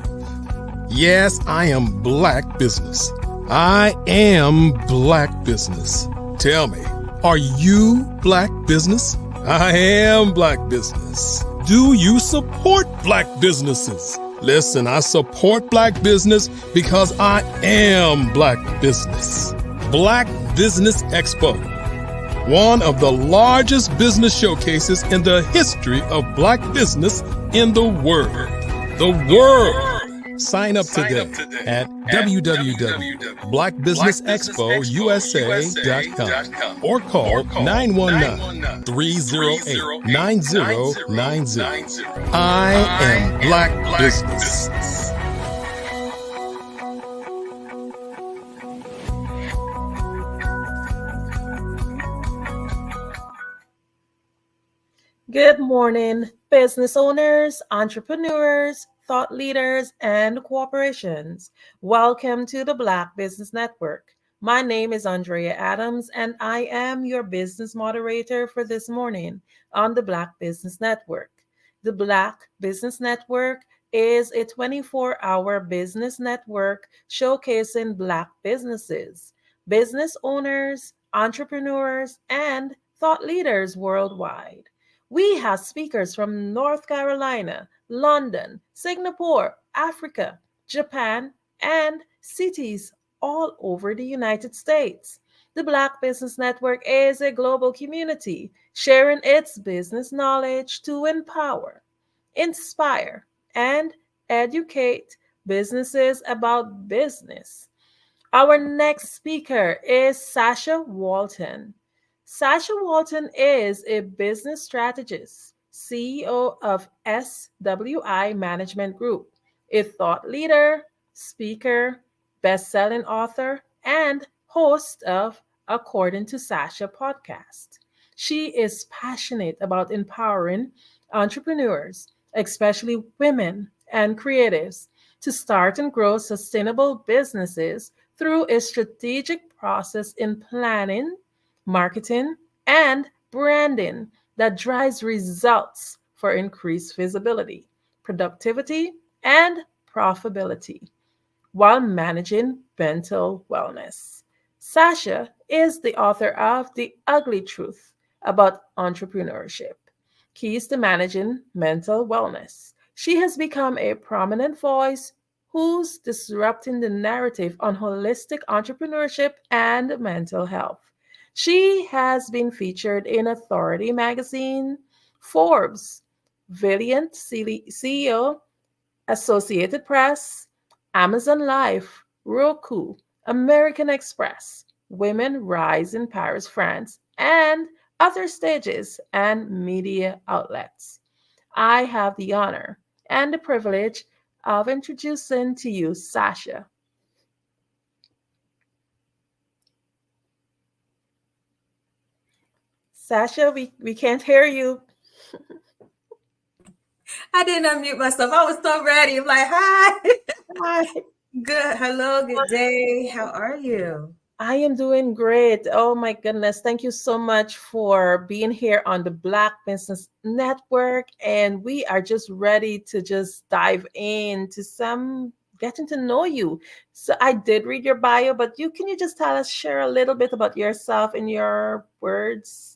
Yes, I am Black Business. I am Black Business. Tell me, are you Black Business? I am Black Business. Do you support Black businesses? Listen, I support Black business because I am Black Business. Black Business Expo, one of the largest business showcases in the history of Black business in the world. The world! Sign up today at www.blackbusinessexpousa.com or call 919-308-9090. I am Black Business. Good morning, business owners, entrepreneurs, thought leaders, and corporations. Welcome to the Black Business Network. My name is Andrea Adams, and I am your business moderator for this morning on the Black Business Network. The Black Business Network is a 24-hour business network showcasing Black businesses, business owners, entrepreneurs, and thought leaders worldwide. We have speakers from North Carolina, London, Singapore, Africa, Japan, and cities all over the United States. The Black Business Network is a global community sharing its business knowledge to empower, inspire, and educate businesses about business. Our next speaker is Sasha Walton. Sasha Walton is a business strategist, CEO of SWI Management Group, a thought leader, speaker, best-selling author, and host of According to Sasha podcast. She is passionate about empowering entrepreneurs, especially women and creatives, to start and grow sustainable businesses through a strategic process in planning, marketing, and branding that drives results for increased visibility, productivity, and profitability while managing mental wellness. Sasha is the author of The Ugly Truth About Entrepreneurship, Keys to Managing Mental Wellness. She has become a prominent voice who's disrupting the narrative on holistic entrepreneurship and mental health. She has been featured in Authority Magazine, Forbes, Valiant CEO, Associated Press, Amazon Life, Roku, American Express, Women Rise in Paris, France, and other stages and media outlets. I have the honor and the privilege of introducing to you Sasha. Sasha, we can't hear you. I didn't unmute myself. I was so ready. I'm like, hi. Hi. Good. Hello. Good day. How are you? I am doing great. Oh my goodness. Thank you so much for being here on the Black Business Network. And we are just ready to just dive into some getting to know you. So I did read your bio, but can you just share a little bit about yourself in your words?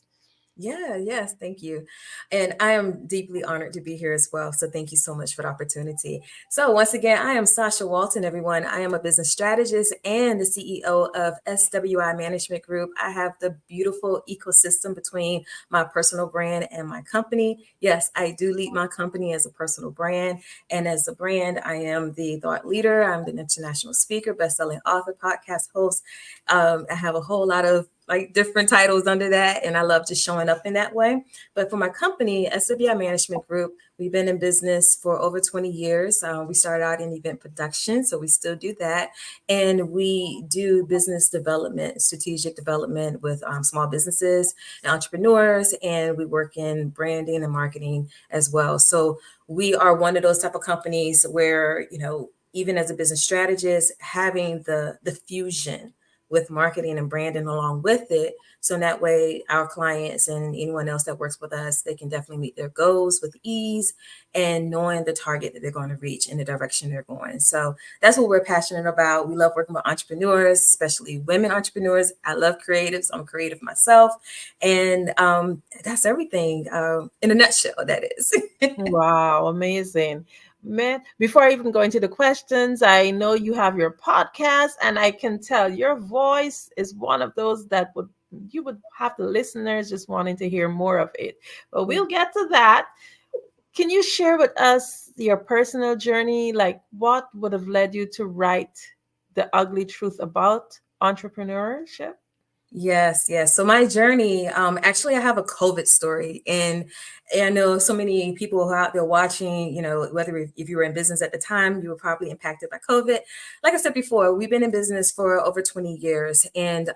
Yes, thank you. And I am deeply honored to be here as well. So thank you so much for the opportunity. So once again, I am Sasha Walton, everyone. I am a business strategist and the CEO of SWI Management Group. I have the beautiful ecosystem between my personal brand and my company. Yes, I do lead my company as a personal brand. And as a brand, I am the thought leader. I'm the international speaker, best-selling author, podcast host. I have a whole lot of different titles under that. And I love just showing up in that way. But for my company, SWI Management Group, we've been in business for over 20 years. We started out in event production, so we still do that. And we do business development, strategic development with small businesses and entrepreneurs. And we work in branding and marketing as well. So we are one of those type of companies where, even as a business strategist, having the fusion with marketing and branding along with it. So that way our clients and anyone else that works with us, they can definitely meet their goals with ease and knowing the target that they're going to reach in the direction they're going. So that's what we're passionate about. We love working with entrepreneurs, especially women entrepreneurs. I love creatives. I'm creative myself. And that's everything in a nutshell, that is. Wow, amazing. Man, before I even go into the questions, I know you have your podcast, and I can tell your voice is one of those that you would have the listeners just wanting to hear more of it. But we'll get to that. Can you share with us your personal journey? Like, what would have led you to write The Ugly Truth About Entrepreneurship? Yes. So my journey, actually, I have a COVID story, and I know so many people who are out there watching, whether if you were in business at the time, you were probably impacted by COVID. Like I said before, we've been in business for over 20 years and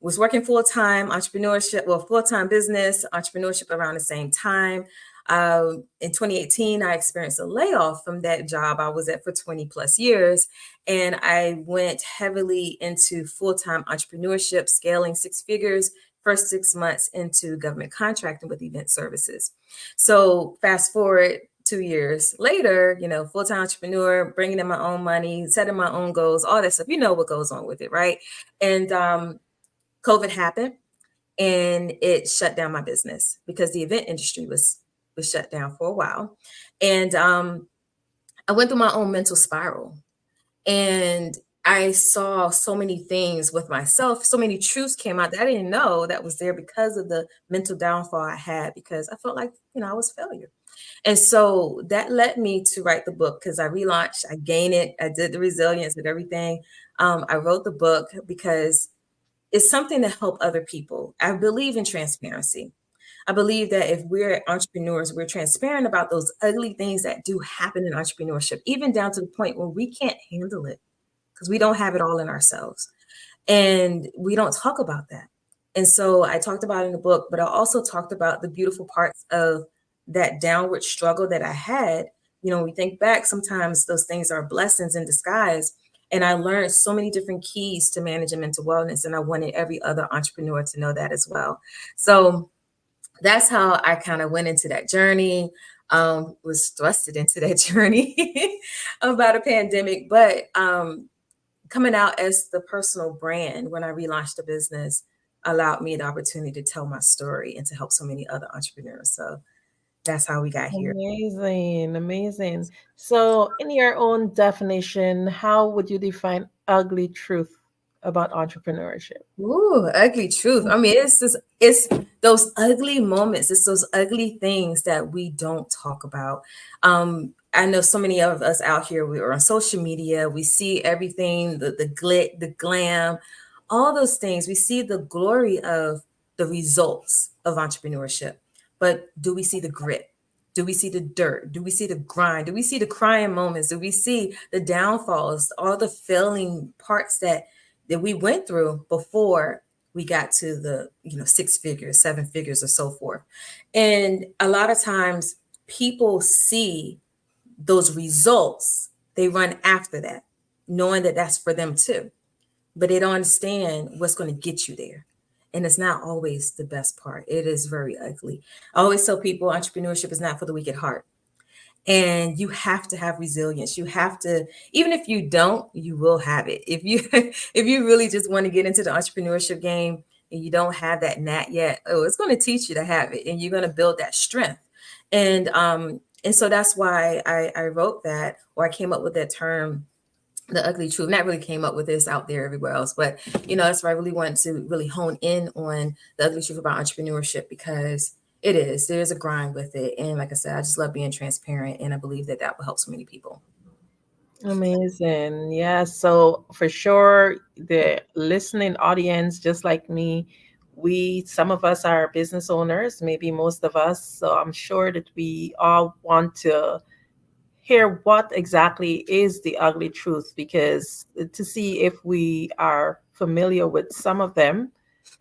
was working full-time full-time business, entrepreneurship around the same time. In 2018, I experienced a layoff from that job I was at for 20 plus years. And I went heavily into full-time entrepreneurship, scaling six figures, first 6 months into government contracting with event services. So fast forward 2 years later, full-time entrepreneur, bringing in my own money, setting my own goals, all that stuff, what goes on with it, right? And COVID happened and it shut down my business because the event industry was shut down for a while. And I went through my own mental spiral, and I saw so many things with myself. So many truths came out that I didn't know that was there because of the mental downfall I had, because I felt like, I was a failure. And so that led me to write the book, because I relaunched, I gained it, I did the resilience and everything. I wrote the book because it's something to help other people. I believe in transparency. I believe that if we're entrepreneurs, we're transparent about those ugly things that do happen in entrepreneurship, even down to the point where we can't handle it because we don't have it all in ourselves. And we don't talk about that. And so I talked about it in the book, but I also talked about the beautiful parts of that downward struggle that I had. When we think back, sometimes those things are blessings in disguise. And I learned so many different keys to managing mental wellness. And I wanted every other entrepreneur to know that as well. So that's how I kind of went into that journey, was thrusted into that journey about a pandemic. But coming out as the personal brand when I relaunched the business allowed me the opportunity to tell my story and to help so many other entrepreneurs. So that's how we got here. Amazing. So, in your own definition, how would you define ugly truth about entrepreneurship? Ooh, ugly truth. I mean, it's those ugly moments. It's those ugly things that we don't talk about. I know so many of us out here, we are on social media. We see everything, the glit, the glam, all those things. We see the glory of the results of entrepreneurship. But do we see the grit? Do we see the dirt? Do we see the grind? Do we see the crying moments? Do we see the downfalls, all the failing parts that we went through before we got to the, 6 figures, 7 figures, or so forth? And a lot of times people see those results, they run after that, knowing that that's for them too. But they don't understand what's going to get you there. And it's not always the best part. It is very ugly. I always tell people entrepreneurship is not for the weak at heart. And you have to have resilience. You have to, even if you don't, you will have it. If you if you really just want to get into the entrepreneurship game and you don't have that knack yet, oh, it's going to teach you to have it, and you're going to build that strength. And so that's why I wrote that, or I came up with that term, the ugly truth. Not really came up with this out there everywhere else, but that's why I really wanted to really hone in on the ugly truth about entrepreneurship, because there's a grind with it. And like I said, I just love being transparent, and I believe that will help so many people. Amazing. Yeah. So for sure, the listening audience, just like me, some of us are business owners, maybe most of us. So I'm sure that we all want to hear what exactly is the ugly truth, because to see if we are familiar with some of them,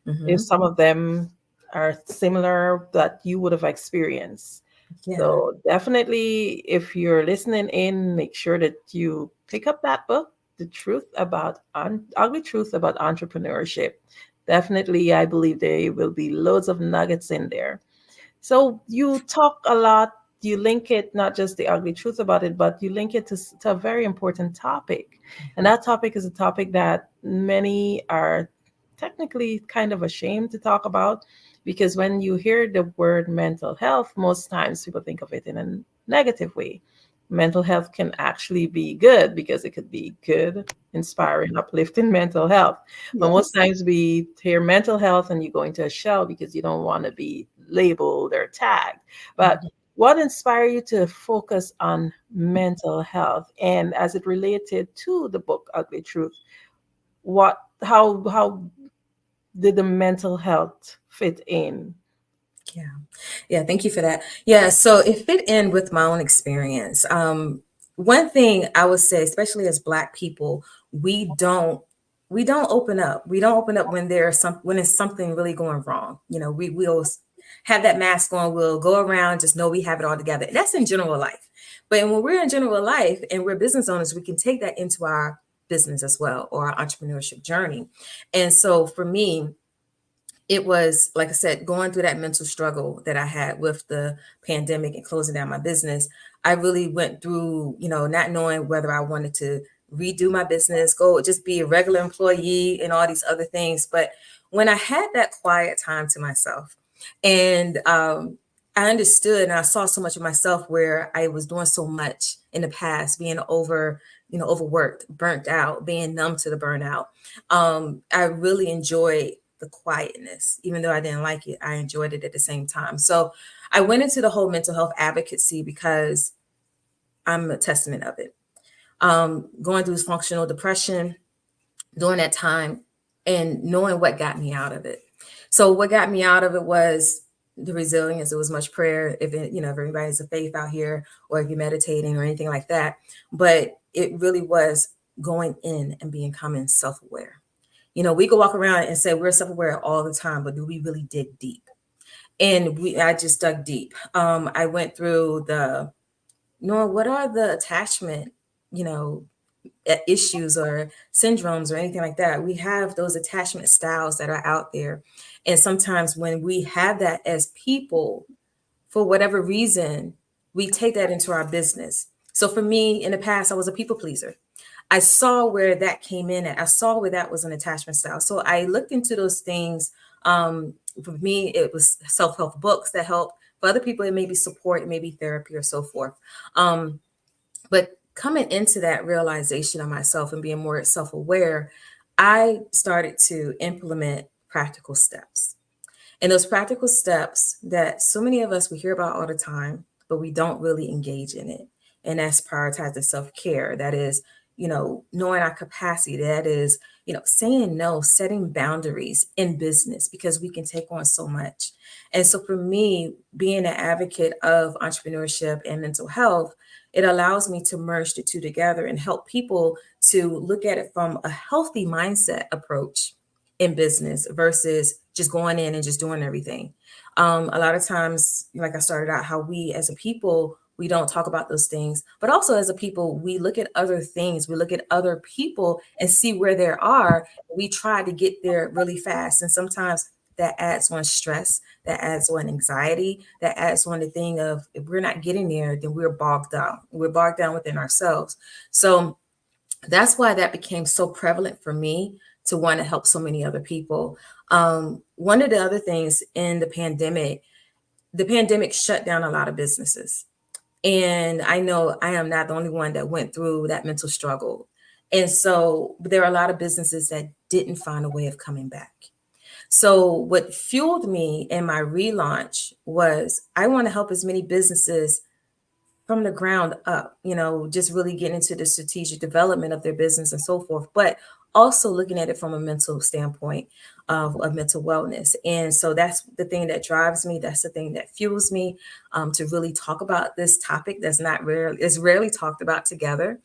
if some of them are similar that you would have experienced. Yeah. So definitely, if you're listening in, make sure that you pick up that book, The Truth About Ugly Truth About Entrepreneurship. Definitely, I believe there will be loads of nuggets in there. So you talk a lot, you link it, not just the ugly truth about it, but you link it to a very important topic. And that topic is a topic that many are technically kind of ashamed to talk about, because when you hear the word mental health, most times people think of it in a negative way. Mental health can actually be good, because it could be good, inspiring, uplifting mental health. But most times we hear mental health and you go into a shell because you don't want to be labeled or tagged. But what inspired you to focus on mental health, and as it related to the book Ugly Truth, how did the mental health fit in? Yeah, thank you for that. Yeah, so it fit in with my own experience. One thing I would say, especially as Black people, we don't open up. We don't open up when there's something really going wrong. We'll have that mask on. We'll go around, just know we have it all together. That's in general life. But when we're in general life and we're business owners, we can take that into our business as well, or our entrepreneurship journey. And so for me, it was, like I said, going through that mental struggle that I had with the pandemic and closing down my business. I really went through, not knowing whether I wanted to redo my business, go just be a regular employee and all these other things. But when I had that quiet time to myself, and I understood and I saw so much of myself where I was doing so much in the past, being overworked, burnt out, being numb to the burnout. I really enjoyed the quietness. Even though I didn't like it, I enjoyed it at the same time. So I went into the whole mental health advocacy because I'm a testament of it. Going through functional depression during that time, and knowing what got me out of it. So what got me out of it was the resilience. It was much prayer. If everybody has a faith out here, or if you're meditating or anything like that, but it really was going in and becoming self-aware. We could walk around and say we're self-aware all the time, but do we really dig deep? And I just dug deep. I went through what are the attachment, issues or syndromes or anything like that. We have those attachment styles that are out there. And sometimes when we have that as people, for whatever reason, we take that into our business. So for me, in the past, I was a people pleaser. I saw where that came in at. I saw where that was an attachment style. So I looked into those things. For me, it was self-help books that help. For other people, it may be support, it may be therapy or so forth. But coming into that realization of myself and being more self-aware, I started to implement practical steps. And those practical steps that so many of us, we hear about all the time, but we don't really engage in it. And that's prioritizing self-care. That is, knowing our capacity. That is, saying no, setting boundaries in business, because we can take on so much. And so for me, being an advocate of entrepreneurship and mental health, it allows me to merge the two together and help people to look at it from a healthy mindset approach in business versus just going in and just doing everything. A lot of times, like I started out, how we as a people, we don't talk about those things, but also as a people, we look at other things, we look at other people and see where they are. We try to get there really fast. And sometimes that adds on stress, that adds on anxiety, that adds on the thing of if we're not getting there, then we're bogged down. We're bogged down within ourselves. So that's why that became so prevalent for me to want to help so many other people. One of the other things in the pandemic shut down a lot of businesses. And I know I am not the only one that went through that mental struggle. And so there are a lot of businesses that didn't find a way of coming back. So what fueled me in my relaunch was I want to help as many businesses from the ground up, just really get into the strategic development of their business and so forth, but also looking at it from a mental standpoint of mental wellness. And so that's the thing that drives me. That's the thing that fuels me to really talk about this topic that's is rarely talked about together,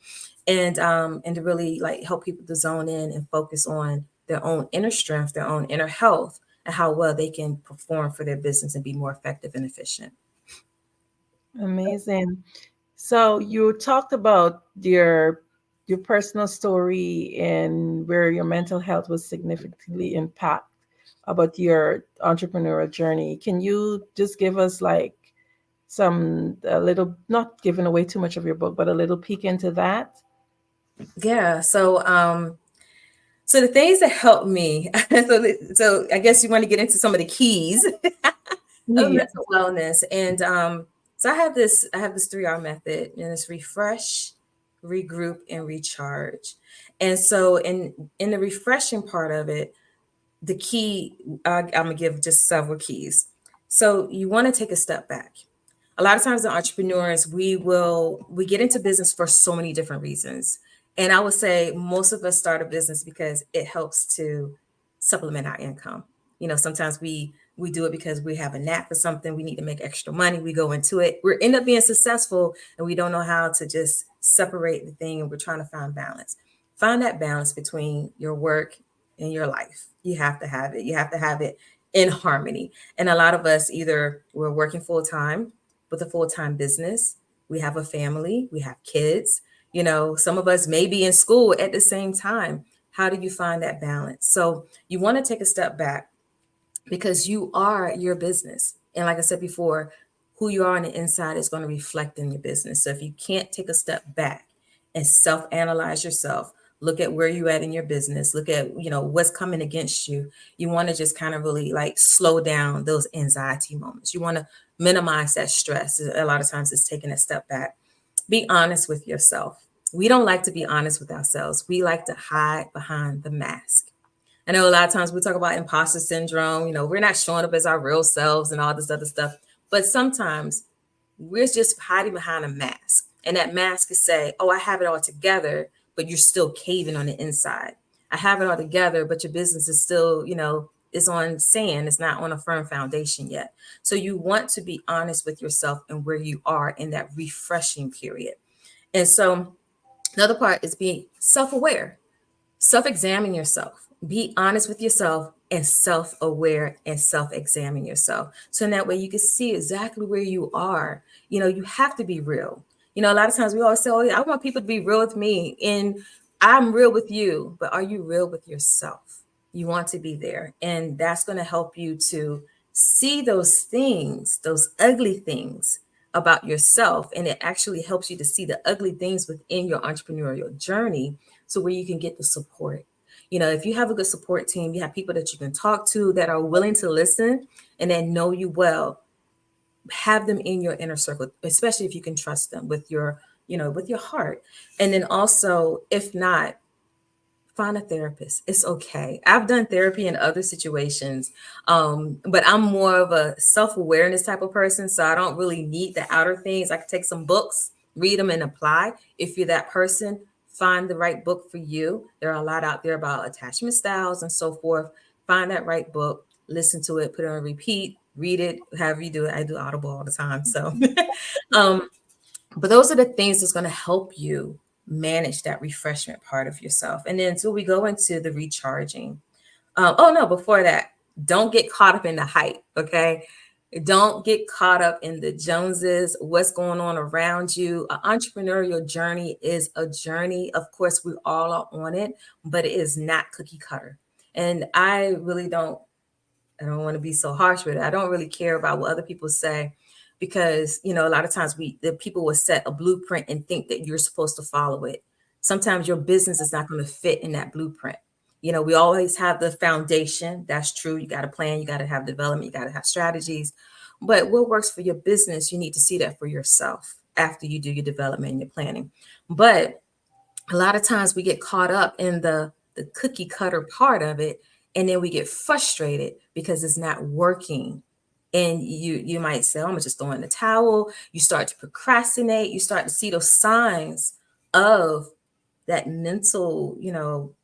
and to really like help people to zone in and focus on their own inner strength, their own inner health, and how well they can perform for their business and be more effective and efficient. Amazing. So you talked about your personal story and where your mental health was significantly impacted about your entrepreneurial journey. Can you just give us like a little, not giving away too much of your book, but a little peek into that? Yeah. So the things that helped me, so I guess you want to get into some of the keys of mental wellness. And so I have this 3R method, and it's refresh, regroup, and recharge. And so in the refreshing part of it, the key, I'm gonna give just several keys. So you want to take a step back. A lot of times, the entrepreneurs, we get into business for so many different reasons. And I would say most of us start a business because it helps to supplement our income. Sometimes we do it because we have a knack for something. We need to make extra money. We go into it. We end up being successful, and we don't know how to just separate the thing. And we're trying to find balance. Find that balance between your work and your life. You have to have it. You have to have it in harmony. And a lot of us, either we're working full time with a full-time business, we have a family, we have kids, some of us may be in school at the same time. How do you find that balance? So you want to take a step back because you are your business. And like I said before, who you are on the inside is going to reflect in your business. So if you can't take a step back and self-analyze yourself, look at where you at in your business, look at, what's coming against you. You want to just kind of really like slow down those anxiety moments. You want to minimize that stress. A lot of times it's taking a step back. Be honest with yourself. We don't like to be honest with ourselves. We like to hide behind the mask. I know a lot of times we talk about imposter syndrome. We're not showing up as our real selves and all this other stuff. But sometimes we're just hiding behind a mask. And that mask is say, oh, I have it all together, but you're still caving on the inside. I have it all together, but your business is still, it's on sand. It's not on a firm foundation yet. So you want to be honest with yourself and where you are in that refreshing period. And so another part is being self-aware, self-examine yourself, be honest with yourself and self-aware and self-examine yourself. So in that way you can see exactly where you are. You have to be real. A lot of times we always say, oh, yeah, I want people to be real with me. And I'm real with you, but are you real with yourself? You want to be there. And that's going to help you to see those things, those ugly things about yourself. And it actually helps you to see the ugly things within your entrepreneurial journey, so where you can get the support. If you have a good support team, you have people that you can talk to that are willing to listen and that know you well, have them in your inner circle, especially if you can trust them with your heart. And then also, if not, find a therapist. It's okay. I've done therapy in other situations, but I'm more of a self-awareness type of person. So I don't really need the outer things. I can take some books, read them, and apply. If you're that person, find the right book for you. There are a lot out there about attachment styles and so forth. Find that right book, listen to it, put it on repeat, read it, however you do it. I do Audible all the time. So, but those are the things that's going to help you manage that refreshment part of yourself. And then until we go into the recharging. Before that, don't get caught up in the hype. Okay. Don't get caught up in the Joneses, what's going on around you. An entrepreneurial journey is a journey. Of course, we all are on it, but it is not cookie cutter. And I really don't I don't want to be so harsh with it. I don't really care about what other people say, because, you know, a lot of times the people will set a blueprint and think that you're supposed to follow it. Sometimes your business is not going to fit in that blueprint. You know, we always have the foundation. That's true. You got to plan, you got to have development, you got to have strategies. But what works for your business, you need to see that for yourself after you do your development and your planning. But a lot of times we get caught up in the cookie cutter part of it, and then we get frustrated because it's not working. And you might say, oh, I'm just throwing the towel. You start to procrastinate. You start to see those signs of that mental, you know,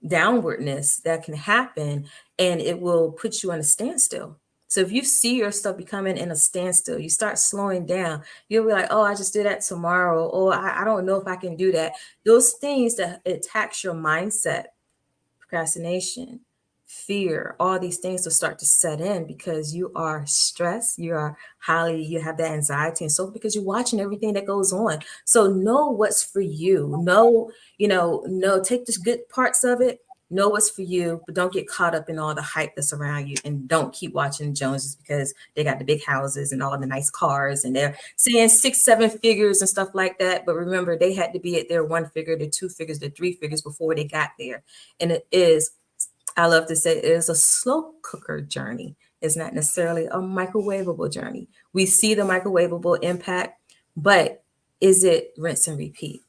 downwardness that can happen, and it will put you on a standstill. So if you see yourself becoming in a standstill, you start slowing down, you'll be like, oh, I just do that tomorrow, or I don't know if I can do that. Those things that attacks your mindset, procrastination, fear, all these things will start to set in because you are stressed, you have that anxiety, and so because you're watching everything that goes on. So know what's for you. Know, take the good parts of it, know what's for you, but don't get caught up in all the hype that's around you, and don't keep watching Joneses because they got the big houses and all the nice cars and they're saying 6-7 figures and stuff like that. But remember, they had to be at their 1 figure, the 2 figures, the 3 figures before they got there. And I love to say, it is a slow cooker journey. It's not necessarily a microwavable journey. We see the microwavable impact, but is it rinse and repeat?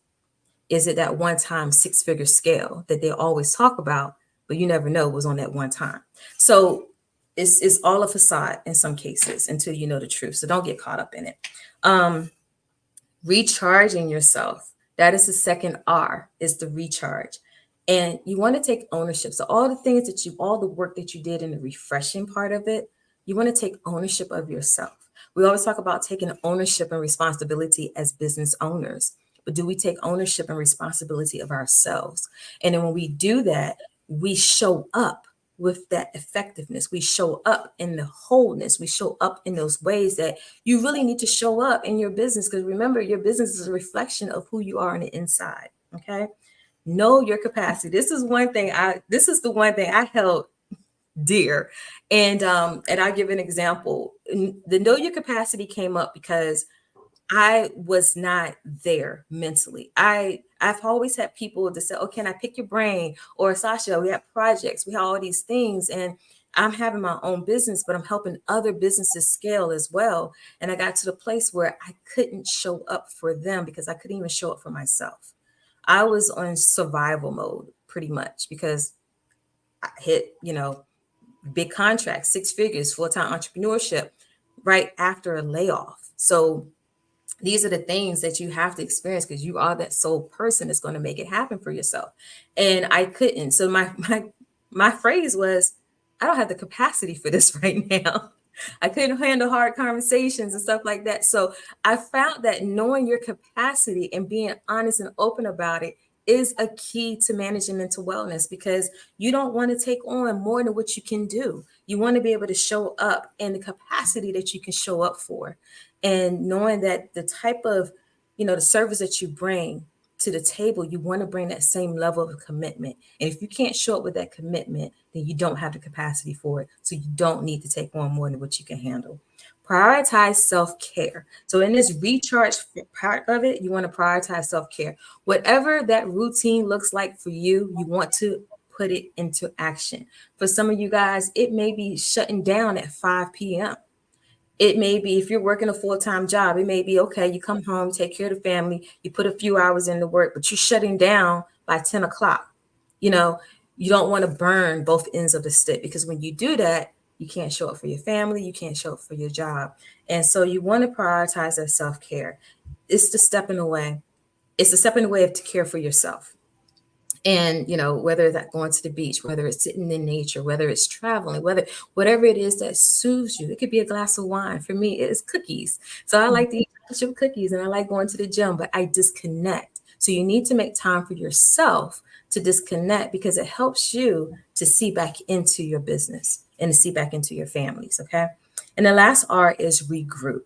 Is it that one-time 6-figure scale that they always talk about, but you never know was on that one time? So it's all a facade in some cases until you know the truth. So don't get caught up in it. Recharging yourself. That is the second R, is the recharge. And you want to take ownership. So all the work that you did in the refreshing part of it, you want to take ownership of yourself. We always talk about taking ownership and responsibility as business owners, but do we take ownership and responsibility of ourselves? And then when we do that, we show up with that effectiveness. We show up in the wholeness. We show up in those ways that you really need to show up in your business. Because remember, your business is a reflection of who you are on the inside. Okay. Know your capacity. This is the one thing I held dear. And I'll give an example. The know your capacity came up because I was not there mentally. I've always had people to say, oh, can I pick your brain? Or Sasha, we have projects, we have all these things. And I'm having my own business, but I'm helping other businesses scale as well. And I got to the place where I couldn't show up for them because I couldn't even show up for myself. I was on survival mode pretty much because I hit, big contracts, 6 figures, full-time entrepreneurship right after a layoff. So these are the things that you have to experience because you are that sole person that's going to make it happen for yourself. And I couldn't. So my phrase was, I don't have the capacity for this right now. I couldn't handle hard conversations and stuff like that. So I found that knowing your capacity and being honest and open about it is a key to managing mental wellness, because you don't want to take on more than what you can do. You want to be able to show up in the capacity that you can show up for. And knowing that the type of, the service that you bring to the table, you want to bring that same level of commitment. And if you can't show up with that commitment, then you don't have the capacity for it. So you don't need to take on more than what you can handle. Prioritize self-care. So in this recharge part of it, you want to prioritize self-care. Whatever that routine looks like for you, you want to put it into action. For some of you guys, it may be shutting down at 5 p.m. It may be, if you're working a full-time job, it may be, okay, you come home, take care of the family, you put a few hours into work, but you're shutting down by 10 o'clock. You don't want to burn both ends of the stick, because when you do that, you can't show up for your family, you can't show up for your job. And so you want to prioritize that self-care. It's the stepping away. It's the stepping away to care for yourself. And, whether that's going to the beach, whether it's sitting in nature, whether it's traveling, whatever it is that soothes you. It could be a glass of wine. For me, it's cookies. So I like to eat chocolate cookies and I like going to the gym, but I disconnect. So you need to make time for yourself to disconnect, because it helps you to see back into your business and to see back into your families. Okay. And the last R is regroup.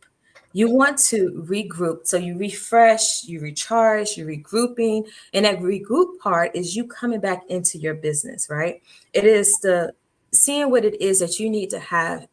You want to regroup. So you refresh, you recharge, you're regrouping. And that regroup part is you coming back into your business, right? It is the seeing what it is that you need to have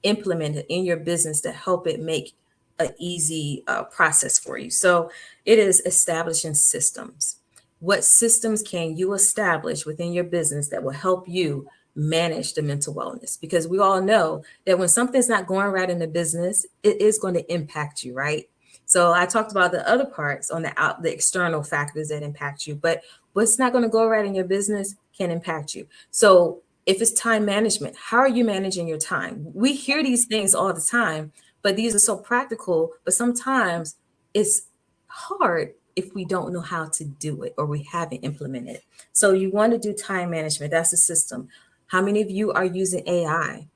implemented in your business to help it make an easy process for you. So it is establishing systems. What systems can you establish within your business that will help you manage the mental wellness? Because we all know that when something's not going right in the business, it is going to impact you, right? So I talked about the other parts on the external factors that impact you, but what's not going to go right in your business can impact you. So if it's time management, how are you managing your time? We hear these things all the time, but these are so practical, but sometimes it's hard if we don't know how to do it or we haven't implemented it. So you want to do time management. That's a system. How many of you are using AI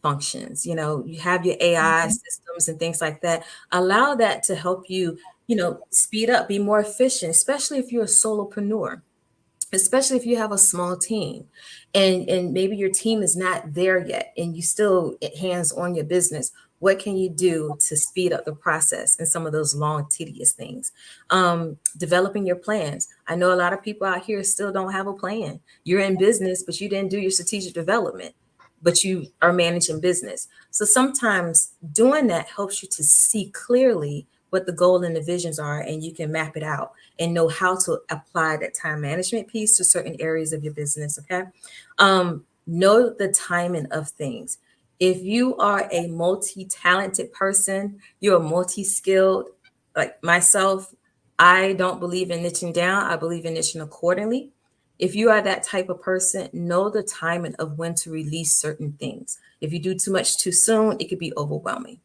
functions? You know, you have your AI systems and things like that. Allow that to help you, you know, speed up, be more efficient, especially if you're a solopreneur, especially if you have a small team and maybe your team is not there yet and you still hands on your business. What can you do to speed up the process and some of those long, tedious things? Developing your plans. I know a lot of people out here still don't have a plan. You're in business, but you didn't do your strategic development, but you are managing business. So sometimes doing that helps you to see clearly what the goal and the visions are, and you can map it out and know how to apply that time management piece to certain areas of your business. Okay. Know the timing of things. If you are a multi-talented person, you're multi-skilled, like myself, I don't believe in niching down. I believe in niching accordingly. If you are that type of person, know the timing of when to release certain things. If you do too much too soon, it could be overwhelming.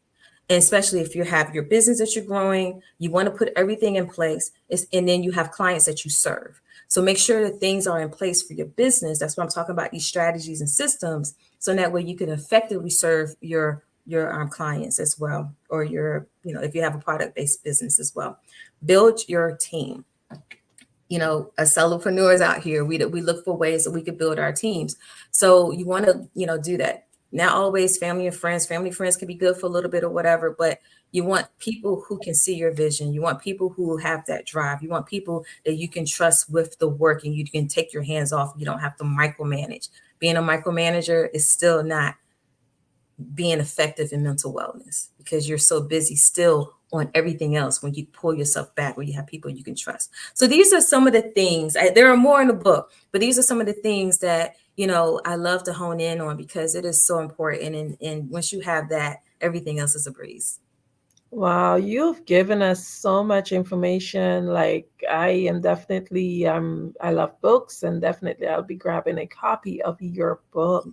And especially if you have your business that you're growing, you want to put everything in place, and then you have clients that you serve. So make sure that things are in place for your business. That's what I'm talking about, these strategies and systems. So that way you can effectively serve your clients as well, or your, you know, if you have a product-based business as well. Build your team. You know, as solopreneurs out here, we look for ways that we could build our teams. So you want to, you know, do that. Not always family and friends. Family and friends can be good for a little bit or whatever, but you want people who can see your vision. You want people who have that drive. You want people that you can trust with the work and you can take your hands off. You don't have to micromanage. Being a micromanager is still not being effective in mental wellness because you're so busy still on everything else when you pull yourself back, where you have people you can trust. So these are some of the things, there are more in the book, but these are some of the things that, you know, I love to hone in on because it is so important. And once you have that, everything else is a breeze. Wow, you've given us so much information. Like I am definitely, I love books, and definitely I'll be grabbing a copy of your book.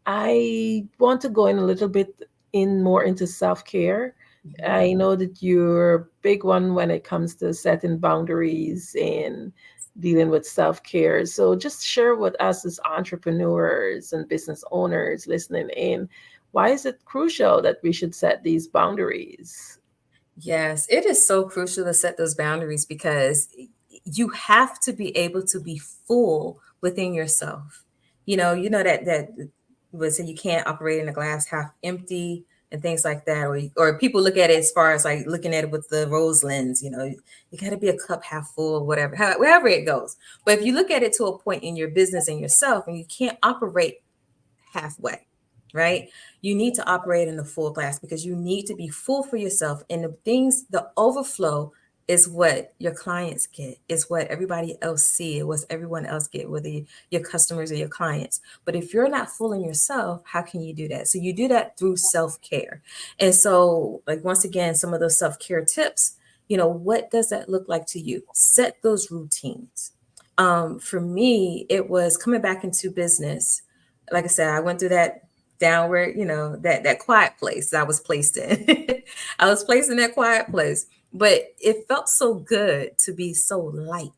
I want to go in a little bit more into self-care. I know that you're a big one when it comes to setting boundaries and dealing with self-care. So just share with us as entrepreneurs and business owners listening in, why is it crucial that we should set these boundaries? Yes, it is so crucial to set those boundaries because you have to be able to be full within yourself. You know that would say you can't operate in a glass half empty and things like that, or people look at it as far as like looking at it with the rose lens. You know, you got to be a cup half full, whatever, wherever it goes. But if you look at it to a point in your business and yourself, and you can't operate halfway, right? You need to operate in the full glass because you need to be full for yourself. And the overflow is what your clients get, is what everybody else see, what everyone else get, whether your customers or your clients. But if you're not full in yourself, how can you do that? So you do that through self-care. And so, like, once again, some of those self-care tips, you know, what does that look like to you? Set those routines. For me, it was coming back into business. Like I said, I went through that downward, you know, that quiet place I was placed in. I was placed in that quiet place, but it felt so good to be so light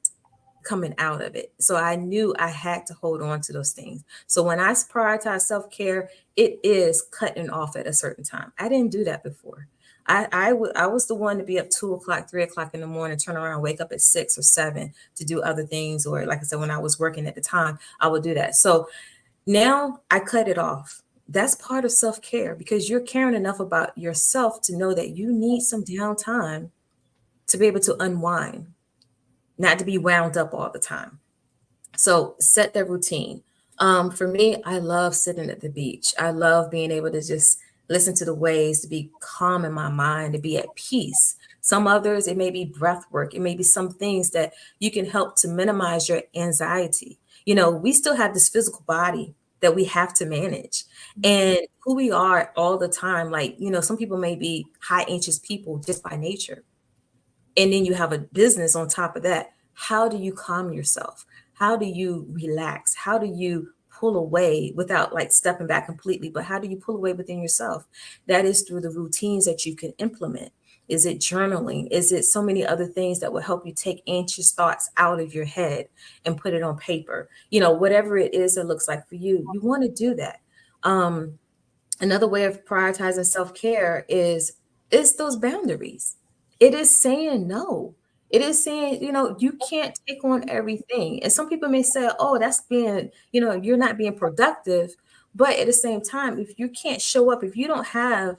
coming out of it. So I knew I had to hold on to those things. So when I prioritize self-care, it is cutting off at a certain time. I didn't do that before. I was the one to be up 2 o'clock, 3 o'clock in the morning, turn around, wake up at 6 or 7 to do other things. Or like I said, when I was working at the time, I would do that. So now I cut it off. That's part of self-care because you're caring enough about yourself to know that you need some downtime to be able to unwind, not to be wound up all the time. So set that routine. For me, I love sitting at the beach. I love being able to just listen to the waves, to be calm in my mind, to be at peace. Some others, it may be breath work. It may be some things that you can help to minimize your anxiety. We still have this physical body that we have to manage, and who we are all the time. Like, some people may be high anxious people just by nature. And then you have a business on top of that. How do you calm yourself? How do you relax? How do you pull away without like stepping back completely? But how do you pull away within yourself? That is through the routines that you can implement. Is it journaling? Is it so many other things that will help you take anxious thoughts out of your head and put it on paper? Whatever it is that looks like for you, you want to do that. Another way of prioritizing self-care is those boundaries. It is saying no. It is saying, you can't take on everything. And some people may say, oh, that's being, you're not being productive. But at the same time, if you can't show up, if you don't have,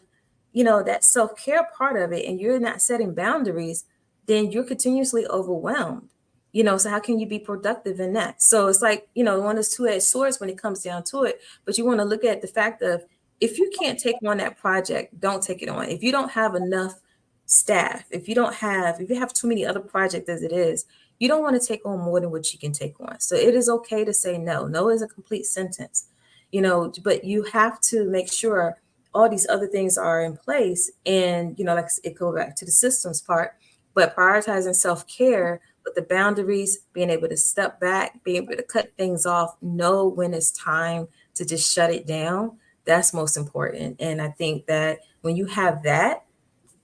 that self-care part of it, and you're not setting boundaries, then you're continuously overwhelmed. So how can you be productive in that? So it's like, one of those two-edged swords when it comes down to it. But you want to look at the fact of, if you can't take on that project, don't take it on. If you don't have enough staff, if you have too many other projects as it is, you don't want to take on more than what you can take on. So it is okay to say no. No is a complete sentence, but you have to make sure all these other things are in place. And, like it goes back to the systems part, but prioritizing self-care with the boundaries, being able to step back, being able to cut things off, know when it's time to just shut it down. That's most important. And I think that when you have that,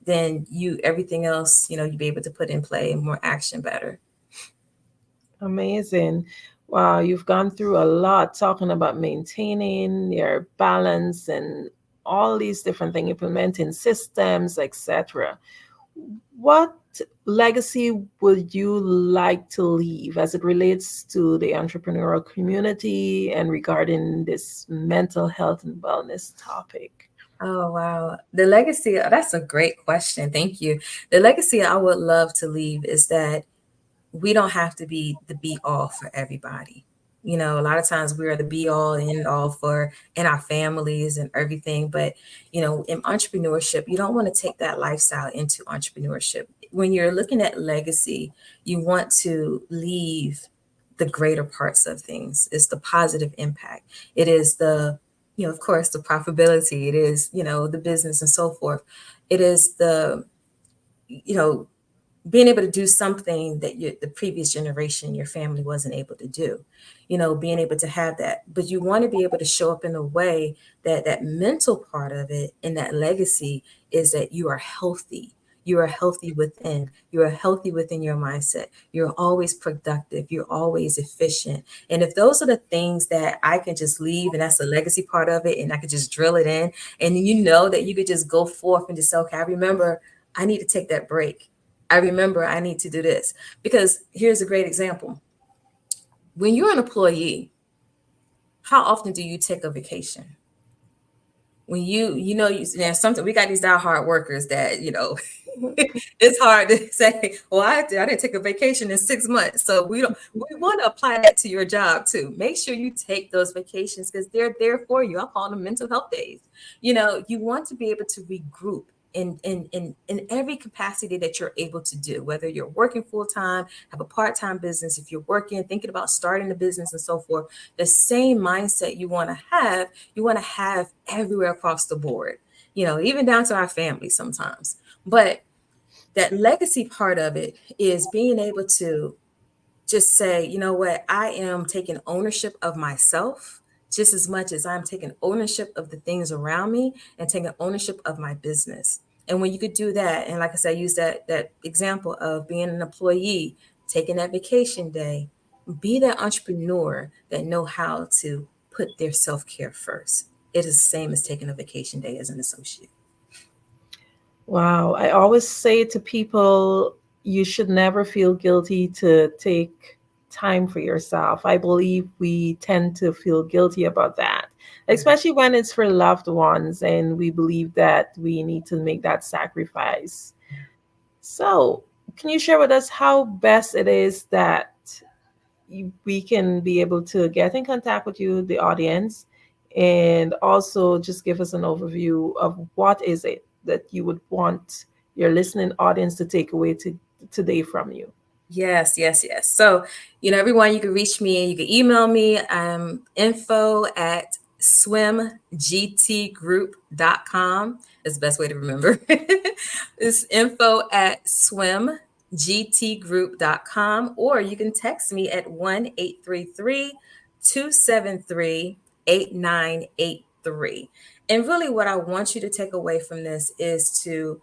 then everything else, you'll be able to put in play and more action better. Amazing. Wow, you've gone through a lot talking about maintaining your balance and all these different things, implementing systems, etc. What legacy would you like to leave as it relates to the entrepreneurial community and regarding this mental health and wellness topic? Oh, wow. The legacy, that's a great question. Thank you. The legacy I would love to leave is that we don't have to be the be all for everybody. A lot of times we are the be all and end all for in our families and everything. But, in entrepreneurship, you don't want to take that lifestyle into entrepreneurship. When you're looking at legacy, you want to leave the greater parts of things. It's the positive impact. It is the, of course, the profitability. It is, the business and so forth. It is the, being able to do something that the previous generation, your family wasn't able to do, being able to have that. But you want to be able to show up in a way that that mental part of it and that legacy is that you are healthy. You are healthy within. You are healthy within your mindset. You're always productive. You're always efficient. And if those are the things that I can just leave, and that's the legacy part of it, and I could just drill it in, and that you could just go forth and just say, okay, I remember I need to take that break. I remember I need to do this. Because here's a great example. When you're an employee, how often do you take a vacation? When something, we got these diehard workers that, it's hard to say, well, I didn't take a vacation in 6 months. So we want to apply that to your job too. Make sure you take those vacations because they're there for you. I call them mental health days. You want to be able to regroup in every capacity that you're able to do, whether you're working full-time, have a part-time business, if you're working, thinking about starting a business and so forth, the same mindset you want to have everywhere across the board, even down to our family sometimes. But that legacy part of it is being able to just say, you know what, I am taking ownership of myself just as much as I'm taking ownership of the things around me and taking ownership of my business. And when you could do that, and like I said, I use that example of being an employee, taking that vacation day, be that entrepreneur that know how to put their self-care first. It is the same as taking a vacation day as an associate. Wow. I always say to people, you should never feel guilty to take time for yourself. I believe we tend to feel guilty about that, especially when it's for loved ones and we believe that we need to make that sacrifice. So, can you share with us how best it is that we can be able to get in contact with you, the audience, and also just give us an overview of what is it that you would want your listening audience to take away today from you. Yes. So, everyone, you can reach me, you can email me, info@swimgtgroup.com. That's the best way to remember. It's info@swimgtgroup.com, or you can text me at 1-833-273-8983. And really what I want you to take away from this is to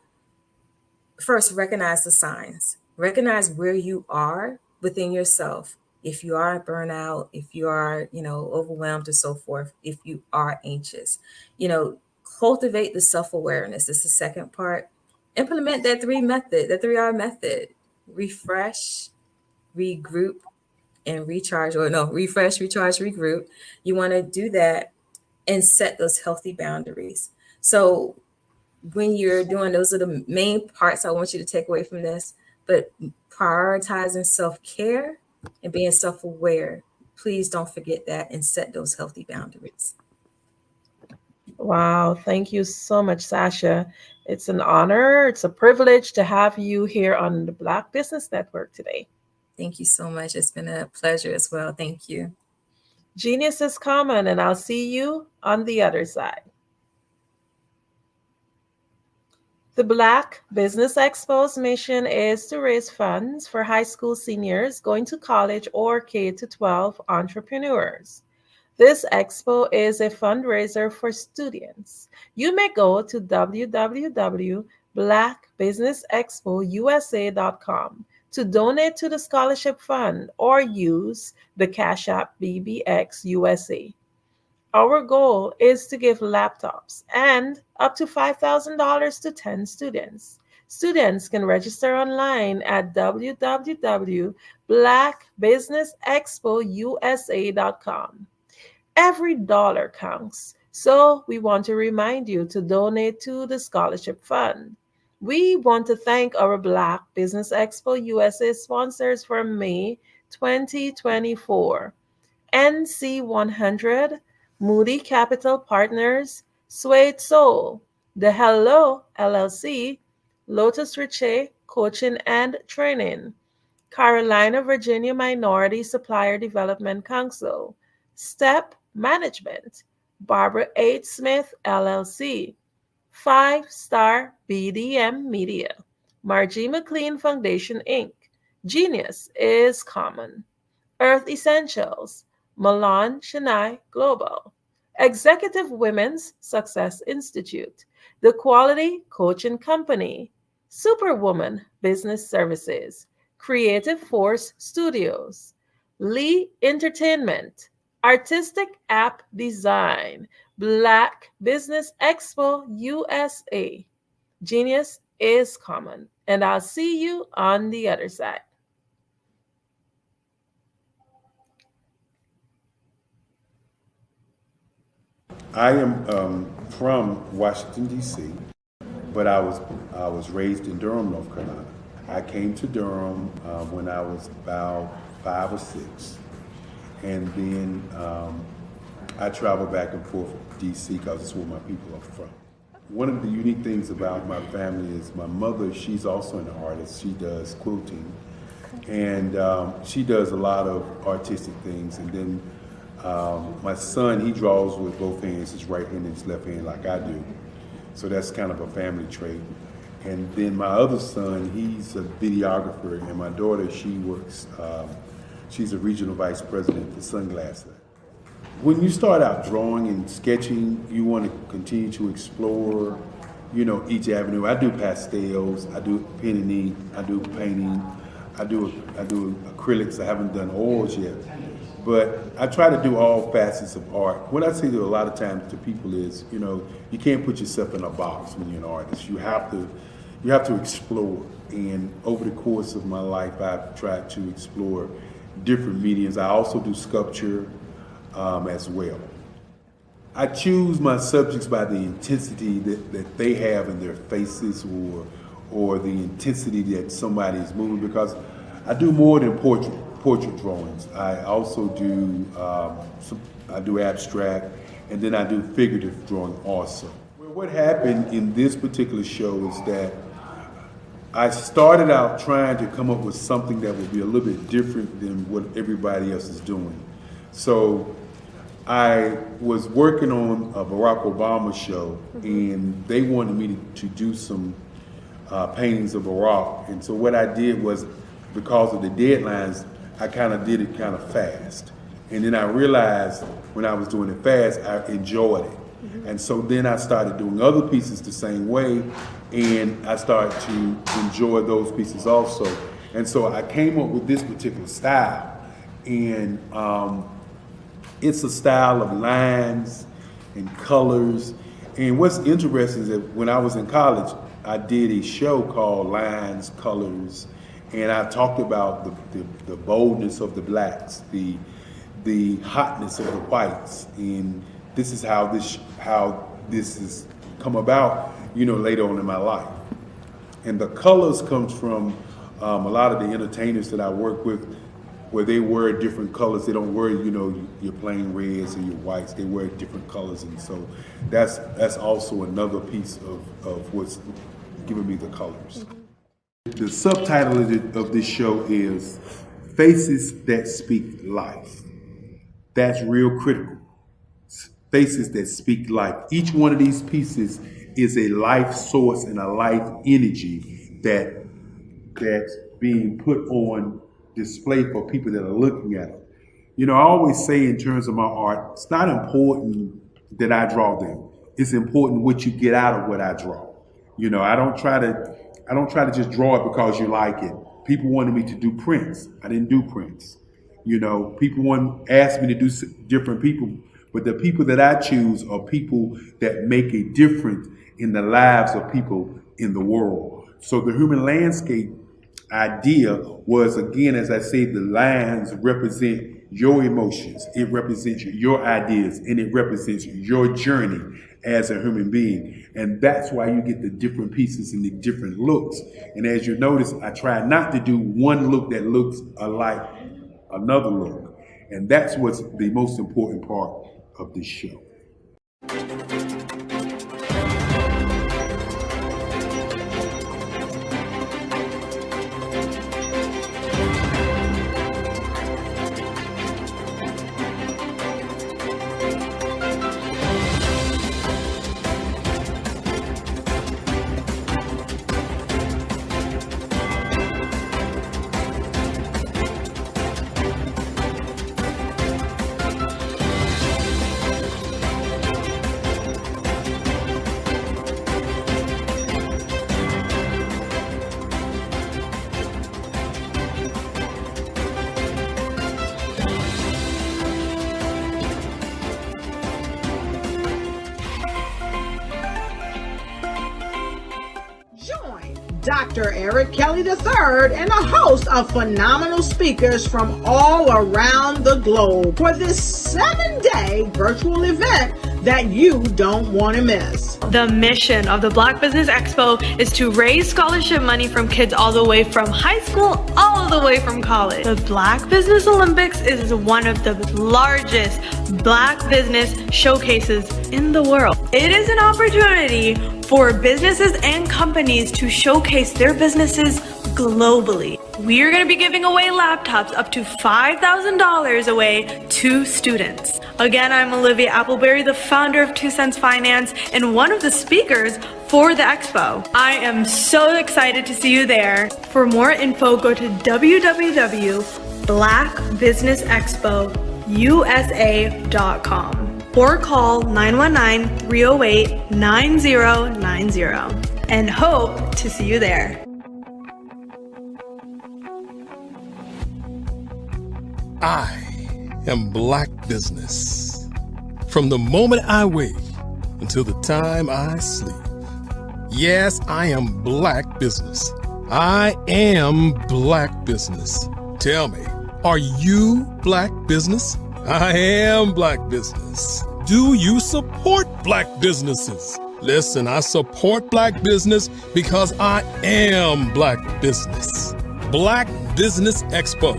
first recognize the signs. Recognize where you are within yourself. If you are burnout, if you are, overwhelmed and so forth, if you are anxious, cultivate the self-awareness. This is the second part. Implement that 3R method. Refresh, regroup, and recharge. Or no, refresh, recharge, regroup. You want to do that and set those healthy boundaries. So when you're doing, those are the main parts I want you to take away from this. But prioritizing self-care and being self-aware, please don't forget that, and set those healthy boundaries. Wow, thank you so much, Sasha. It's an honor, it's a privilege to have you here on the Black Business Network today. Thank you so much. It's been a pleasure as well. Thank you. Genius is common, and I'll see you on the other side. The Black Business Expo's mission is to raise funds for high school seniors going to college or K-12 entrepreneurs. This expo is a fundraiser for students. You may go to www.blackbusinessexpousa.com to donate to the scholarship fund or use the Cash App BBX USA. Our goal is to give laptops and up to $5,000 to 10 students. Students can register online at www.blackbusinessexpousa.com. Every dollar counts, so we want to remind you to donate to the scholarship fund. We want to thank our Black Business Expo USA sponsors for May 2024. NC100, Moody Capital Partners, Suede Soul, The Hello LLC, Lotus Riche Coaching and Training, Carolina, Virginia Minority Supplier Development Council, Step Management, Barbara H. Smith LLC, 5-Star BDM Media, Margie McLean Foundation Inc., Genius is Common, Earth Essentials, Milan Chennai Global, Executive Women's Success Institute, The Quality Coaching Company, Superwoman Business Services, Creative Force Studios, Lee Entertainment, Artistic App Design, Black Business Expo USA. Genius is Common, and I'll see you on the other side. I am from Washington, D.C., but I was raised in Durham, North Carolina. I came to Durham when I was about 5 or 6, and then I traveled back and forth to D.C. because it's where my people are from. One of the unique things about my family is my mother, she's also an artist. She does quilting, and she does a lot of artistic things. And then my son, he draws with both hands, his right hand and his left hand, like I do. So that's kind of a family trait. And then my other son, he's a videographer, and my daughter, she works, she's a regional vice president for Sunglasses. When you start out drawing and sketching, you want to continue to explore, each avenue. I do pastels, I do pen and ink, I do painting, I do acrylics. I haven't done oils yet. But I try to do all facets of art. What I say to a lot of times to people is, you can't put yourself in a box when you're an artist. You have to explore. And over the course of my life, I've tried to explore different mediums. I also do sculpture as well. I choose my subjects by the intensity that they have in their faces, or the intensity that somebody is moving, because I do more than portrait. portrait drawings. I also do I do abstract, and then I do figurative drawing also. Well, what happened in this particular show is that I started out trying to come up with something that would be a little bit different than what everybody else is doing. So I was working on a Barack Obama show, and they wanted me to do some paintings of Barack. And so what I did was, because of the deadlines, I kind of did it kind of fast. And then I realized when I was doing it fast, I enjoyed it. And so then I started doing other pieces the same way, and I started to enjoy those pieces also. And so I came up with this particular style, and it's a style of lines and colors. And what's interesting is that when I was in college, I did a show called Lines, Colors, and I talked about the boldness of the blacks, the hotness of the whites, and this is how this has come about, later on in my life. And the colors comes from a lot of the entertainers that I work with, where they wear different colors. They don't wear, your plain reds or your whites. They wear different colors, and so that's also another piece of what's giving me the colors. The subtitle of this show is Faces That Speak Life. That's real critical. Faces that speak life. Each one of these pieces is a life source and a life energy that's being put on display for people that are looking at them. I always say in terms of my art, it's not important that I draw them. It's important what you get out of what I draw. I don't try to just draw it because you like it. People wanted me to do prints. I didn't do prints. People asked me to do different people, but the people that I choose are people that make a difference in the lives of people in the world. So the human landscape idea was, again, as I say, the lines represent your emotions, it represents your ideas, and it represents your journey as a human being. And that's why you get the different pieces and the different looks. And as you notice, I try not to do one look that looks alike another look. And that's what's the most important part of this show. Dr. Eric Kelly III and a host of phenomenal speakers from all around the globe for this 7-day virtual event that you don't want to miss. The mission of the Black Business Expo is to raise scholarship money from kids all the way from high school, all the way from college. The Black Business Olympics is one of the largest Black business showcases in the world. It is an opportunity for businesses and companies to showcase their businesses globally. We are going to be giving away laptops up to $5,000 away to students. Again, I'm Olivia Appleberry, the founder of 2 Cents Finance and one of the speakers for the expo. I am so excited to see you there. For more info, go to www.blackbusinessexpousa.com or call 919-308-9090 and hope to see you there. I am Black Business. From the moment I wake until the time I sleep. Yes, I am Black Business. I am Black Business. Tell me, are you Black Business? I am Black Business. Do you support Black businesses? Listen, I support Black business because I am Black Business. Black Business Expo.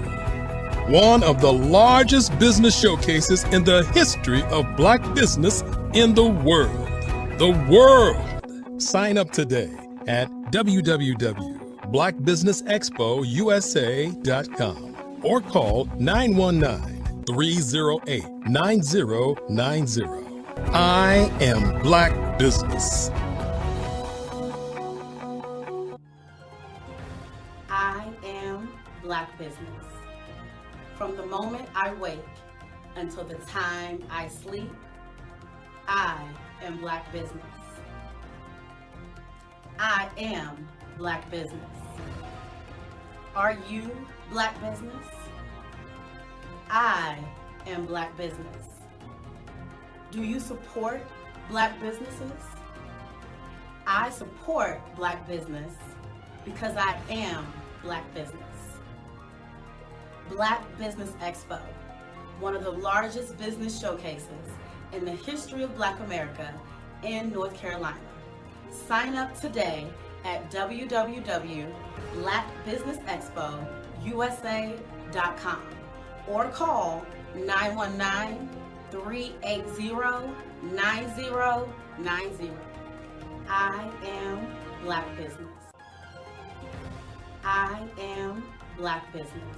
one of the largest business showcases in the history of Black business in the world. The world! Sign up today at www.blackbusinessexpousa.com or call 919-308-9090. I am Black Business. I am Black Business. From the moment I wake until the time I sleep, I am Black Business. I am Black Business. Are you Black Business? I am Black Business. Do you support Black businesses? I support Black business because I am Black business. Black Business Expo, one of the largest business showcases in the history of Black America in North Carolina. Sign up today at www.blackbusinessexpousa.com or call 919-380-9090. I am Black Business. I am Black Business.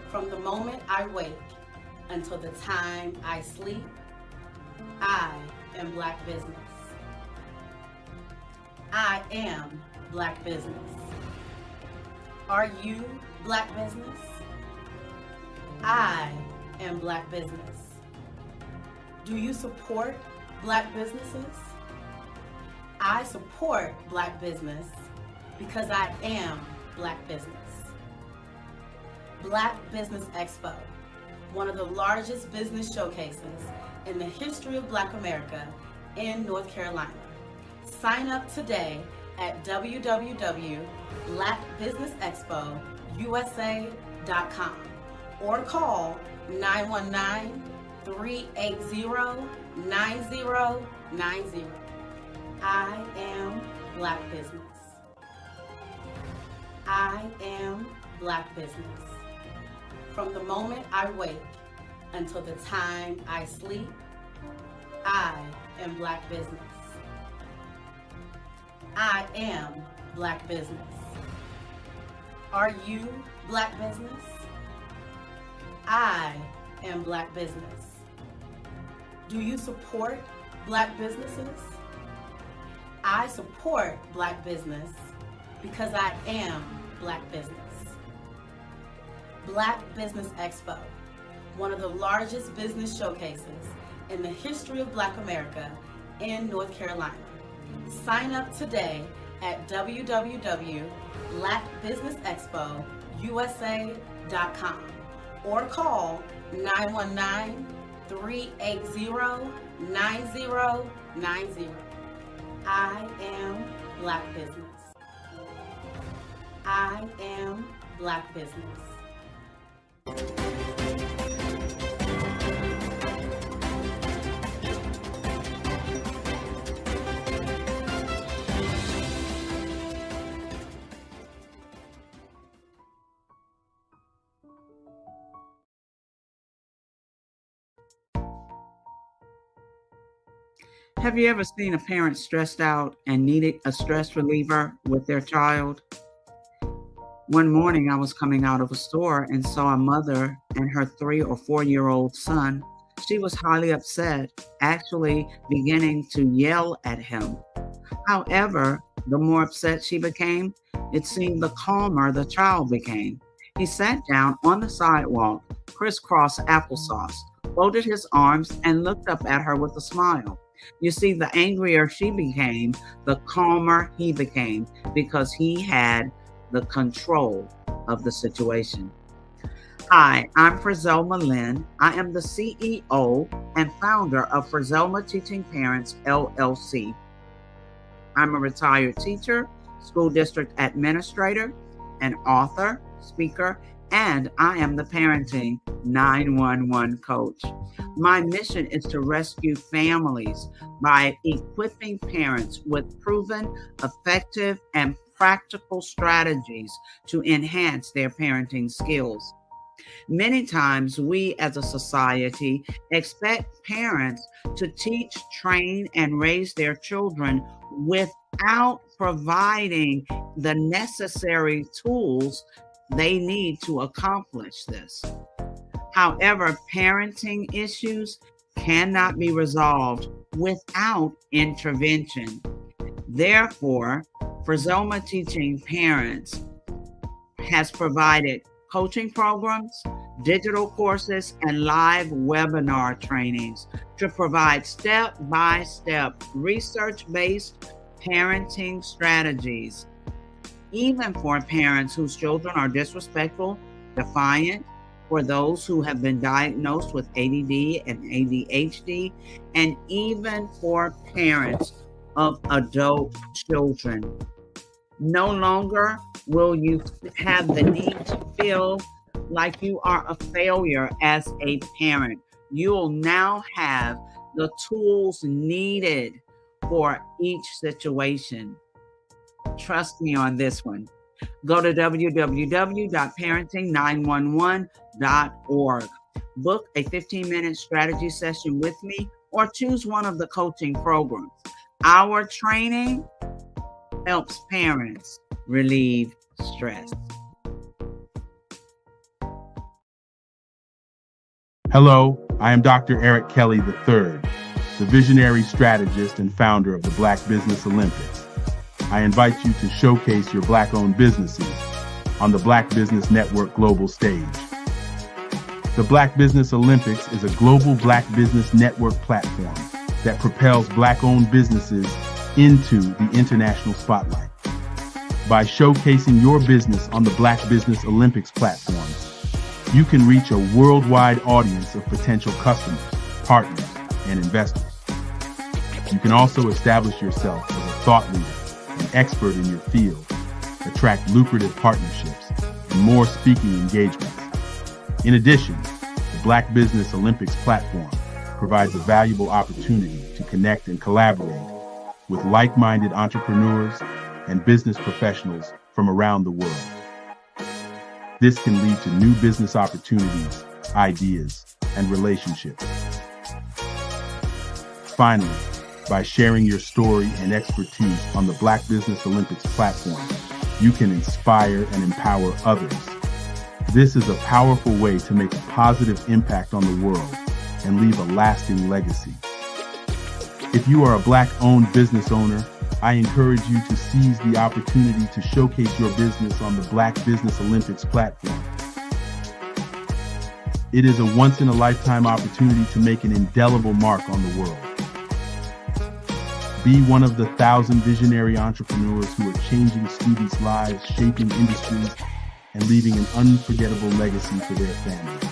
From the moment I wake until the time I sleep, I am Black Business. I am Black Business. Are you Black Business? I am Black Business. Do you support Black businesses? I support Black business because I am Black business. Black Business Expo, one of the largest business showcases in the history of Black America in North Carolina. Sign up today at www.blackbusinessexpousa.com or call 919-380-9090. I am Black Business. I am Black Business. From the moment I wake until the time I sleep, I am Black Business. I am Black Business. Are you Black Business? I am Black Business. Do you support Black businesses? I support Black business because I am Black business. Black Business Expo, one of the largest business showcases in the history of Black America in North Carolina. Sign up today at www.blackbusinessexpousa.com or call 919-380-9090. I am Black Business. I am Black Business. Have you ever seen a parent stressed out and needed a stress reliever with their child? One morning I was coming out of a store and saw a mother and her 3 or 4-year-old son. She was highly upset, actually beginning to yell at him. However, the more upset she became, it seemed the calmer the child became. He sat down on the sidewalk, crisscross applesauce, folded his arms, and looked up at her with a smile. You see, the angrier she became, the calmer he became, because he had the control of the situation. Hi, I'm Frizelma Lynn. I am the CEO and founder of Frizelma Teaching Parents, LLC. I'm a retired teacher, school district administrator, an author, speaker, and I am the parenting 911 coach. My mission is to rescue families by equipping parents with proven, effective, and practical strategies to enhance their parenting skills. Many times we as a society expect parents to teach, train, and raise their children without providing the necessary tools they need to accomplish this. However, parenting issues cannot be resolved without intervention. Therefore, Frizoma Teaching Parents has provided coaching programs, digital courses, and live webinar trainings to provide step-by-step research-based parenting strategies, even for parents whose children are disrespectful, defiant, for those who have been diagnosed with ADD and ADHD, and even for parents of adult children. No longer will you have the need to feel like you are a failure as a parent. You will now have the tools needed for each situation. Trust me on this one. Go to www.parenting911.org. Book a 15-minute strategy session with me or choose one of the coaching programs. Our training helps parents relieve stress. Hello, I am Dr. Eric Kelly III, the visionary strategist and founder of the Black Business Olympics. I invite you to showcase your Black-owned businesses on the Black Business Network global stage. The Black Business Olympics is a global Black Business Network platform that propels Black-owned businesses into the international spotlight. By showcasing your business on the Black Business Olympics platform, you can reach a worldwide audience of potential customers, partners, and investors. You can also establish yourself as a thought leader, an expert in your field, attract lucrative partnerships, and more speaking engagements. In addition, the Black Business Olympics platform provides a valuable opportunity to connect and collaborate with like-minded entrepreneurs and business professionals from around the world. This can lead to new business opportunities, ideas, and relationships. Finally, by sharing your story and expertise on the Black Business Olympics platform, you can inspire and empower others. This is a powerful way to make a positive impact on the world and leave a lasting legacy. If you are a Black-owned business owner, I encourage you to seize the opportunity to showcase your business on the Black Business Olympics platform. It is a once-in-a-lifetime opportunity to make an indelible mark on the world. Be one of the 1,000 visionary entrepreneurs who are changing students' lives, shaping industries, and leaving an unforgettable legacy for their families.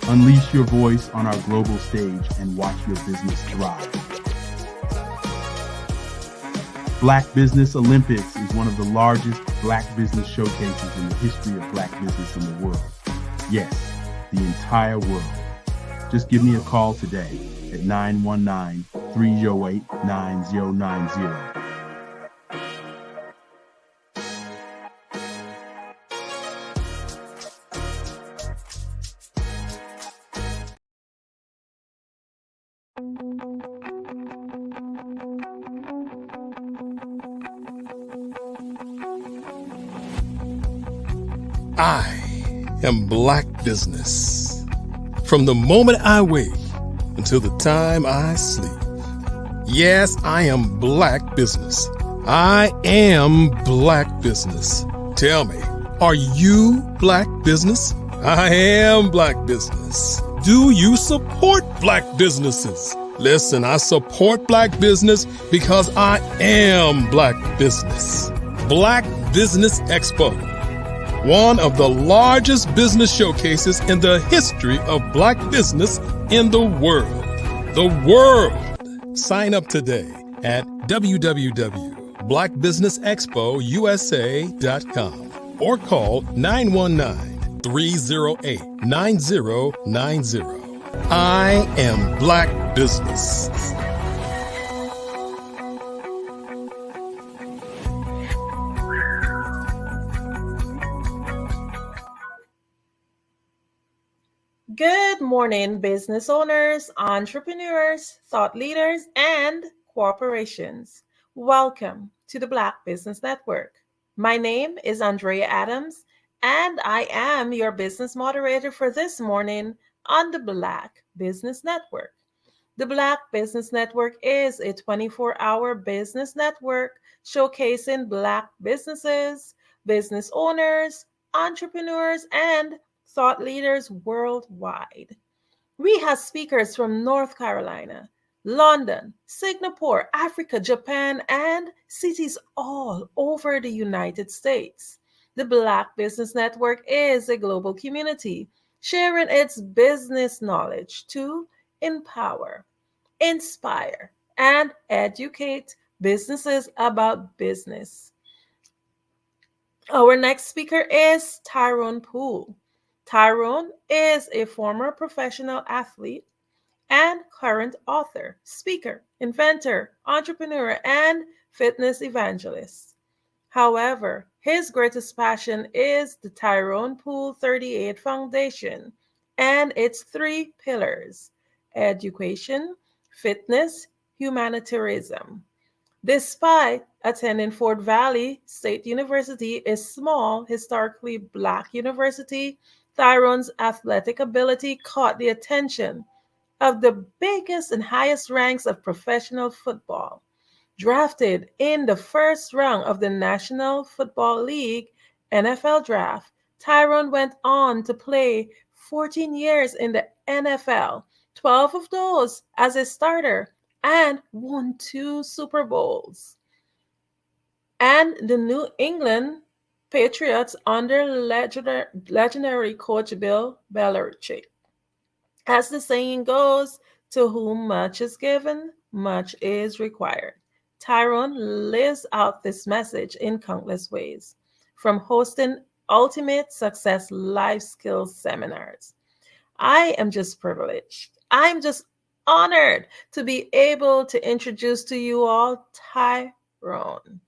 Unleash your voice on our global stage and watch your business thrive. Black Business Olympics is one of the largest Black business showcases in the history of Black business in the world. Yes, the entire world. Just give me a call today at 919-308-9090. I am Black Business. From the moment I wake until the time I sleep. Yes, I am Black Business. I am Black Business. Tell me, are you Black Business? I am Black Business. Do you support Black businesses? Listen, I support Black business because I am Black Business. Black Business Expo, one of the largest business showcases in the history of Black business in the world. The world! Sign up today at www.blackbusinessexpousa.com or call 919-308-9090. I am Black Business. morning, business owners, entrepreneurs, thought leaders, and corporations. Welcome to the Black Business Network. My name is Andrea Adams, and I am your business moderator for this morning on the Black Business Network. The Black Business Network is a 24-hour business network showcasing Black businesses, business owners, entrepreneurs, and thought leaders worldwide. We have speakers from North Carolina, London, Singapore, Africa, Japan, and cities all over the United States. The Black Business Network is a global community sharing its business knowledge to empower, inspire, and educate businesses about business. Our next speaker is Tyrone Poole. Tyrone is a former professional athlete and current author, speaker, inventor, entrepreneur, and fitness evangelist. However, his greatest passion is the Tyrone Poole 38 Foundation and its three pillars: education, fitness, humanitarianism. Despite attending Fort Valley State University, a small, historically Black university, Tyrone's athletic ability caught the attention of the biggest and highest ranks of professional football. Drafted in the first round of the National Football League NFL draft, Tyrone went on to play 14 years in the NFL, 12 of those as a starter, and won 2 Super Bowls. And the New England Patriots under legendary coach Bill Belichick. As the saying goes, to whom much is given, much is required. Tyrone lives out this message in countless ways, from hosting Ultimate Success Life Skills seminars. I am just privileged. I'm just honored to be able to introduce to you all Tyrone.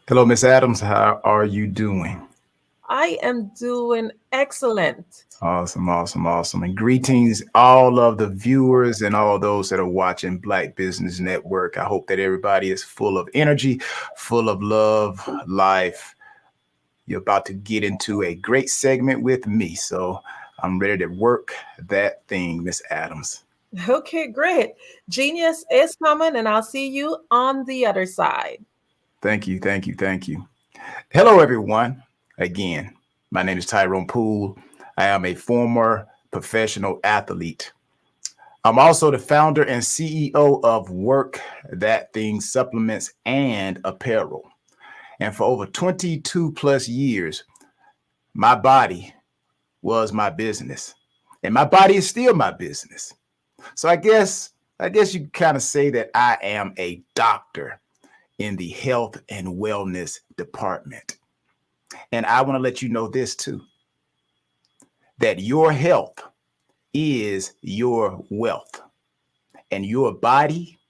Hello, Miss Adams. How are you doing? I am doing excellent. Awesome, awesome, awesome. And greetings, all of the viewers and all those that are watching Black Business Network. I hope that everybody is full of energy, full of love, life. You're about to get into a great segment with me. So I'm ready to work that thing, Miss Adams. Okay, great. Genius is coming, and I'll see you on the other side. Thank you, thank you, thank you. Hello, everyone. Again, my name is Tyrone Poole. I am a former professional athlete. I'm also the founder and CEO of Work That Thing Supplements and Apparel. And for over 22 plus years, my body was my business. And my body is still my business. So I guess you kind of say that I am a doctor in the health and wellness department. And I want to let you know this too, that your health is your wealth and your body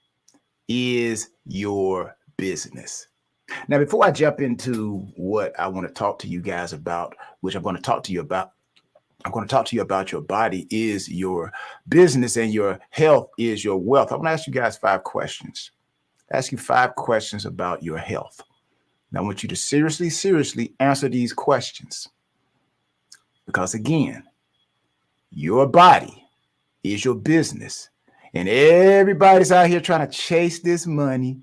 is your business. Now, before I jump into what I want to talk to you guys about, which I'm going to talk to you about your body is your business and your health is your wealth. I'm going to ask you guys 5 questions. Ask you 5 questions about your health. Now, I want you to seriously answer these questions. Because again, your body is your business. And everybody's out here trying to chase this money.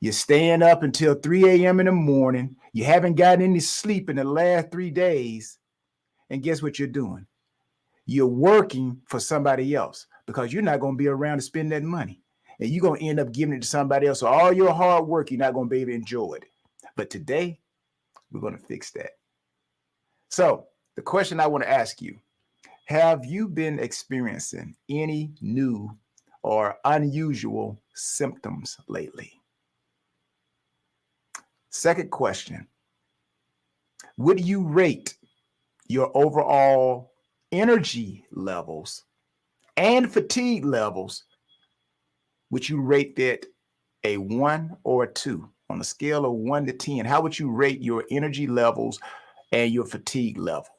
You're staying up until 3 a.m. in the morning. You haven't gotten any sleep in the last 3 days. And guess what you're doing? You're working for somebody else because you're not going to be around to spend that money. And you're going to end up giving it to somebody else. So all your hard work, you're not going to be able to enjoy it. But today, we're going to fix that. So the question I want to ask you, have you been experiencing any new or unusual symptoms lately? Second question, would you rate your overall energy levels and fatigue levels? Would you rate that a 1 or a 2 on a scale of 1 to 10? How would you rate your energy levels and your fatigue level.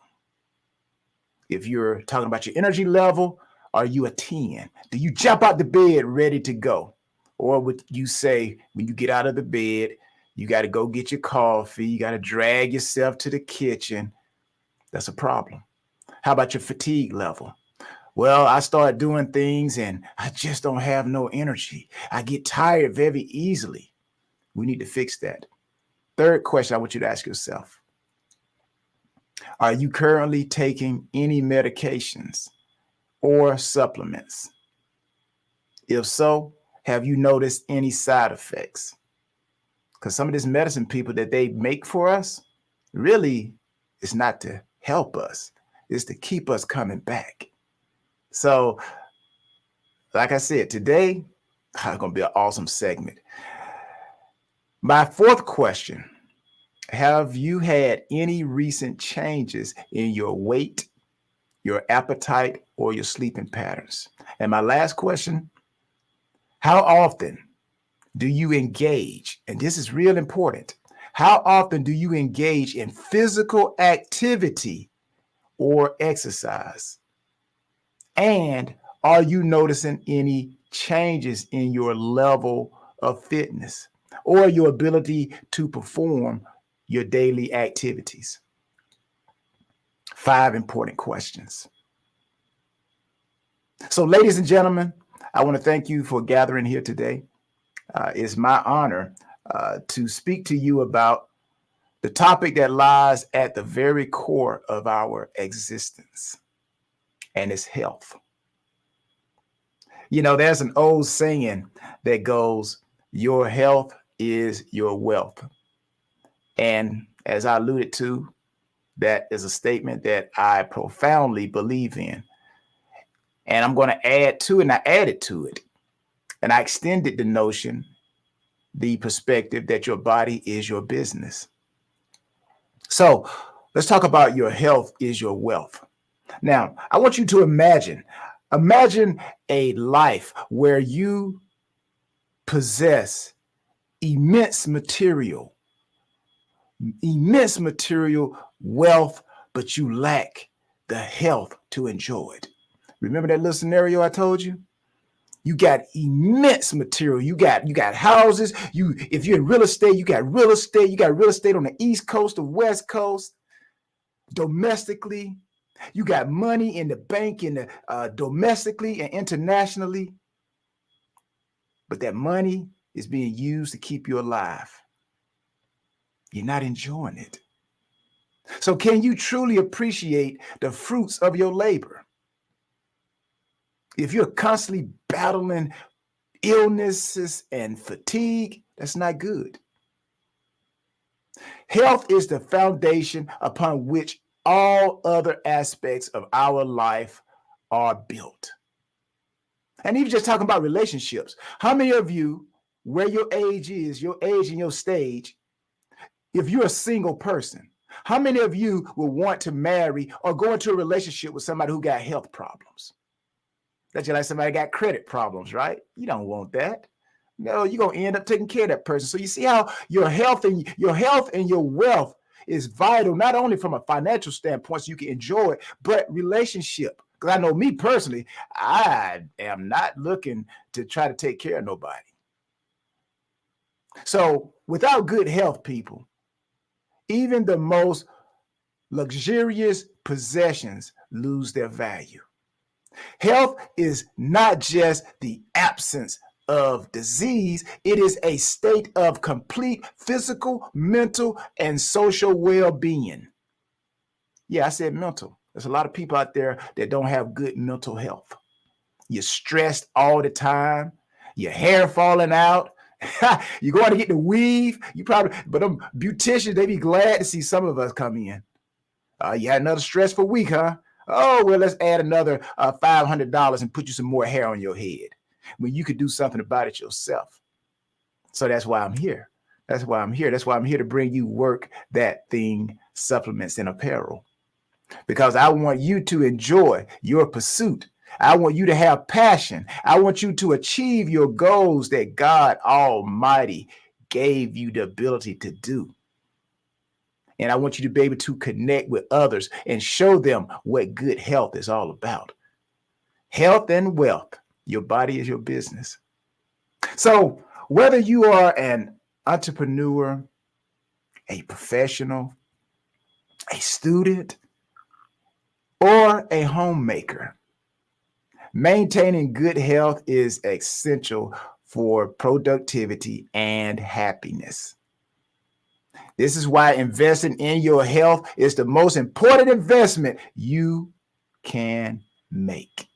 If you're talking about your energy level, are you a 10? Do you jump out the bed ready to go? Or would you say when you get out of the bed, you got to go get your coffee, you got to drag yourself to the kitchen? That's a problem. How about your fatigue level? Well, I start doing things and I just don't have no energy. I get tired very easily. We need to fix that. Third question I want you to ask yourself. Are you currently taking any medications or supplements? If so, have you noticed any side effects? Because some of this medicine, people, that they make for us, really is not to help us. It's to keep us coming back. So, like I said, today, it's going to be an awesome segment. My fourth question, have you had any recent changes in your weight, your appetite, or your sleeping patterns? And my last question, how often do you engage? And this is real important. How often do you engage in physical activity or exercise? And are you noticing any changes in your level of fitness or your ability to perform your daily activities? 5 important questions. So, ladies and gentlemen, I want to thank you for gathering here today. It's my honor to speak to you about the topic that lies at the very core of our existence, and it's health. You know, there's an old saying that goes, your health is your wealth. And as I alluded to, that is a statement that I profoundly believe in. And I'm going to add to it, and I added to it. And I extended the notion, the perspective that your body is your business. So let's talk about your health is your wealth. Now, I want you to imagine a life where you possess immense material wealth, but you lack the health to enjoy it. Remember that little scenario I told you? You got immense material. You got houses. If you're in real estate, you got real estate. You got real estate on the East Coast, the West Coast, domestically. You got money in the bank, domestically and internationally. But that money is being used to keep you alive. You're not enjoying it. So can you truly appreciate the fruits of your labor? If you're constantly battling illnesses and fatigue, that's not good. Health is the foundation upon which all other aspects of our life are built. And even just talking about relationships, how many of you, where your age and your stage, if you're a single person, how many of you will want to marry or go into a relationship with somebody who got health problems? That's just like somebody got credit problems, right? You don't want that. No, you're going to end up taking care of that person. So you see how your health and your wealth is vital, not only from a financial standpoint, so you can enjoy it, but relationship. Because I know me personally, I am not looking to try to take care of nobody. So without good health, people, even the most luxurious possessions lose their value. Health is not just the absence of disease. It is a state of complete physical, mental, and social well-being. Yeah, I said mental. There's a lot of people out there that don't have good mental health. You're stressed all the time. Your hair falling out. You're going to get the weave. But them beauticians, they be glad to see some of us come in. You had another stressful week, huh? Oh, well, let's add another $500 and put you some more hair on your head when you could do something about it yourself. So that's why I'm here. That's why I'm here to bring you Work That Thing supplements and apparel, because I want you to enjoy your pursuit. I want you to have passion. I want you to achieve your goals that God Almighty gave you the ability to do. And I want you to be able to connect with others and show them what good health is all about. Health and wealth. Your body is your business. So whether you are an entrepreneur, a professional, a student, or a homemaker, maintaining good health is essential for productivity and happiness. This is why investing in your health is the most important investment you can make.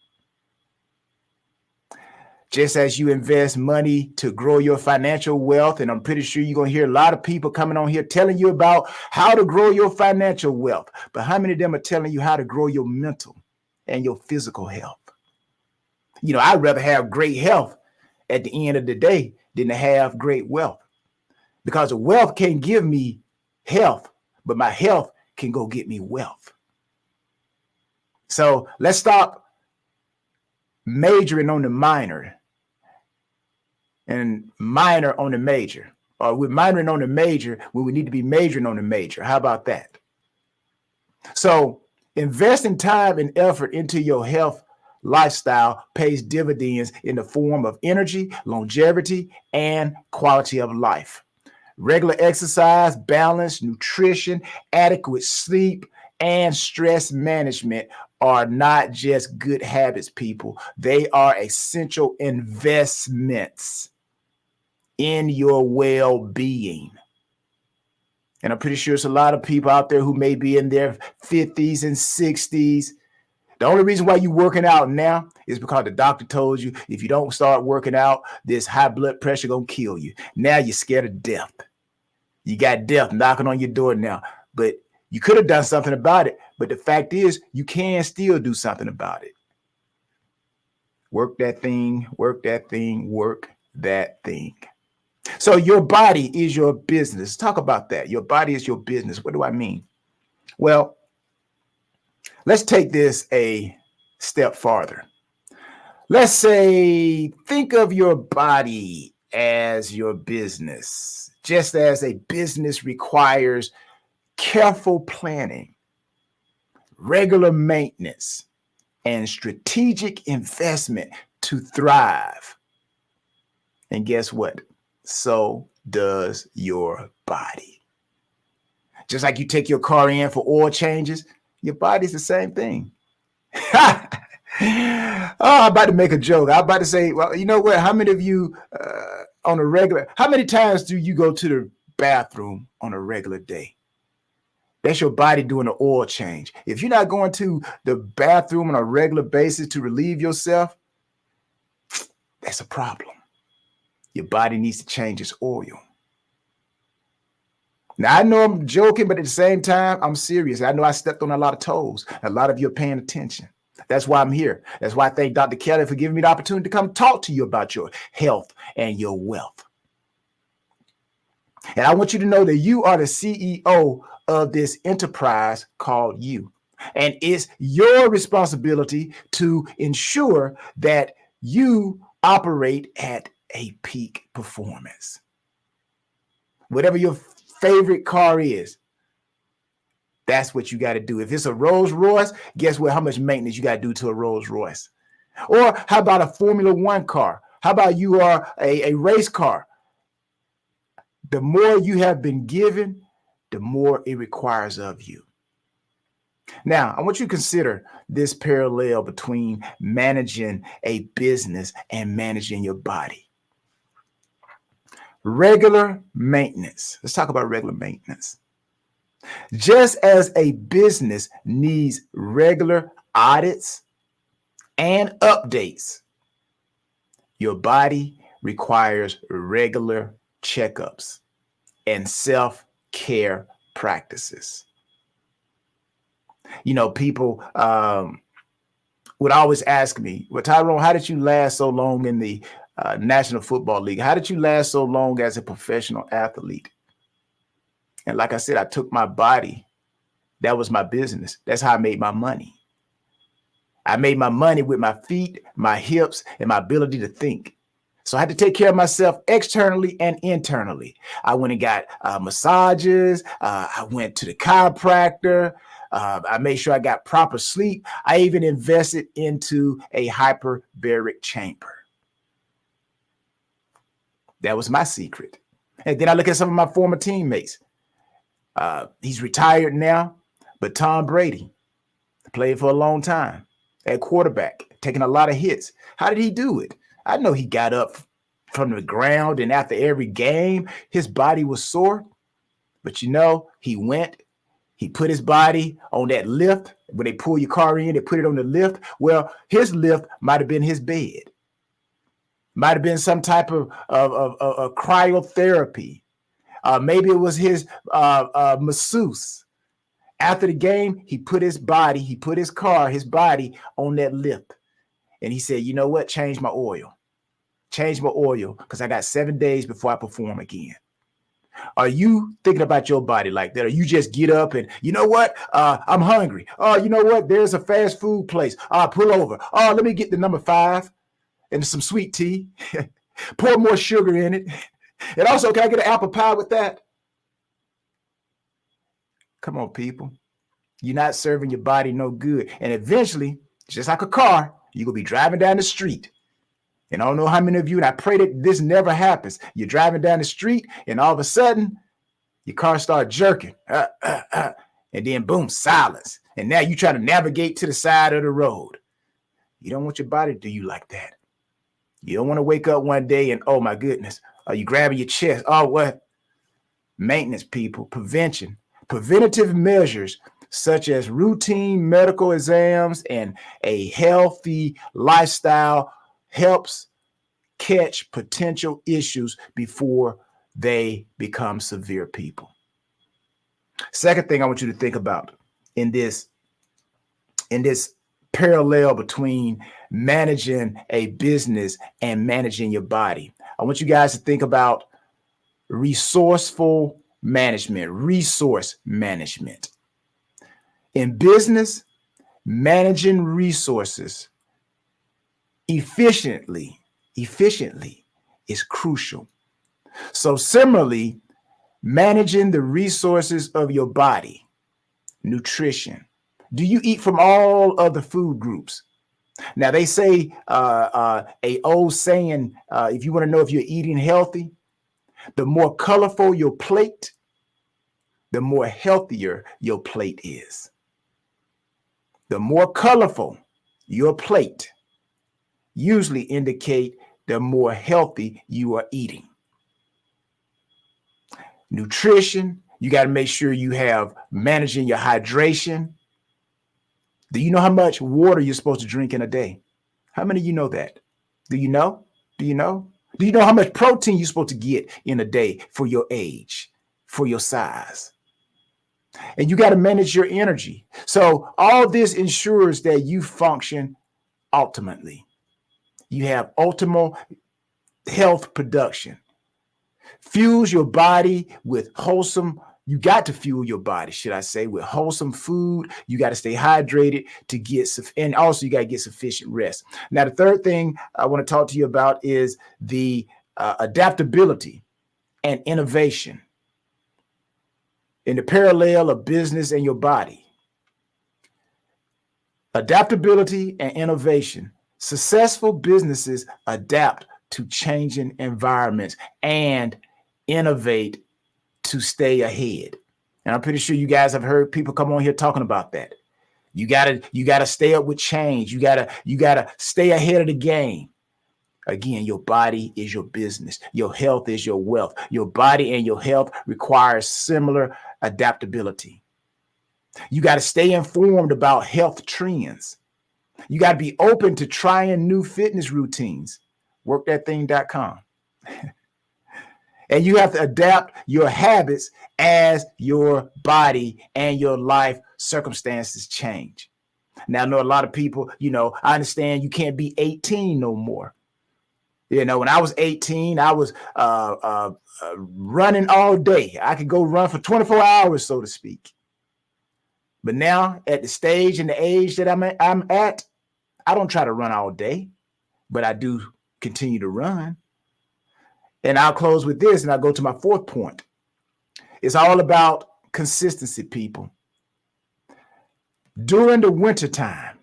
Just as you invest money to grow your financial wealth, and I'm pretty sure you're going to hear a lot of people coming on here telling you about how to grow your financial wealth. But how many of them are telling you how to grow your mental and your physical health? You know, I'd rather have great health at the end of the day than to have great wealth, because the wealth can't give me health, but my health can go get me wealth. So let's stop majoring on the minor and minor on the major, or we're minoring on the major when we need to be majoring on the major. How about that? So investing time and effort into your health lifestyle pays dividends in the form of energy, longevity, and quality of life. Regular exercise, balance, nutrition, adequate sleep, and stress management are not just good habits, people. They are essential investments in your well-being. And I'm pretty sure there's a lot of people out there who may be in their 50s and 60s. The only reason why you're working out now is because the doctor told you if you don't start working out, this high blood pressure gonna kill you. Now you're scared of death. You got death knocking on your door now, but you could have done something about it. But the fact is, you can still do something about it. Work that thing, work that thing, work that thing. So your body is your business. Talk about that. Your body is your business. What do I mean? Well, let's take this a step farther. Let's say, think of your body as your business. Just as a business requires careful planning, regular maintenance, and strategic investment to thrive. And guess what? So does your body. Just like you take your car in for oil changes, your body's the same thing. I'm about to make a joke. I'm about to say, well, you know what? How many of you on a regular, how many times do you go to the bathroom on a regular day? That's your body doing an oil change. If you're not going to the bathroom on a regular basis to relieve yourself, that's a problem. Your body needs to change its oil. Now, I know I'm joking, but at the same time, I'm serious. I know I stepped on a lot of toes. A lot of you are paying attention. That's why I'm here. That's why I thank Dr. Kelly for giving me the opportunity to come talk to you about your health and your wealth. And I want you to know that you are the CEO of this enterprise called you. And it's your responsibility to ensure that you operate at a peak performance. Whatever your favorite car is, that's what you got to do. If it's a Rolls Royce, guess what? How much maintenance you got to do to a Rolls Royce? Or how about a Formula One car? How about you are a race car? The more you have been given, the more it requires of you. Now, I want you to consider this parallel between managing a business and managing your body. Regular maintenance. Let's talk about regular maintenance. Just as a business needs regular audits and updates, your body requires regular checkups and self-care practices. You know, people would always ask me, well, Tyrone, how did you last so long in the National Football League? How did you last so long as a professional athlete? And like I said, I took my body. That was my business. That's how I made my money. I made my money with my feet, my hips, and my ability to think. So I had to take care of myself externally and internally. I went and got massages. I went to the chiropractor. I made sure I got proper sleep. I even invested into a hyperbaric chamber. That was my secret. And then I look at some of my former teammates. He's retired now, but Tom Brady played for a long time at quarterback, taking a lot of hits. How did he do it? I know he got up from the ground, and after every game, his body was sore. But you know, he put his body on that lift. When they pull your car in, they put it on the lift. Well, his lift might have been his bed. Might have been some type of cryotherapy. Maybe it was his masseuse. After the game, he put his body on that lift. And he said, you know what? Change my oil. Change my oil because I got 7 days before I perform again. Are you thinking about your body like that? Or you just get up and, you know what? I'm hungry. Oh, you know what? There's a fast food place. Pull over. Oh, let me get the number 5 and some sweet tea. Pour more sugar in it. And also, can I get an apple pie with that? Come on, people. You're not serving your body no good. And eventually, just like a car, you're going to be driving down the street. And I don't know how many of you, and I pray that this never happens. You're driving down the street, and all of a sudden, your car starts jerking. And then, boom, silence. And now you try to navigate to the side of the road. You don't want your body to do you like that. You don't want to wake up one day and, oh, my goodness, are you grabbing your chest? Oh, what? Maintenance, people, prevention, preventative measures such as routine medical exams and a healthy lifestyle helps catch potential issues before they become severe, people. Second thing I want you to think about in this parallel between managing a business and managing your body. I want you guys to think about resourceful management, resource management. In business, managing resources efficiently is crucial. So similarly, managing the resources of your body, nutrition. Do you eat from all of the food groups? Now they say a old saying, if you want to know if you're eating healthy, the more colorful your plate, the more healthier your plate is. The more colorful your plate usually indicate the more healthy you are eating. Nutrition, you got to make sure you have managing your hydration. Do you know how much water you're supposed to drink in a day? How many of you know that? Do you know? Do you know? Do you know how much protein you're supposed to get in a day for your age, for your size? And you got to manage your energy. So all this ensures that you function optimally. You have optimal health production. Fuels your body with wholesome. You got to fuel your body, should I say, with wholesome food. You got to stay hydrated to get, and also you got to get sufficient rest. Now, the third thing I want to talk to you about is the adaptability and innovation in the parallel of business and your body. Adaptability and innovation. Successful businesses adapt to changing environments and innovate to stay ahead. And I'm pretty sure you guys have heard people come on here talking about that. You gotta stay up with change. You gotta stay ahead of the game. Again, your body is your business. Your health is your wealth. Your body and your health requires similar adaptability. You got to stay informed about health trends. You got to be open to trying new fitness routines. Workthatthing.com. And you have to adapt your habits as your body and your life circumstances change. Now, I know a lot of people, I understand you can't be 18 no more. When I was 18, I was running all day. I could go run for 24 hours, so to speak. But now at the stage and the age that I'm at, I don't try to run all day, but I do continue to run. And I'll close with this, and I'll go to my fourth point. It's all about consistency, people. During the wintertime,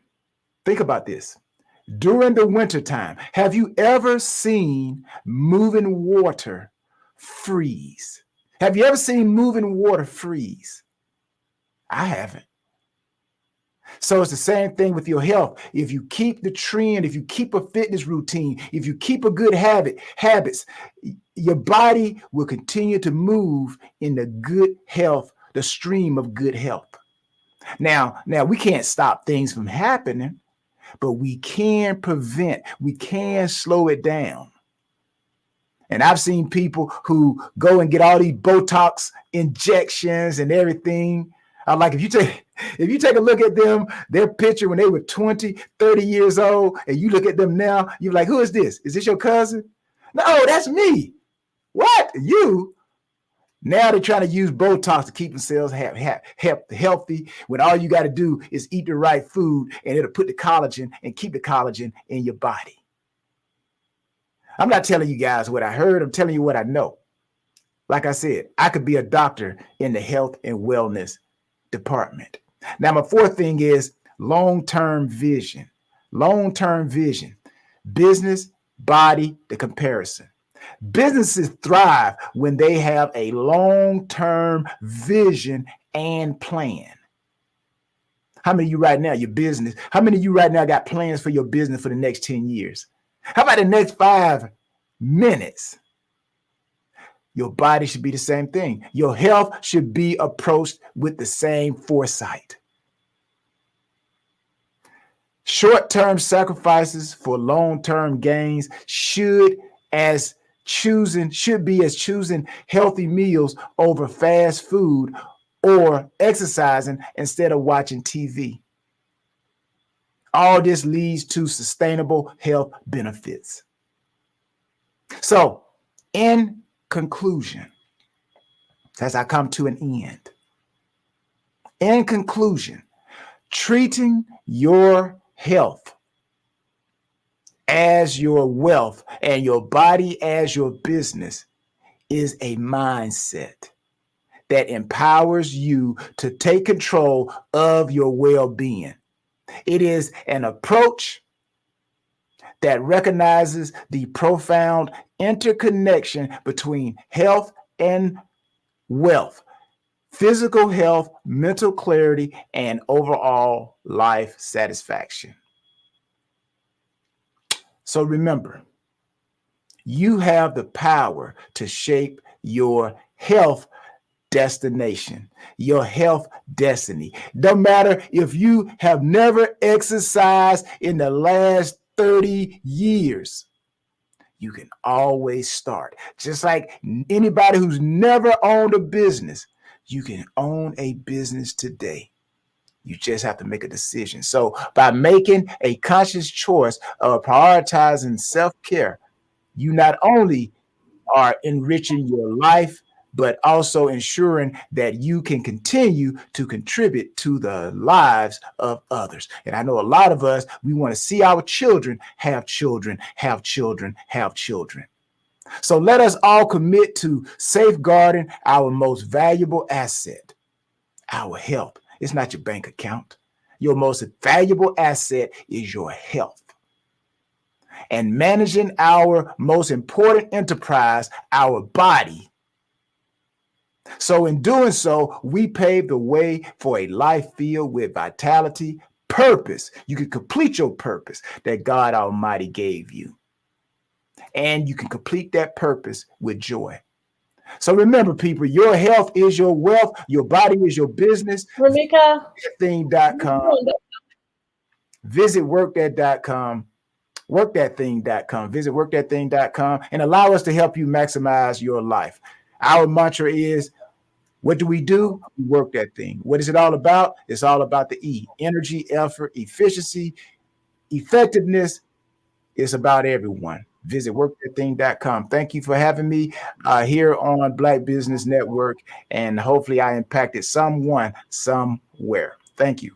think about this. During the wintertime, have you ever seen moving water freeze? Have you ever seen moving water freeze? I haven't. So it's the same thing with your health. If you keep the trend, if you keep a fitness routine, if you keep a good habits, your body will continue to move in the good health, the stream of good health. Now we can't stop things from happening, but we can prevent, we can slow it down. And I've seen people who go and get all these Botox injections and everything. Like if you take a look at them, their picture when they were 20, 30 years old, and you look at them now, you're like, who is this? Is this your cousin? No, that's me. What? You? Now they're trying to use Botox to keep themselves healthy when all you got to do is eat the right food and it'll put the collagen and keep the collagen in your body. I'm not telling you guys what I heard. I'm telling you what I know. Like I said, I could be a doctor in the health and wellness department. Now, my fourth thing is long-term vision. Long-term vision. Business, body, the comparison. Businesses thrive when they have a long-term vision and plan. How many of you right now, your business, how many of you right now got plans for your business for the next 10 years? How about the next 5 minutes? Your body should be the same thing. Your health should be approached with the same foresight. Short-term sacrifices for long-term gains should be as choosing healthy meals over fast food or exercising instead of watching TV. All this leads to sustainable health benefits. So, in conclusion, as I come to an end, in conclusion, treating your health as your wealth and your body as your business is a mindset that empowers you to take control of your well-being. It is an approach that recognizes the profound interconnection between health and wealth, physical health, mental clarity, and overall life satisfaction. So remember, you have the power to shape your health destination, your health destiny. No matter if you have never exercised in the last 30 years, you can always start. Just like anybody who's never owned a business, you can own a business today. You just have to make a decision. So by making a conscious choice of prioritizing self-care, you not only are enriching your life, but also ensuring that you can continue to contribute to the lives of others. And I know a lot of us, we want to see our children have children, have children, have children. So let us all commit to safeguarding our most valuable asset, our health. It's not your bank account. Your most valuable asset is your health. And managing our most important enterprise, our body. So in doing so, we pave the way for a life filled with vitality, purpose. You can complete your purpose that God Almighty gave you. And you can complete that purpose with joy. So remember, people, your health is your wealth. Your body is your business. Ramika. Thing.com. Visit workthat.com. Workthatthing.com. Visit workthatthing.com and allow us to help you maximize your life. Our mantra is, what do? We work that thing. What is it all about? It's all about the E. Energy, effort, efficiency, effectiveness. It's about everyone. Visit workthatthing.com. Thank you for having me here on Black Business Network, and hopefully I impacted someone somewhere. Thank you.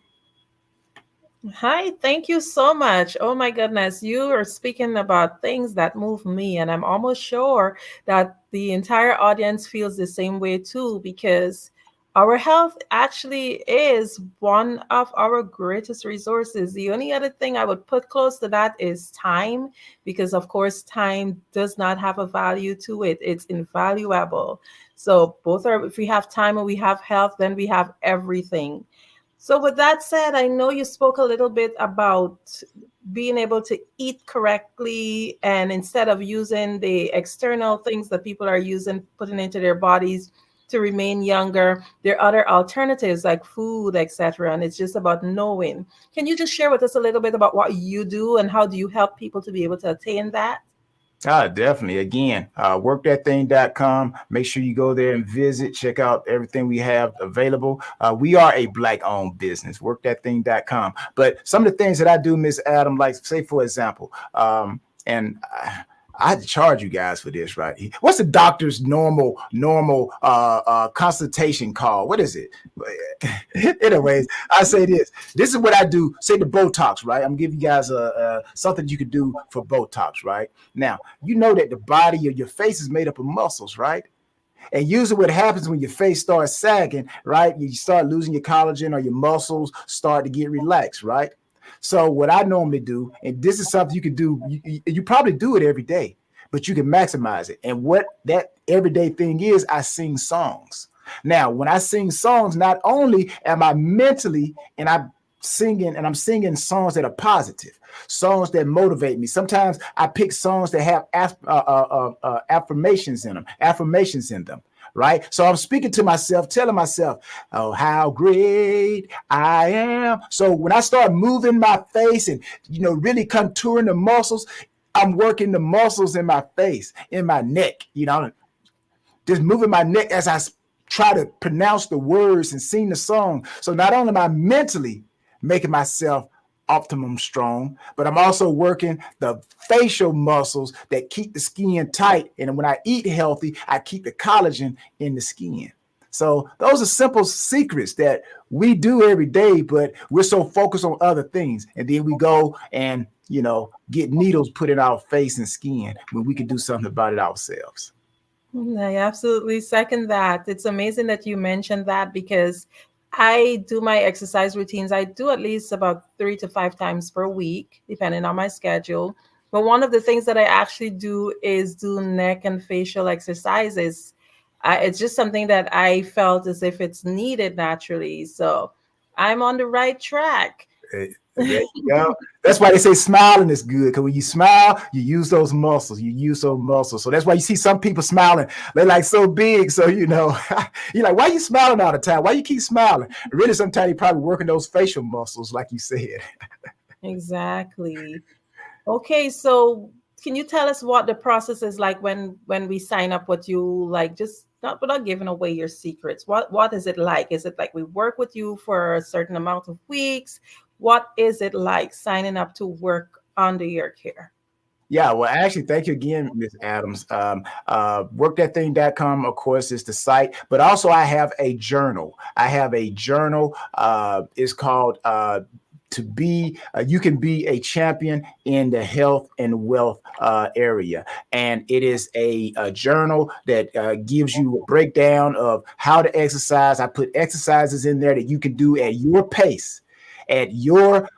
Hi, thank you so much. Oh my goodness, you are speaking about things that move me, and I'm almost sure that the entire audience feels the same way too, because our health actually is one of our greatest resources. The only other thing I would put close to that is time, because of course, time does not have a value to it, it's invaluable. So, both are, if we have time and we have health, then we have everything. So, with that said, I know you spoke a little bit about being able to eat correctly, and instead of using the external things that people are using, putting into their bodies to remain younger, there are other alternatives like food, etc. And it's just about knowing. Can you just share with us a little bit about what you do and how do you help people to be able to attain that? Definitely. Again, workthatthing.com. Make sure you go there and visit, check out everything we have available. We are a Black-owned business, workthatthing.com. But some of the things that I do, Miss Adam, like say, for example, and I had to charge you guys for this, right? What's the doctor's normal consultation call? What is it? Anyways, I say this. This is what I do. Say the Botox, right? I'm giving you guys something you could do for Botox, right? Now, you know that the body of your face is made up of muscles, right? And usually what happens when your face starts sagging, right? You start losing your collagen or your muscles start to get relaxed, right? So what I normally do, and this is something you can do, you probably do it every day, but you can maximize it. And what that everyday thing is, I sing songs. Now, when I sing songs, not only am I mentally and I'm singing songs that are positive, songs that motivate me. Sometimes I pick songs that have affirmations in them, right? So I'm speaking to myself, telling myself, oh, how great I am. So when I start moving my face and, really contouring the muscles, I'm working the muscles in my face, in my neck, just moving my neck as I try to pronounce the words and sing the song. So not only am I mentally making myself optimum strong, but I'm also working the facial muscles that keep the skin tight. And when I eat healthy, I keep the collagen in the skin. So those are simple secrets that we do every day, but we're so focused on other things. And then we go and, get needles put in our face and skin when we can do something about it ourselves. I absolutely second that. It's amazing that you mentioned that because I do my exercise routines. I do at least about 3 to 5 times per week, depending on my schedule. But one of the things that I actually do is do neck and facial exercises. It's just something that I felt as if it's needed naturally. So I'm on the right track. There you go. That's why they say smiling is good, because when you smile, you use those muscles. So that's why you see some people smiling. They're like so big. So, you're like, why are you smiling all the time? Why you keep smiling? Really, sometimes you're probably working those facial muscles, like you said. Exactly. Okay, so can you tell us what the process is like when we sign up with you? Like, just not without giving away your secrets. What is it like? Is it like we work with you for a certain amount of weeks? What is it like signing up to work under your care? Yeah, well, actually, thank you again, Ms. Adams. Workthatthing.com, of course, is the site, but also I have a journal. It's called you can be a champion in the health and wealth area. And it is a journal that gives you a breakdown of how to exercise. I put exercises in there that you can do at your pace, at your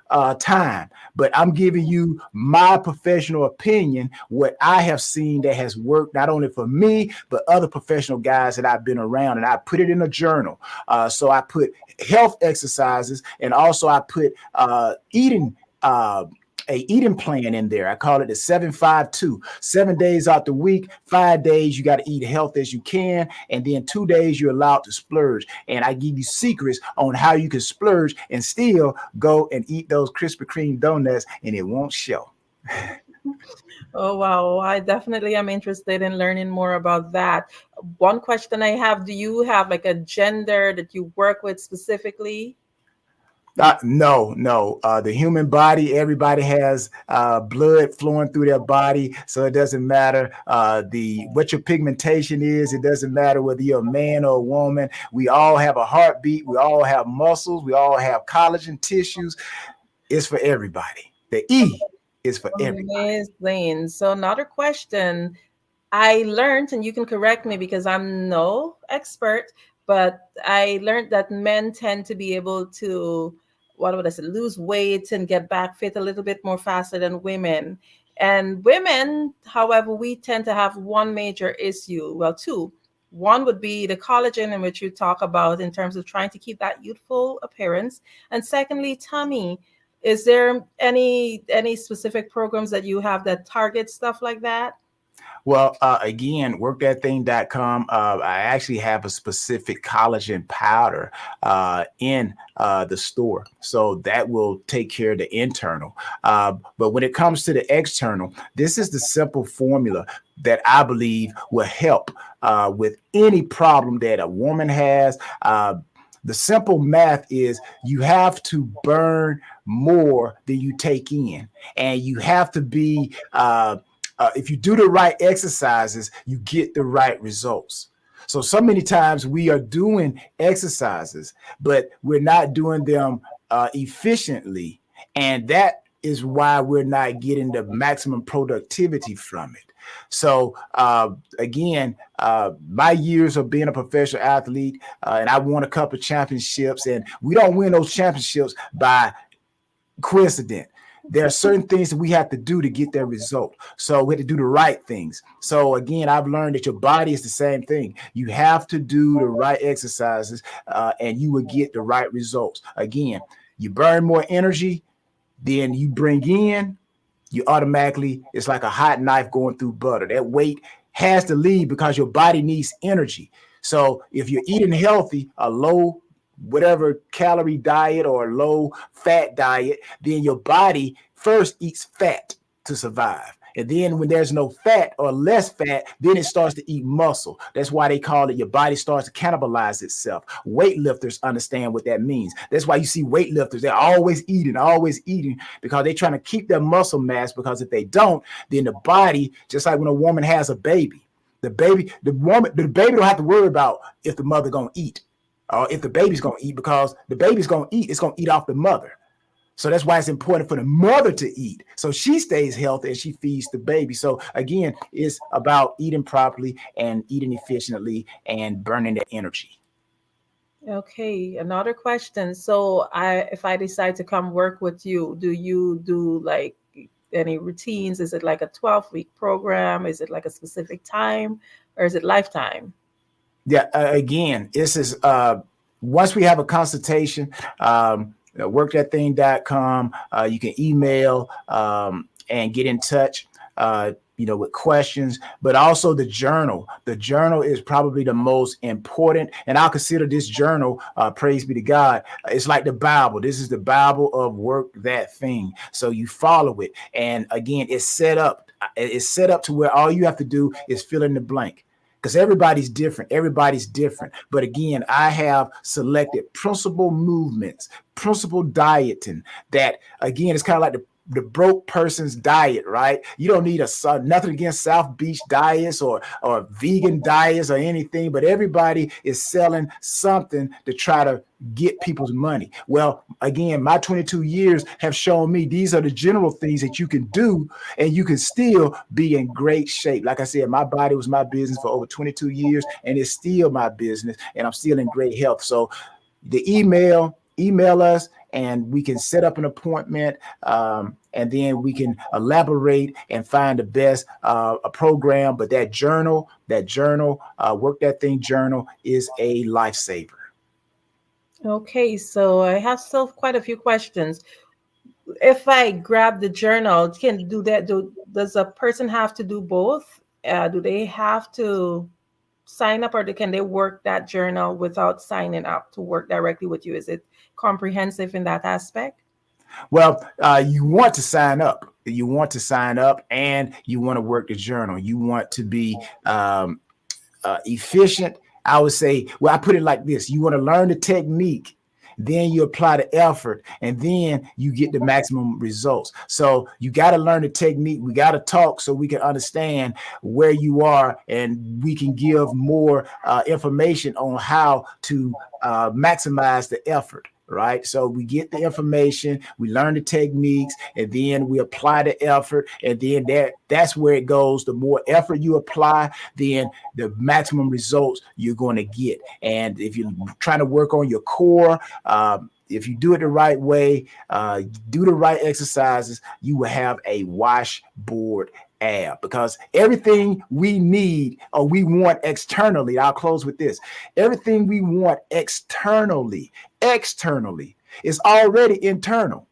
time. But I'm giving you my professional opinion, what I have seen that has worked not only for me, but other professional guys that I've been around. And I put it in a journal. So I put health exercises, and also I put eating a eating plan in there. I call it the 7-5-2. 7 days out the week, 5 days you got to eat healthy as you can, and then 2 days you're allowed to splurge. And I give you secrets on how you can splurge and still go and eat those Krispy Kreme donuts, and it won't show. Oh, wow. I definitely am interested in learning more about that. One question I have, do you have like a gender that you work with specifically? No. The human body, everybody has blood flowing through their body, so it doesn't matter what your pigmentation is. It doesn't matter whether you're a man or a woman. We all have a heartbeat. We all have muscles. We all have collagen tissues. is for everybody. The E is for everybody. Amazing. So another question I learned, and you can correct me because I'm no expert, but I learned that men tend to be able to, what would I say, lose weight and get back fit a little bit more faster than women. And women, however, we tend to have one major issue, well, two. One would be the collagen, in which you talk about in terms of trying to keep that youthful appearance. And secondly, tummy. Is there any specific programs that you have that target stuff like that? Well, again, workthatthing.com. I actually have a specific collagen powder in the store. So that will take care of the internal. But when it comes to the external, this is the simple formula that I believe will help with any problem that a woman has. The simple math is you have to burn more than you take in, and you have to be if you do the right exercises, you get the right results. So many times we are doing exercises, but we're not doing them efficiently. And that is why we're not getting the maximum productivity from it. So again, my years of being a professional athlete, and I won a couple of championships, and we don't win those championships by coincidence. There are certain things that we have to do to get that result. So we have to do the right things. So again, I've learned that your body is the same thing. You have to do the right exercises and you will get the right results. Again, you burn more energy than you bring in, you automatically, it's like a hot knife going through butter. That weight has to leave because your body needs energy. So if you're eating healthy, a low whatever calorie diet or low fat diet, then your body first eats fat to survive. And then when there's no fat or less fat, then it starts to eat muscle. That's why they call it your body starts to cannibalize itself. Weightlifters understand what that means. That's why you see weightlifters, they're always eating because they're trying to keep their muscle mass, because if they don't, then the body, just like when a woman has a baby, the baby don't have to worry about if the mother gonna eat. Or if the baby's going to eat, because the baby's going to eat, it's going to eat off the mother. So that's why it's important for the mother to eat, so she stays healthy and she feeds the baby. So again, it's about eating properly and eating efficiently and burning the energy. Okay, another question. So if I decide to come work with you, do you do like any routines? Is it like a 12-week program? Is it like a specific time, or is it lifetime? Yeah, again, this is once we have a consultation, workthatthing.com, you can email and get in touch, with questions, but also the journal. The journal is probably the most important, and I'll consider this journal, praise be to God, it's like the Bible. This is the Bible of Work That Thing. So you follow it, and again, it's set up to where all you have to do is fill in the blank. Because everybody's different. But again, I have selected principal movements, principal dieting that, again, it's kind of like the broke person's diet, right? You don't need nothing against South Beach diets or vegan diets or anything, but everybody is selling something to try to get people's money. Well, again, my 22 years have shown me these are the general things that you can do, and you can still be in great shape. Like I said, my body was my business for over 22 years, and it's still my business, and I'm still in great health. So the email us, and we can set up an appointment, and then we can elaborate and find the best a program. But that journal, Work That Thing journal, is a lifesaver. Okay, so I have still quite a few questions. If I grab the journal, can do that? Does a person have to do both? Do they have to sign up, or can they work that journal without signing up to work directly with you? Is it comprehensive in that aspect? Well, you want to sign up. and you want to work the journal. You want to be efficient. I would say, I put it like this. You want to learn the technique, then you apply the effort, and then you get the maximum results. So you got to learn the technique. We got to talk so we can understand where you are, and we can give more information on how to maximize the effort. right? So we get the information, we learn the techniques, and then we apply the effort, and then that's where it goes. The more effort you apply, then the maximum results you're going to get. And if you're trying to work on your core, if you do it the right way, do the right exercises, you will have a washboard ab, because everything we need or we want externally, I'll close with this, everything we want externally is already internal.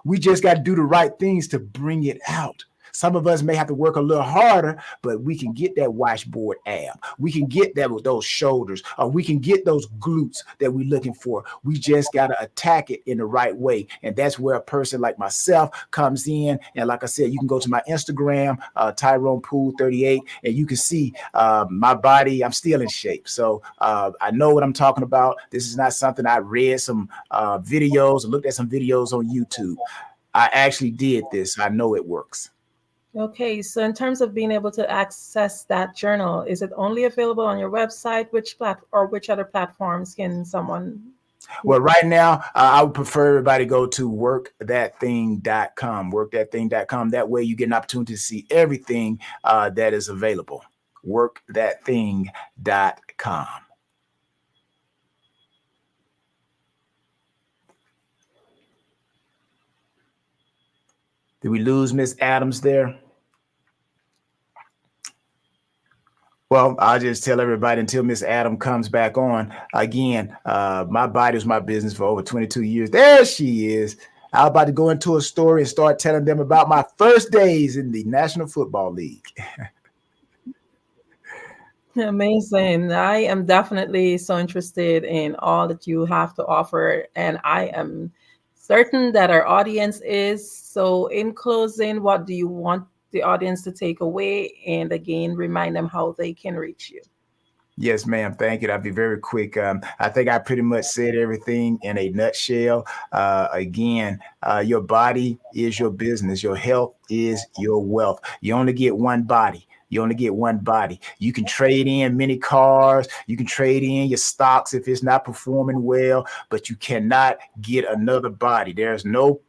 We just got to do the right things to bring it out. Some of us may have to work a little harder, but we can get that washboard ab. We can get that with those shoulders, or we can get those glutes that we're looking for. We just got to attack it in the right way. And that's where a person like myself comes in. And like I said, you can go to my Instagram, Tyrone Pool 38, and you can see my body. I'm still in shape. So I know what I'm talking about. This is not something I read some videos or looked at some videos on YouTube. I actually did this. I know it works. Okay, so in terms of being able to access that journal, is it only available on your website? Which other platforms can someone? Well, right now, I would prefer everybody go to workthatthing.com, workthatthing.com. That way you get an opportunity to see everything that is available. Workthatthing.com. Did we lose Miss Adams there? Well, I'll just tell everybody until Miss Adam comes back on. Again, my body was my business for over 22 years. There she is. I'm about to go into a story and start telling them about my first days in the National Football League. Amazing. I am definitely so interested in all that you have to offer, and I am certain that our audience is. So in closing, what do you want the audience to take away? And again, remind them how they can reach you. Yes, ma'am. Thank you. I'll be very quick. I think I pretty much said everything in a nutshell. Again, your body is your business. Your health is your wealth. You only get one body. You only get one body. You can trade in many cars. You can trade in your stocks if it's not performing well, but you cannot get another body. There's no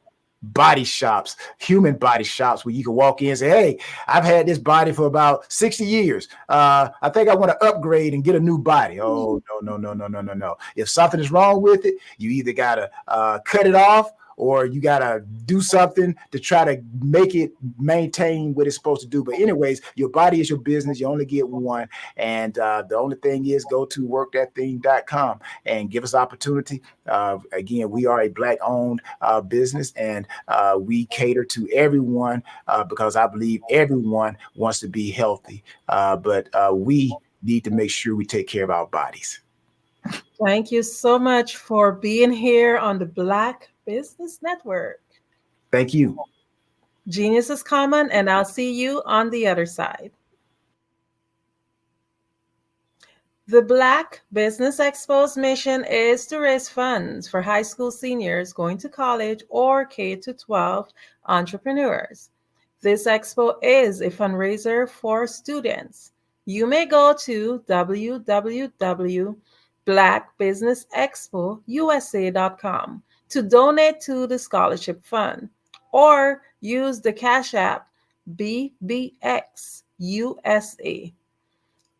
body shops, human body shops, where you can walk in and say, hey, I've had this body for about 60 years. I think I want to upgrade and get a new body. Oh, no. If something is wrong with it, you either got to cut it off, or you got to do something to try to make it maintain what it's supposed to do. But anyways, your body is your business. You only get one. And the only thing is, go to workthatthing.com and give us opportunity. Again, we are a Black-owned business, and we cater to everyone because I believe everyone wants to be healthy. But we need to make sure we take care of our bodies. Thank you so much for being here on the Black Business Network. Thank you. Genius is common, and I'll see you on the other side. The Black Business Expo's mission is to raise funds for high school seniors going to college or K-12 entrepreneurs. This expo is a fundraiser for students. You may go to www.blackbusinessexpousa.com to donate to the scholarship fund, or use the Cash App BBXUSA.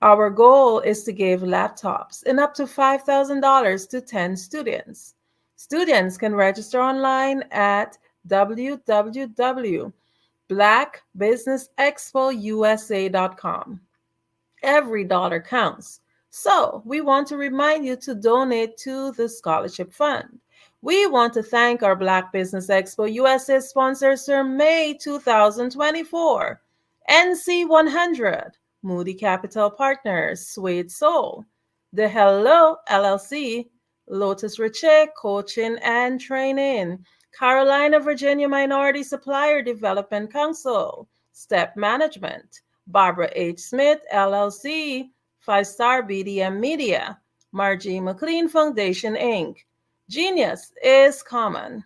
Our goal is to give laptops and up to $5,000 to 10 students. Students can register online at www.blackbusinessexpousa.com. Every dollar counts. So we want to remind you to donate to the scholarship fund. We want to thank our Black Business Expo USA sponsors for May 2024. NC100, Moody Capital Partners, Suede Soul, The Hello LLC, Lotus Riche Coaching and Training, Carolina, Virginia Minority Supplier Development Council, Step Management, Barbara H. Smith, LLC, 5-Star BDM Media, Margie McLean Foundation, Inc., Genius is Common,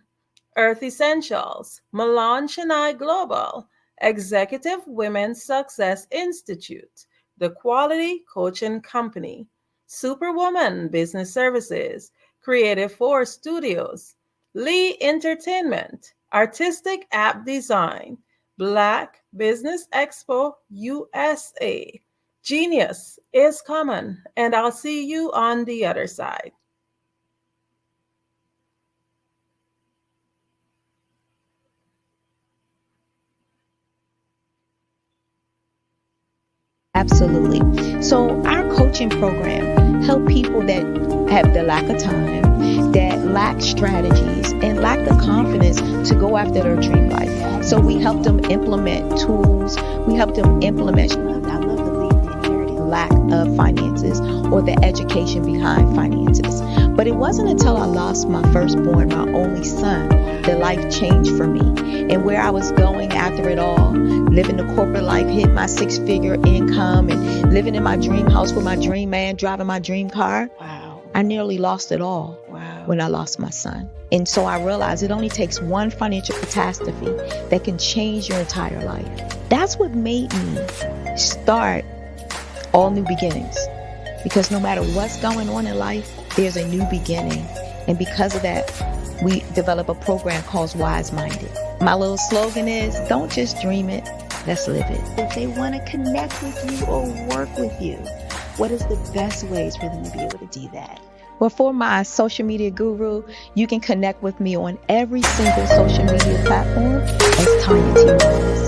Earth Essentials, Milan Chennai Global, Executive Women's Success Institute, The Quality Coaching Company, Superwoman Business Services, Creative Force Studios, Lee Entertainment, Artistic App Design, Black Business Expo USA. Genius is common, and I'll see you on the other side. Absolutely. So our coaching program help people that have the lack of time, that lack strategies, and lack the confidence to go after their dream life. So we help them implement tools. We help them implement, I love to leave the inherited lack of finances or the education behind finances. But it wasn't until I lost my firstborn, my only son, that life changed for me. And where I was going after it all, living the corporate life, hit my 6-figure income, and living in my dream house with my dream man, driving my dream car. Wow. I nearly lost it all when I lost my son. And so I realized it only takes one financial catastrophe that can change your entire life. That's what made me start All New Beginnings. Because no matter what's going on in life, there's a new beginning. And because of that, we develop a program called Wise Minded. My little slogan is, don't just dream it, let's live it. If they want to connect with you or work with you, what is the best ways for them to be able to do that? Well, for my social media guru, you can connect with me on every single social media platform as Tanya T. Wallace.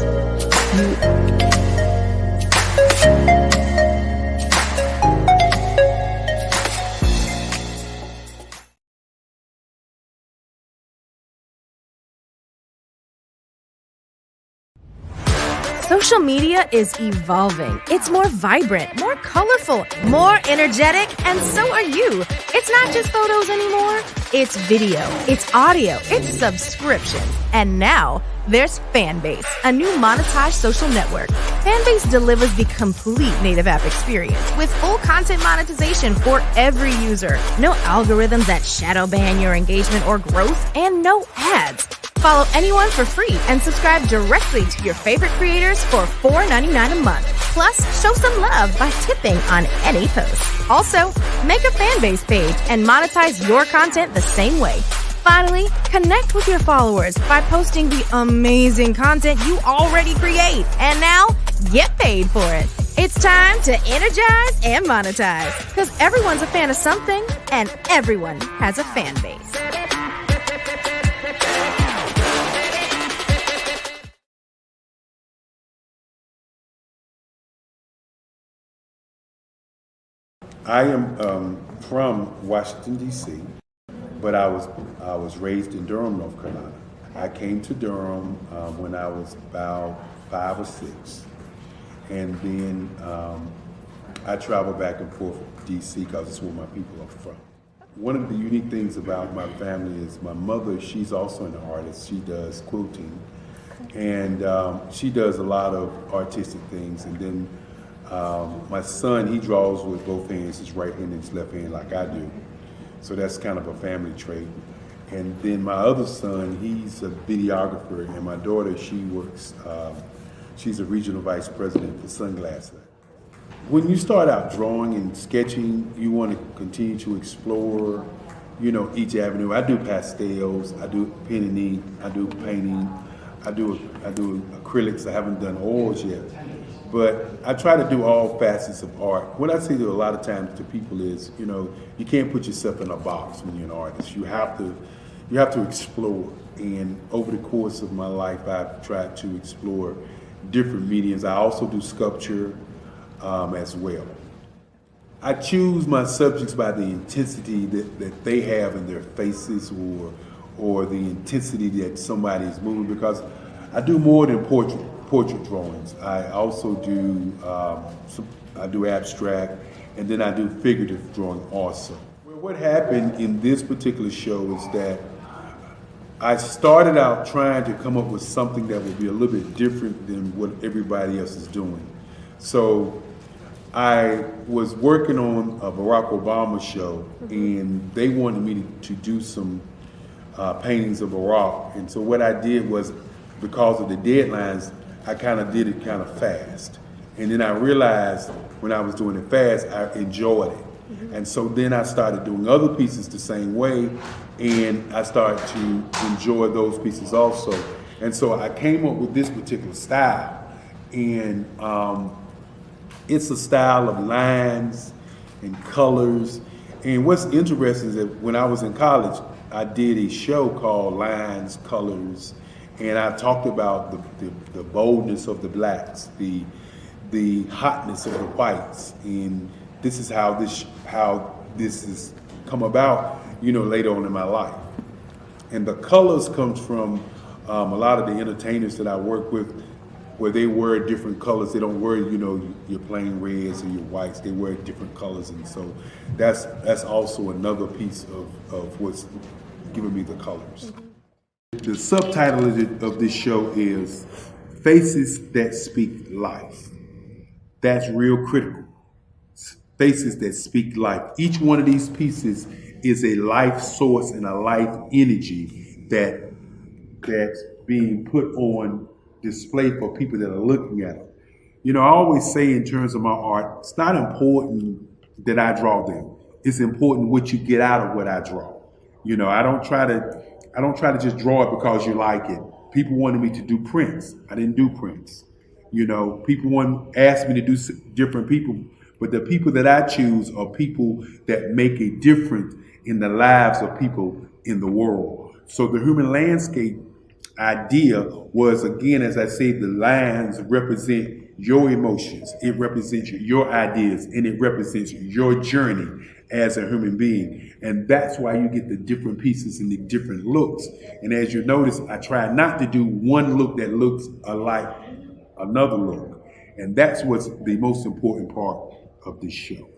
Social media is evolving. It's more vibrant, more colorful, more energetic, and so are you. It's not just photos anymore. It's video, it's audio, it's subscriptions. And now there's Fanbase, a new monetized social network. Fanbase delivers the complete native app experience with full content monetization for every user. No algorithms that shadow ban your engagement or growth, and no ads. Follow anyone for free and subscribe directly to your favorite creators for $4.99 a month. Plus, show some love by tipping on any post. Also, make a Fanbase page and monetize your content the same way. Finally, connect with your followers by posting the amazing content you already create. And now, get paid for it. It's time to energize and monetize. Because everyone's a fan of something, and everyone has a fan base. I am from Washington, D.C., but I was raised in Durham, North Carolina. I came to Durham when I was about 5 or 6, and then I traveled back and forth to D.C. because it's where my people are from. One of the unique things about my family is my mother, she's also an artist. She does quilting, and she does a lot of artistic things. And then my son, he draws with both hands, his right hand and his left hand, like I do. So that's kind of a family trait. And then my other son, he's a videographer, and my daughter, she works, she's a regional vice president for Sunglasses. When you start out drawing and sketching, you want to continue to explore, you know, each avenue. I do pastels, I do pen and ink, I do painting, I do acrylics. I haven't done oils yet. But I try to do all facets of art. What I say to a lot of times to people is, you know, you can't put yourself in a box when you're an artist. You have to explore. And over the course of my life, I've tried to explore different mediums. I also do sculpture as well. I choose my subjects by the intensity that they have in their faces, or the intensity that somebody is moving, because I do more than portrait drawings. I also do I do abstract, and then I do figurative drawing also. Well, what happened in this particular show is that I started out trying to come up with something that would be a little bit different than what everybody else is doing. So I was working on a Barack Obama show, and they wanted me to do some paintings of Barack. And so what I did was, because of the deadlines, I kind of did it kind of fast. And then I realized when I was doing it fast, I enjoyed it. And so then I started doing other pieces the same way, and I started to enjoy those pieces also. And so I came up with this particular style, and it's a style of lines and colors. And what's interesting is that when I was in college, I did a show called Lines, Colors, and I talked about the boldness of the blacks, the hotness of the whites, and this is how this has come about, later on in my life. And the colors comes from a lot of the entertainers that I work with, where they wear different colors. They don't wear, your plain reds or your whites. They wear different colors, and so that's also another piece of what's giving me the colors. The subtitle of this show is Faces That Speak Life. That's real critical. Faces that speak life. Each one of these pieces is a life source and a life energy that's being put on display for people that are looking at it. I always say in terms of my art, it's not important that I draw them. It's important what you get out of what I draw. I don't try to just draw it because you like it. People wanted me to do prints. I didn't do prints. People asked me to do different people, but the people that I choose are people that make a difference in the lives of people in the world. So the human landscape idea was, again, as I say, the lines represent your emotions, it represents your ideas, and it represents your journey as a human being. And that's why you get the different pieces and the different looks. And as you notice, I try not to do one look that looks alike another look. And that's what's the most important part of this show.